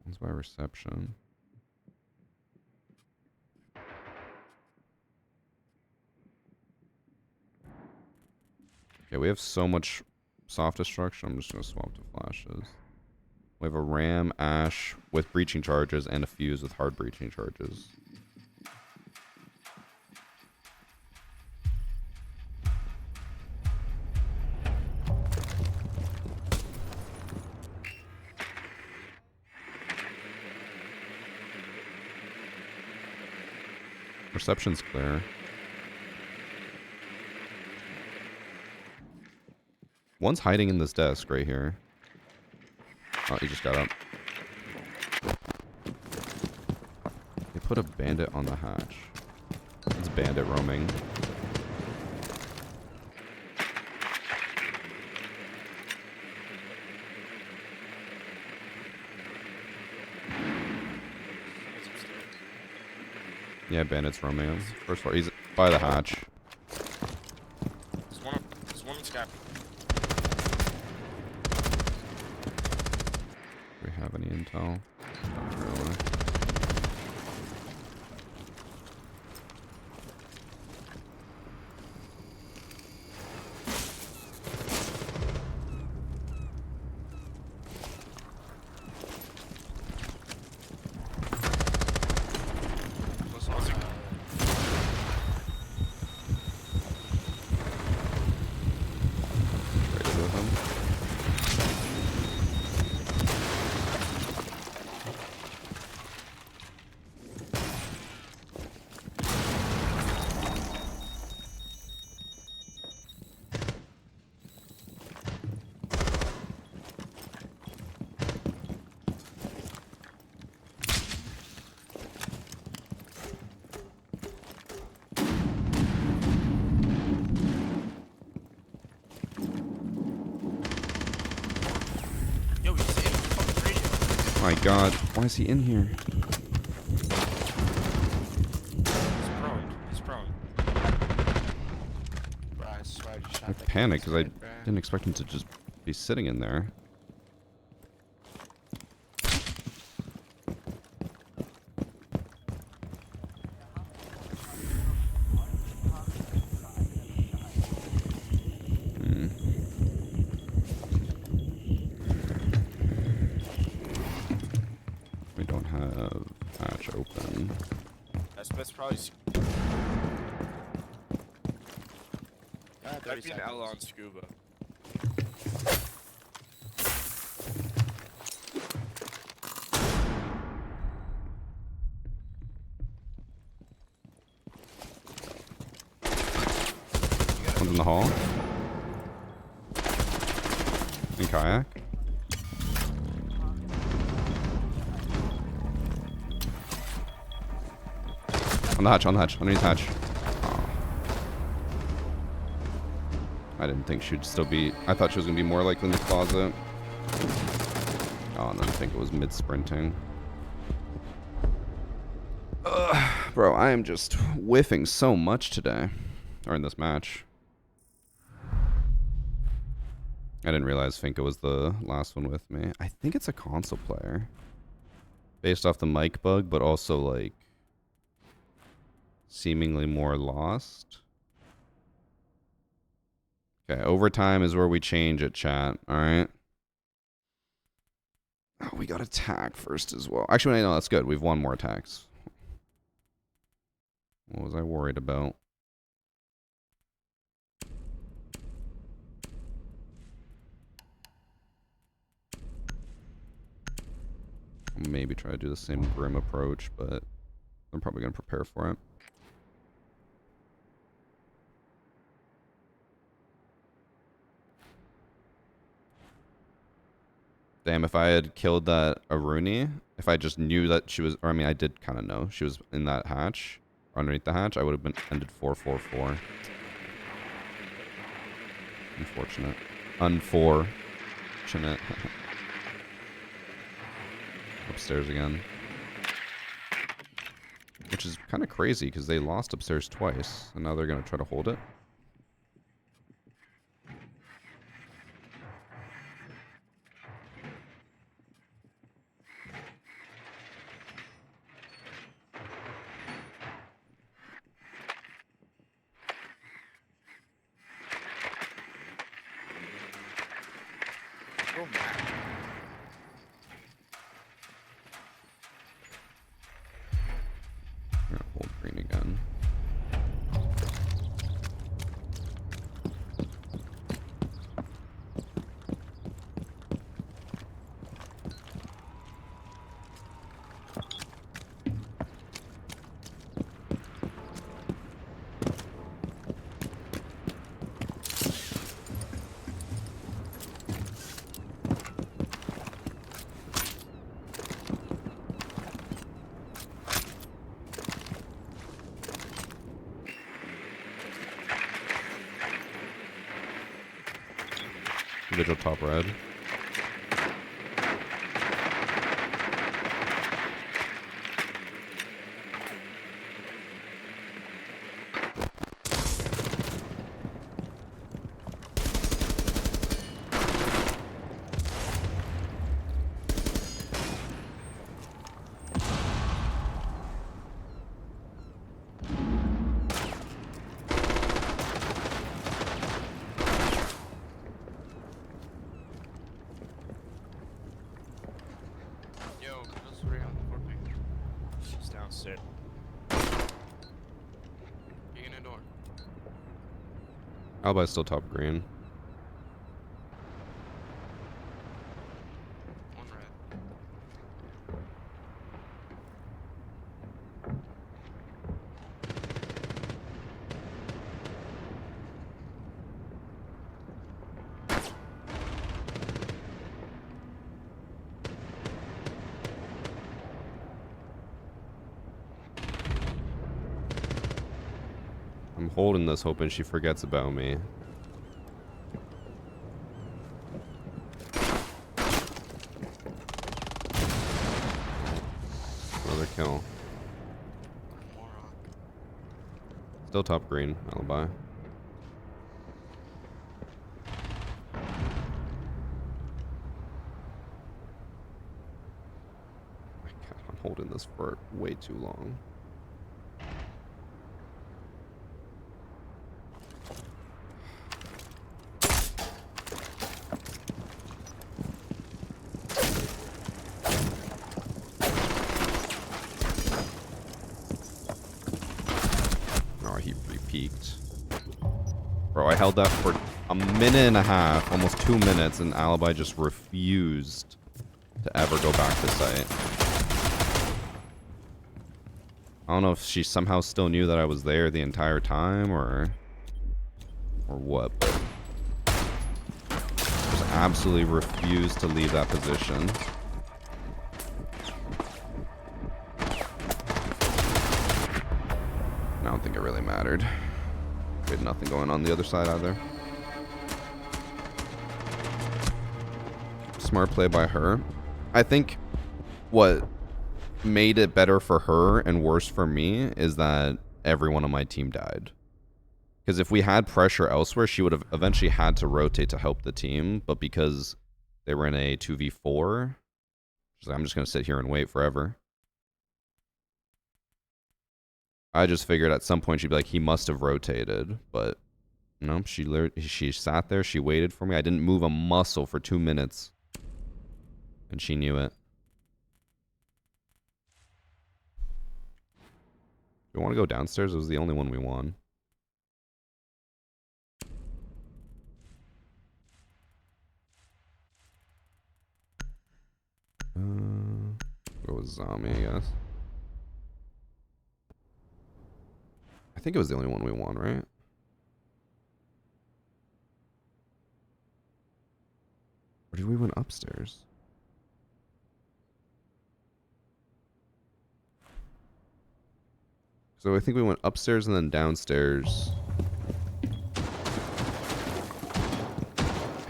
That's my reception. Okay, we have so much soft destruction. I'm just gonna swap to flashes. We have a ram, ash with breaching charges, and a fuse with hard breaching charges. Reception's clear. One's hiding in this desk right here. Oh, he just got up. They put a bandit on the hatch. It's bandit roaming. Yeah, bandit's roaming. First floor. He's by the hatch. There's one in Sky. Do we have any intel? Not really. My god, why is he in here? He's prone. Bro, I swear I just shot I that panicked kid because I straight, bro. didn't expect him to just be sitting in there. We don't have hatch open. That's probably. Ah, 30 Might be an seconds. L on scuba. One's in the hall. In kayak. On the hatch, underneath hatch. Oh. I didn't think she'd still be... I thought she was going to be more likely in the closet. Oh, and then I think it was mid-sprinting. Bro, I am just whiffing so much today. Or in this match. I didn't realize Finka was the last one with me. I think it's a console player. Based off the mic bug, but also, like... seemingly more lost. Okay, overtime is where we change it, chat. Alright. Oh, we got attack first as well. Actually, no, that's good. We've won more attacks. What was I worried about? Maybe try to do the same grim approach, but I'm probably going to prepare for it. Damn, if I had killed that Aruni, if I just knew that she was, or I mean, I did kind of know she was in that hatch, or underneath the hatch, I would have been ended 4-4-4. Unfortunate. Unfortunate. Upstairs again. Which is kind of crazy, because they lost upstairs twice, and now they're going to try to hold it. Oh, man. I'm gonna hold green again. Vigil top red. Yo, those three on the 4 ping. She's downstairs. You in a door. Alibi's still top green. One red. I'm holding this, hoping she forgets about me. Another kill. Moron. Still top green, Alibi. My God, I'm holding this for way too long. Oh, he re-peaked. Bro, I held that for a minute and a half, almost 2 minutes, and Alibi just refused to ever go back to site. I don't know if she somehow still knew that I was there the entire time, or what, but just absolutely refused to leave that position. I don't think it really mattered. We had nothing going on the other side either. smart play by her. I think what made it better for her and worse for me is that everyone on my team died. Because if we had pressure elsewhere, she would have eventually had to rotate to help the team. But because they were in a 2v4, she's like, I'm just going to sit here and wait forever. I just figured at some point she'd be like, he must have rotated. But no, she sat there. She waited for me. I didn't move a muscle for 2 minutes. And she knew it. We want to go downstairs? It was the only one we won. Go with Zombie, I guess. I think it was the only one we won, right? Or did we win upstairs? So I think we went upstairs and then downstairs. I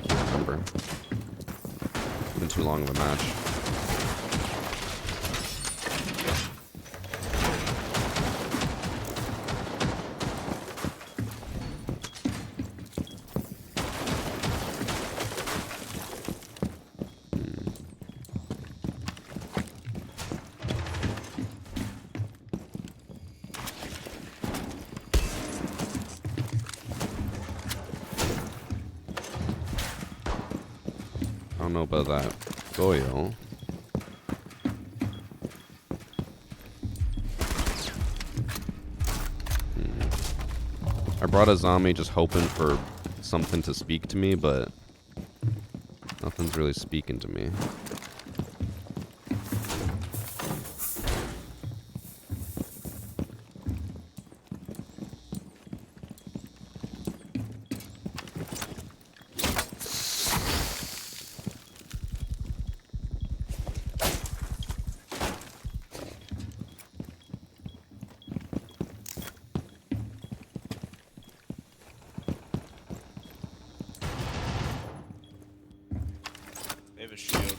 can't remember. It's been too long of a match. I don't know about that Goyo. I brought a zombie just hoping for something to speak to me, but nothing's really speaking to me. They have a shield.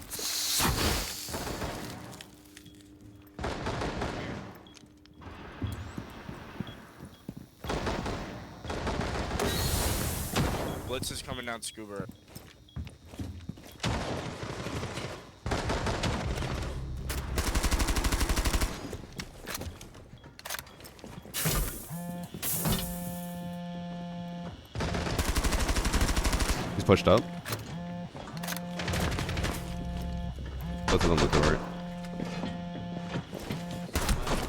Blitz is coming down scuba. He's pushed up. Both of them look alright.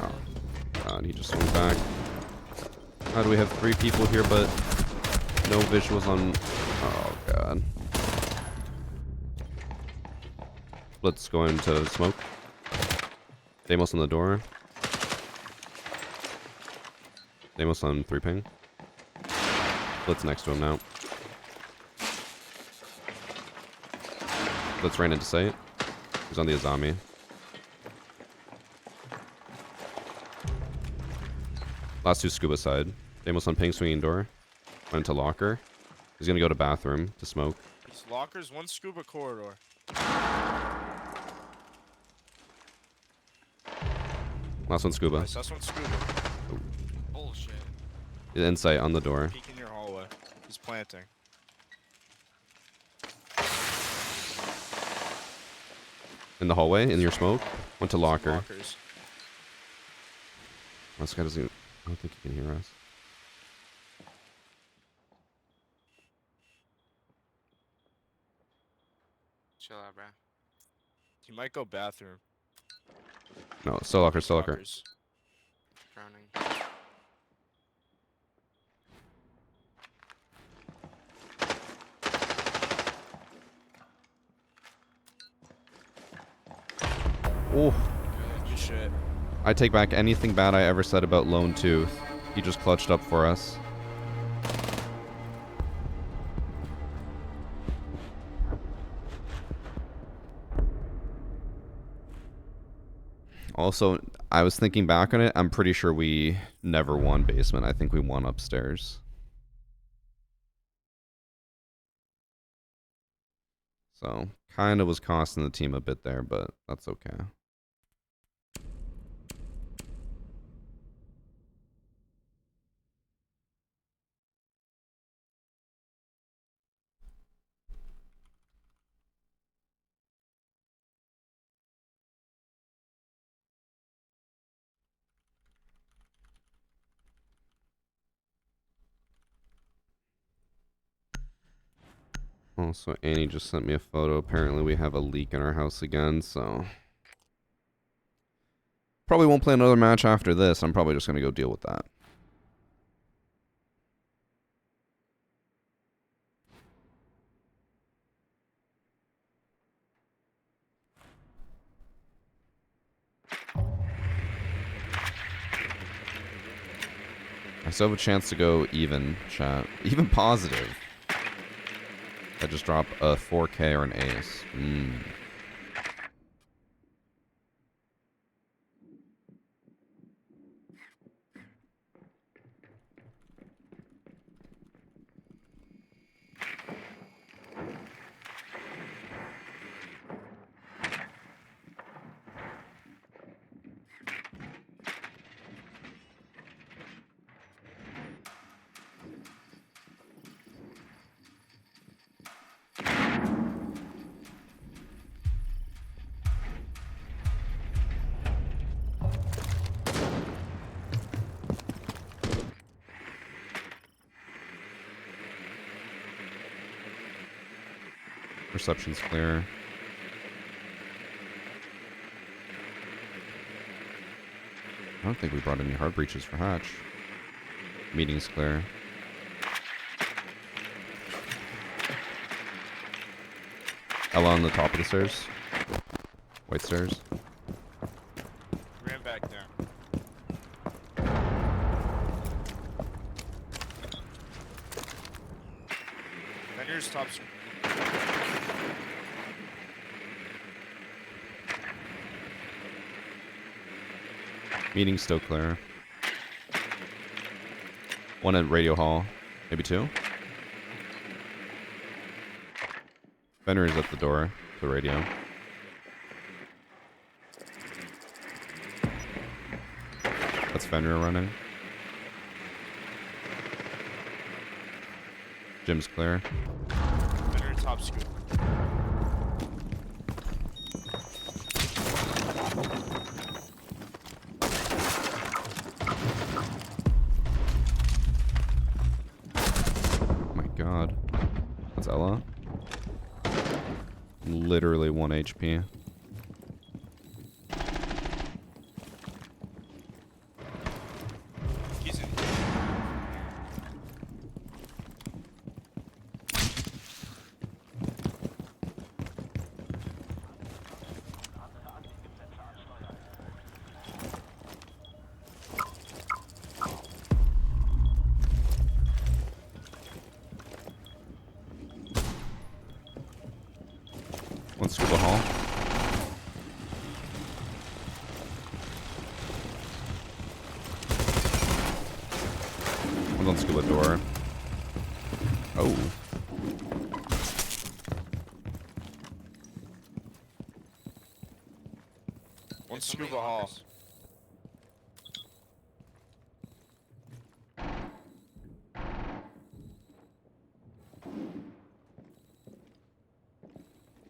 Oh, God, he just swung back. How do we have 3 people here, but no visuals on... Oh, God. Let's go into smoke. Deimos on the door. Deimos on 3 ping. Blitz next to him now. Blitz ran into sight. He's on the Azami. Last 2 scuba side. Deimos on ping, swinging door. Went into locker. He's gonna go to bathroom to smoke. These lockers, 1 scuba corridor. Last one scuba. Nice, last one scuba. Bullshit. Insight on the door. Peek in your hallway. He's planting. In the hallway, in your smoke. Went to locker. Lockers. Oh, this guy doesn't... I don't think he can hear us. Chill out, bro. He might go bathroom. No, still locker, still locker. Lockers. Drowning. Oh, Good shit. I take back anything bad I ever said about Lone Tooth. He just clutched up for us. Also, I was thinking back on it. I'm pretty sure we never won basement. I think we won upstairs. So kind of was costing the team a bit there, but that's okay. Also, Annie just sent me a photo. Apparently, we have a leak in our house again, so probably won't play another match after this. I'm probably just gonna go deal with that. I still have a chance to go even, chat. Even positive. I just drop a 4K or an ace. Reception's clear. I don't think we brought any hard breaches for Hatch. Meeting's clear. Ella on the top of the stairs. White stairs. Ran back there. Vendor's top. Meeting's still clear. One at Radio Hall. Maybe two. Fenrir is at the door. The radio. That's Fenrir running. Gym's clear. Vendor top scoop. God. That's Ella. Literally 1 HP. He's in. One scuba hall. One's on scuba door. Oh. One scuba hall.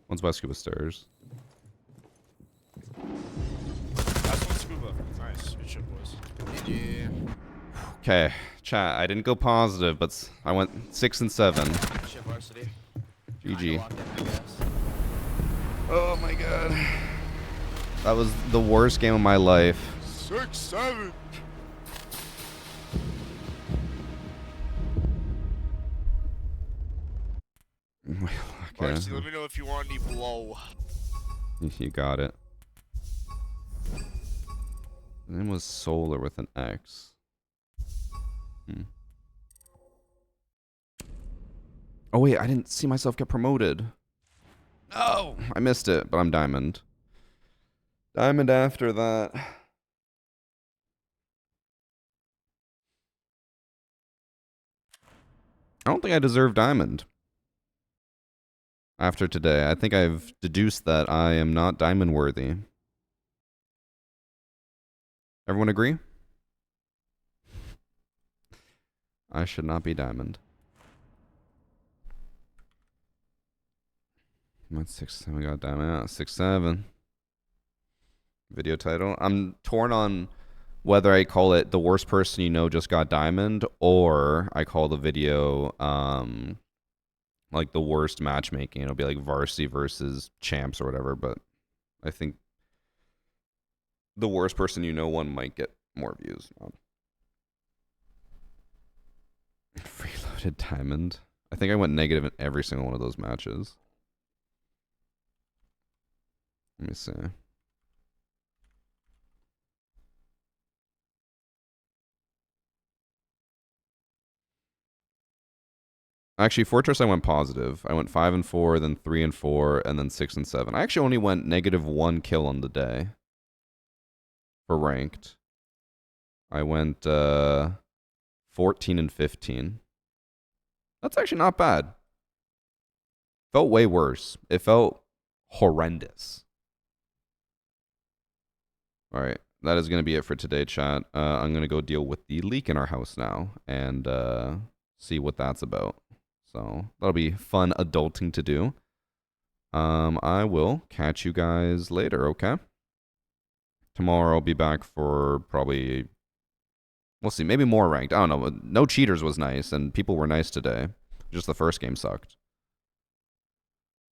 One's by scuba stairs. That's one scuba. Nice. Good shit, boys. GG. Okay, chat. I didn't go positive, but I went 6 and 7. Good shit, varsity. GG. Locked in, I guess. Oh my god. That was the worst game of my life. 6-7. Okay. Varsity, let me know if you want any blow. You got it. The name was Solar with an X. Oh wait, I didn't see myself get promoted. No, I missed it, but I'm Diamond. Diamond after that. I don't think I deserve Diamond. After today, I think I've deduced that I am not diamond worthy. Everyone agree? I should not be diamond. I'm at 6-7. We got diamond out. 6-7. Video title. I'm torn on whether I call it the worst person you know just got diamond, or I call the video like the worst matchmaking. It'll be like varsity versus champs or whatever, but I think the worst person you know one might get more views. Freeloaded diamond. I think I went negative in every single one of those matches. Let me see. Actually, Fortress I went positive. I went 5 and 4, then 3 and 4, and then 6 and 7. I actually only went -1 kill on the day for ranked. I went 14 and 15. That's actually not bad. Felt way worse. It felt horrendous. All right, that is going to be it for today, chat. I'm going to go deal with the leak in our house now and see what that's about. So that'll be fun adulting to do. I will catch you guys later, okay? Tomorrow I'll be back for probably, we'll see, maybe more ranked. I don't know. No cheaters was nice, and people were nice today. Just the first game sucked.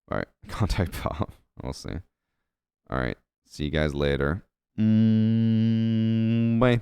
All right, contact Pop. We'll see. All right, see you guys later. Bye.